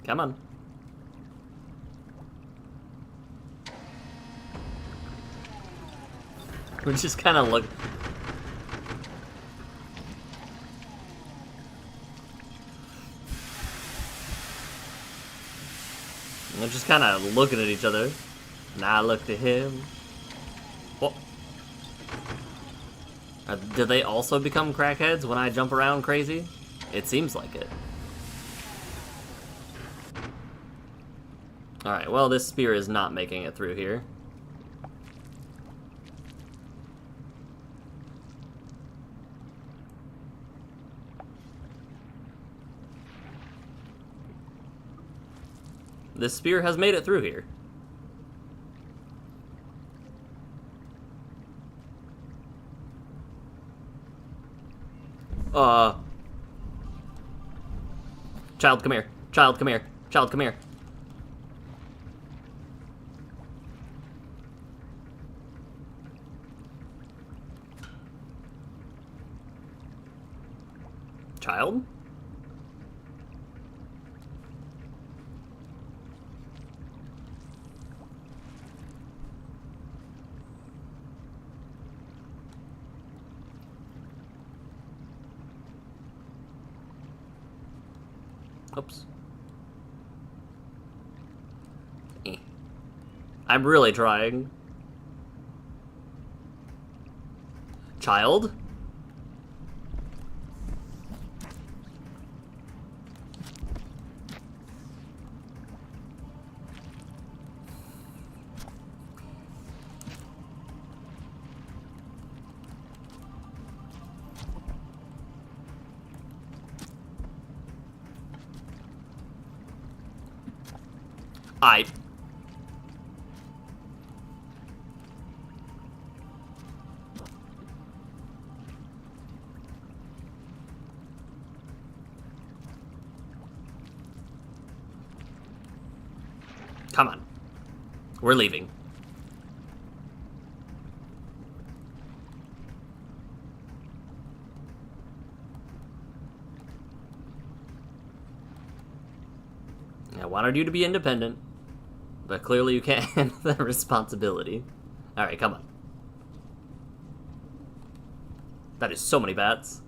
Come on. We just kind of look... We're just kind of looking at each other. And I look to him. What? Do they also become crackheads when I jump around crazy? It seems like it. Alright, well, this spear is not making it through here. This spear has made it through here. Child, come here. Child, come here. Child, come here. Child? Oops. I'm really trying. Child? Come on. We're leaving. I wanted you to be independent, but clearly you can't handle that responsibility. Alright, come on. That is so many bats.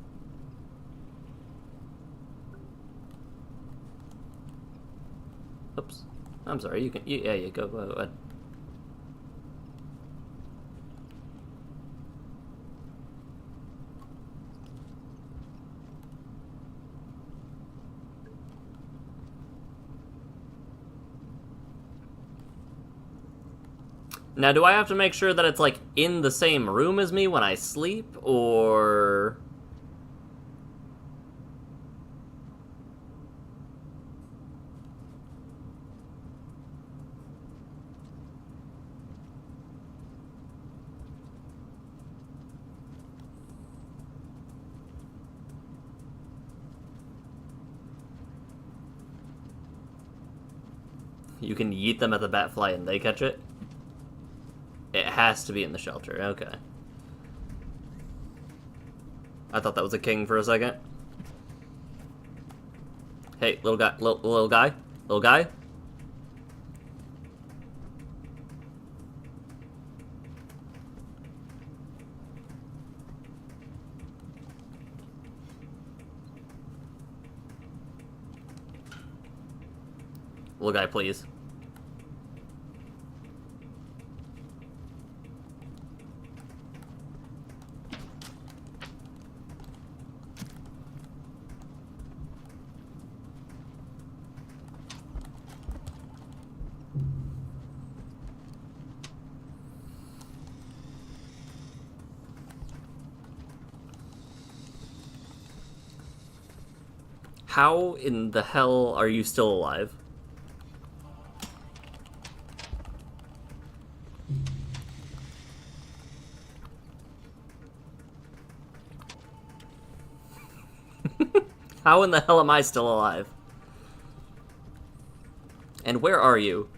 Oops. I'm sorry, yeah, you go. What? Now, do I have to make sure that it's, like, in the same room as me when I sleep, or... You can yeet them at the batfly and they catch it? It has to be in the shelter, okay. I thought that was a king for a second. Hey, little guy, little guy, little guy. Little guy, please. How in the hell are you still alive? How in the hell am I still alive? And where are you?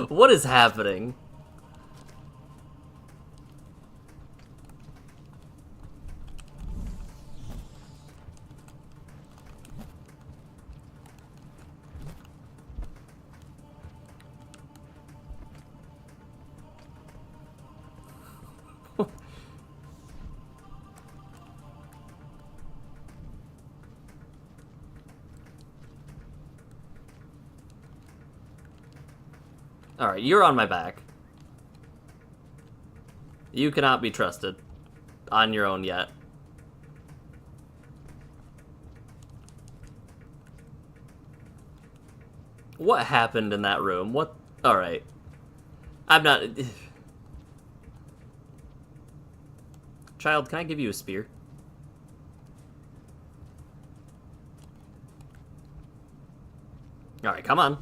What is happening? Alright, you're on my back. You cannot be trusted on your own yet. What happened in that room? What? Alright. I'm not... Child, can I give you a spear? Alright, come on.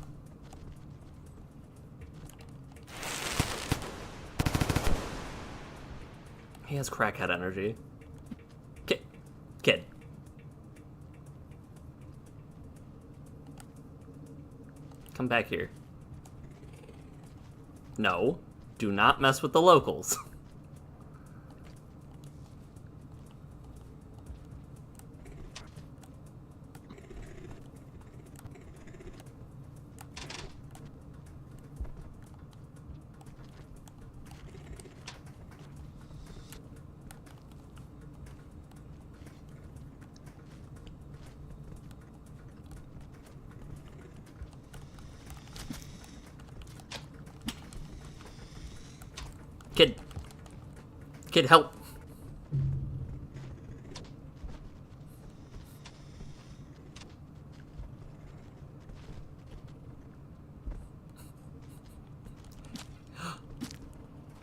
He has crackhead energy. Kid. Come back here. No. Do not mess with the locals. Kid, help.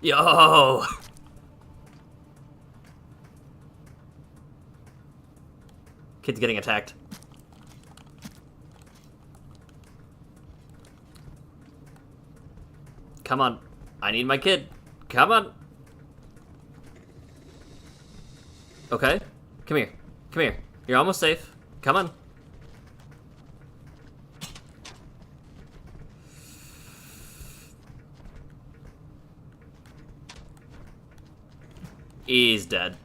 Yo! Kid's getting attacked. Come on. I need my kid. Come on. Okay. Come here. Come here. You're almost safe. Come on. He's dead.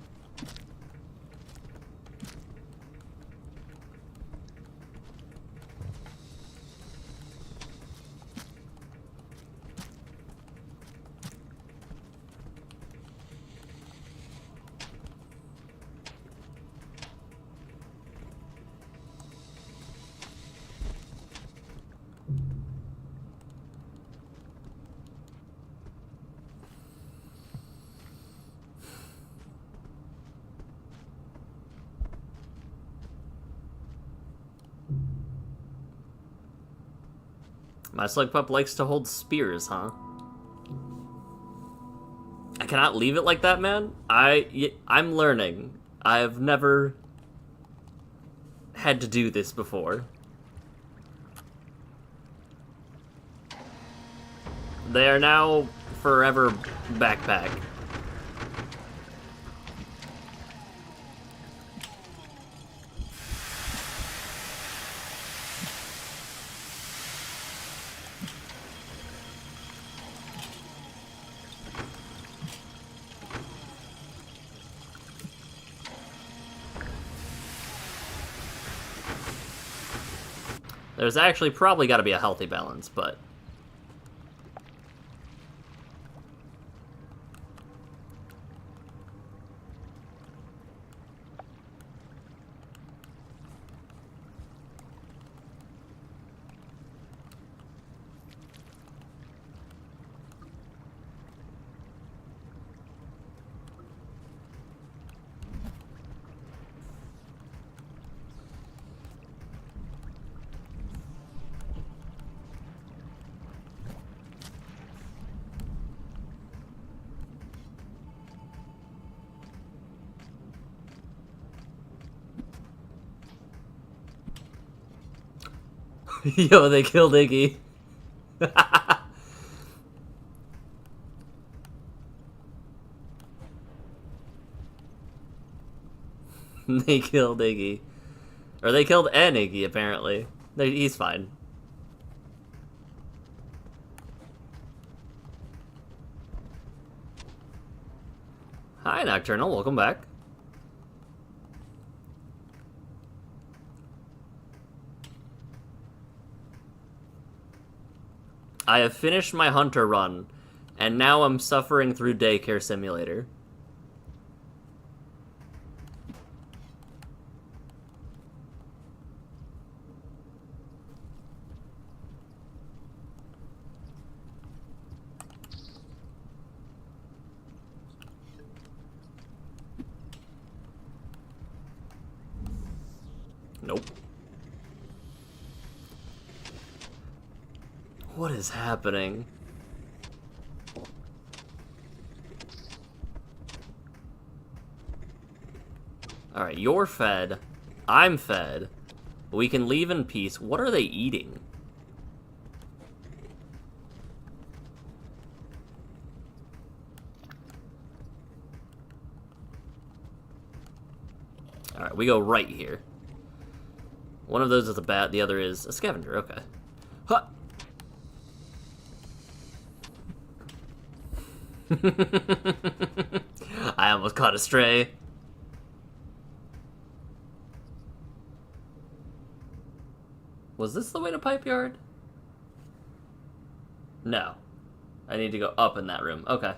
My slug pup likes to hold spears, huh? I cannot leave it like that, man. I'm learning. I've never had to do this before. They are now forever backpack. There's actually probably got to be a healthy balance, but... Yo, they killed Iggy. They killed Iggy. Or they killed an Iggy, apparently. He's fine. Hi, Nocturnal. Welcome back. I have finished my hunter run, and now I'm suffering through Daycare Simulator. Nope. What is happening? Alright, you're fed. I'm fed. We can leave in peace. What are they eating? Alright, we go right here. One of those is a bat, the other is a scavenger. Okay. Huh! I almost caught a stray. Was this the way to Pipe Yard? No. I need to go up in that room. Okay.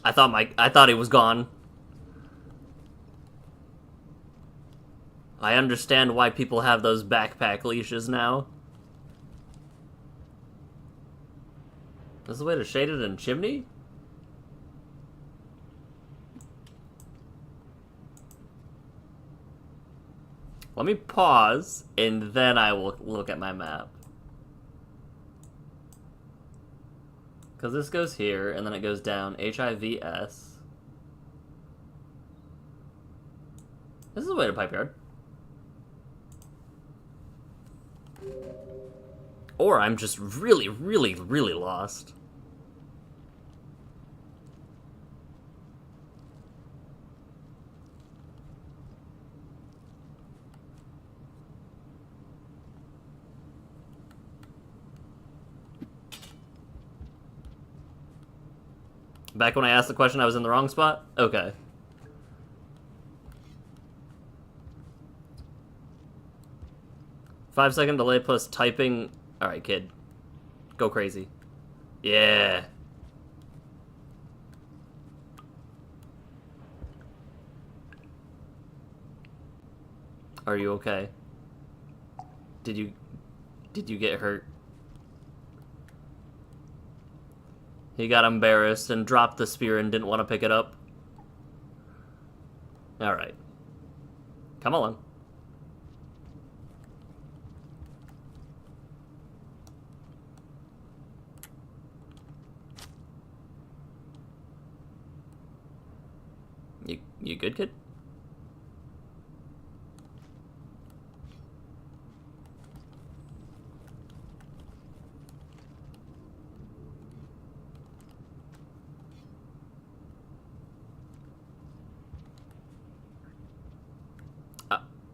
I thought he was gone. I understand why people have those backpack leashes now. This is the way to Shaded and Chimney? Let me pause, and then I will look at my map. Because this goes here, and then it goes down HIVS. This is the way to Pipe Yard. Or I'm just really, really, really lost. Back when I asked the question, I was in the wrong spot? Okay. Five-second delay plus typing. Alright, kid. Go crazy. Yeah. Are you okay? Did you get hurt? He got embarrassed and dropped the spear and didn't want to pick it up. Alright. Come along. You good, kid?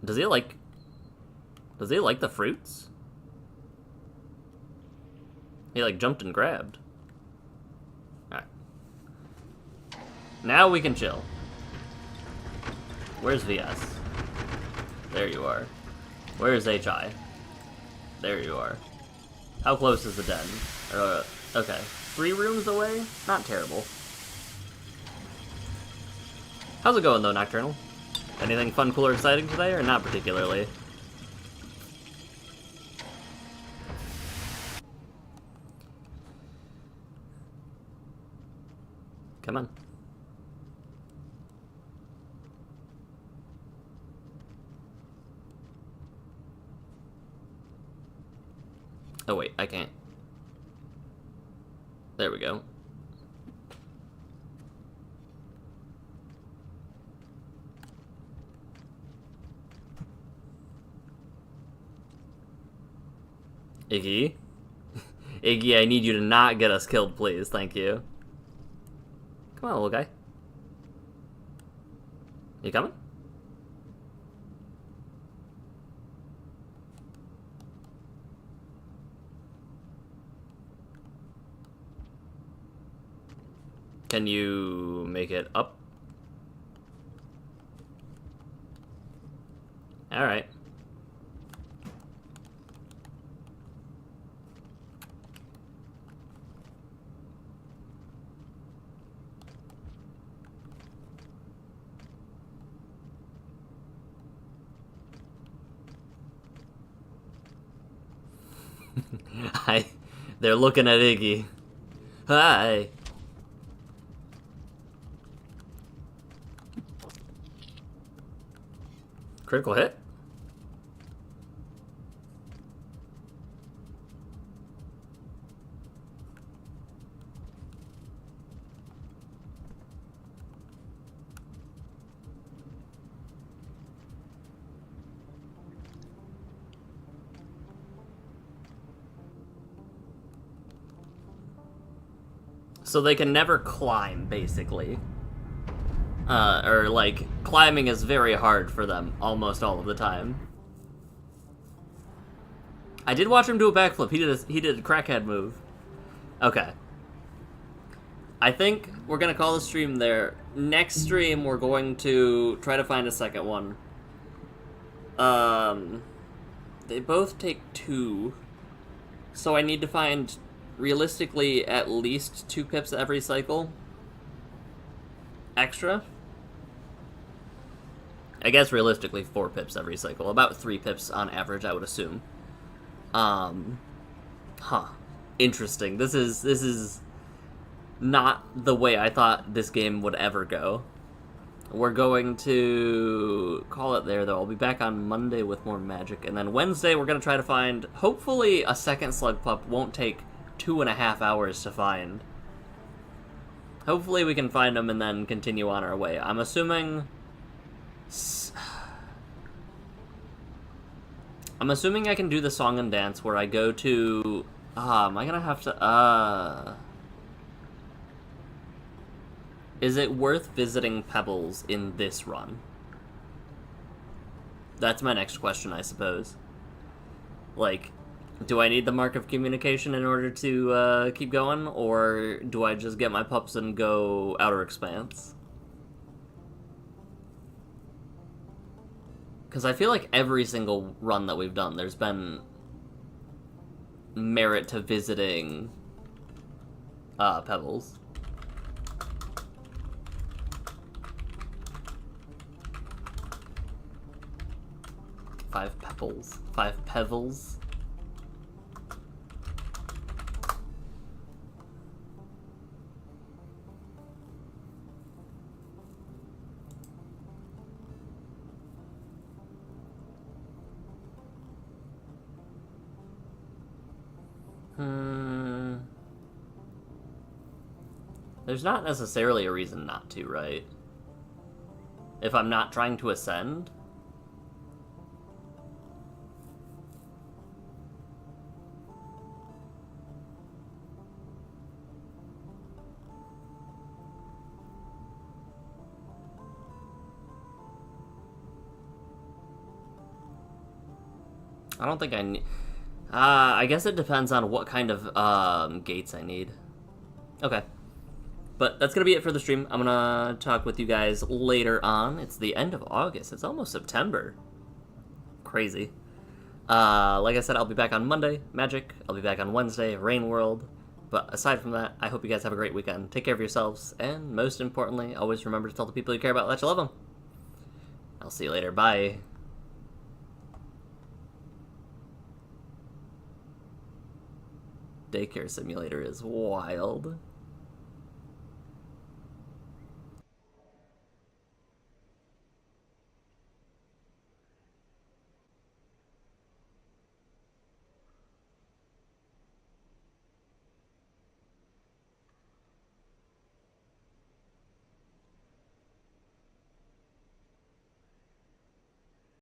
Does he like the fruits? He like jumped and grabbed. Alright. Now we can chill. Where's VS? There you are. Where's HI? There you are. How close is the den? Okay. 3 rooms away? Not terrible. How's it going though, Nocturnal? Anything fun, cool, or exciting today, or not particularly? Come on. Oh wait, I can't. There we go. Iggy? Iggy, I need you to not get us killed, please. Thank you. Come on, little guy. You coming? Can you make it up? Alright. Hi. They're looking at Iggy. Hi. Critical hit? So they can never climb, basically. Or, like, climbing is very hard for them, almost all of the time. I did watch him do a backflip. He did a crackhead move. Okay. I think we're gonna call the stream there. Next stream, we're going to try to find a second one. They both take 2. So I need to find, realistically, at least 2 pips every cycle. Extra. I guess realistically 4 pips every cycle. About 3 pips on average, I would assume. Interesting. This is not the way I thought this game would ever go. We're going to call it there, though. I'll be back on Monday with more magic, and then Wednesday we're going to try to find, hopefully a second slug pup won't take 2.5 hours to find. Hopefully we can find them and then continue on our way. I'm assuming I can do the song and dance where I go to... am I gonna have to... Is it worth visiting Pebbles in this run? That's my next question, I suppose. Like, do I need the Mark of Communication in order to keep going, or do I just get my pups and go Outer Expanse? Because I feel like every single run that we've done, there's been merit to visiting Pebbles. 5 pebbles. pebbles. 5 pebbles. There's not necessarily a reason not to, right? If I'm not trying to ascend? I don't think I need... I guess it depends on what kind of gates I need. Okay. But that's going to be it for the stream. I'm going to talk with you guys later on. It's the end of August. It's almost September. Crazy. Like I said, I'll be back on Monday, Magic. I'll be back on Wednesday, Rain World. But aside from that, I hope you guys have a great weekend. Take care of yourselves. And most importantly, always remember to tell the people you care about that you love them. I'll see you later. Bye. Daycare simulator is wild.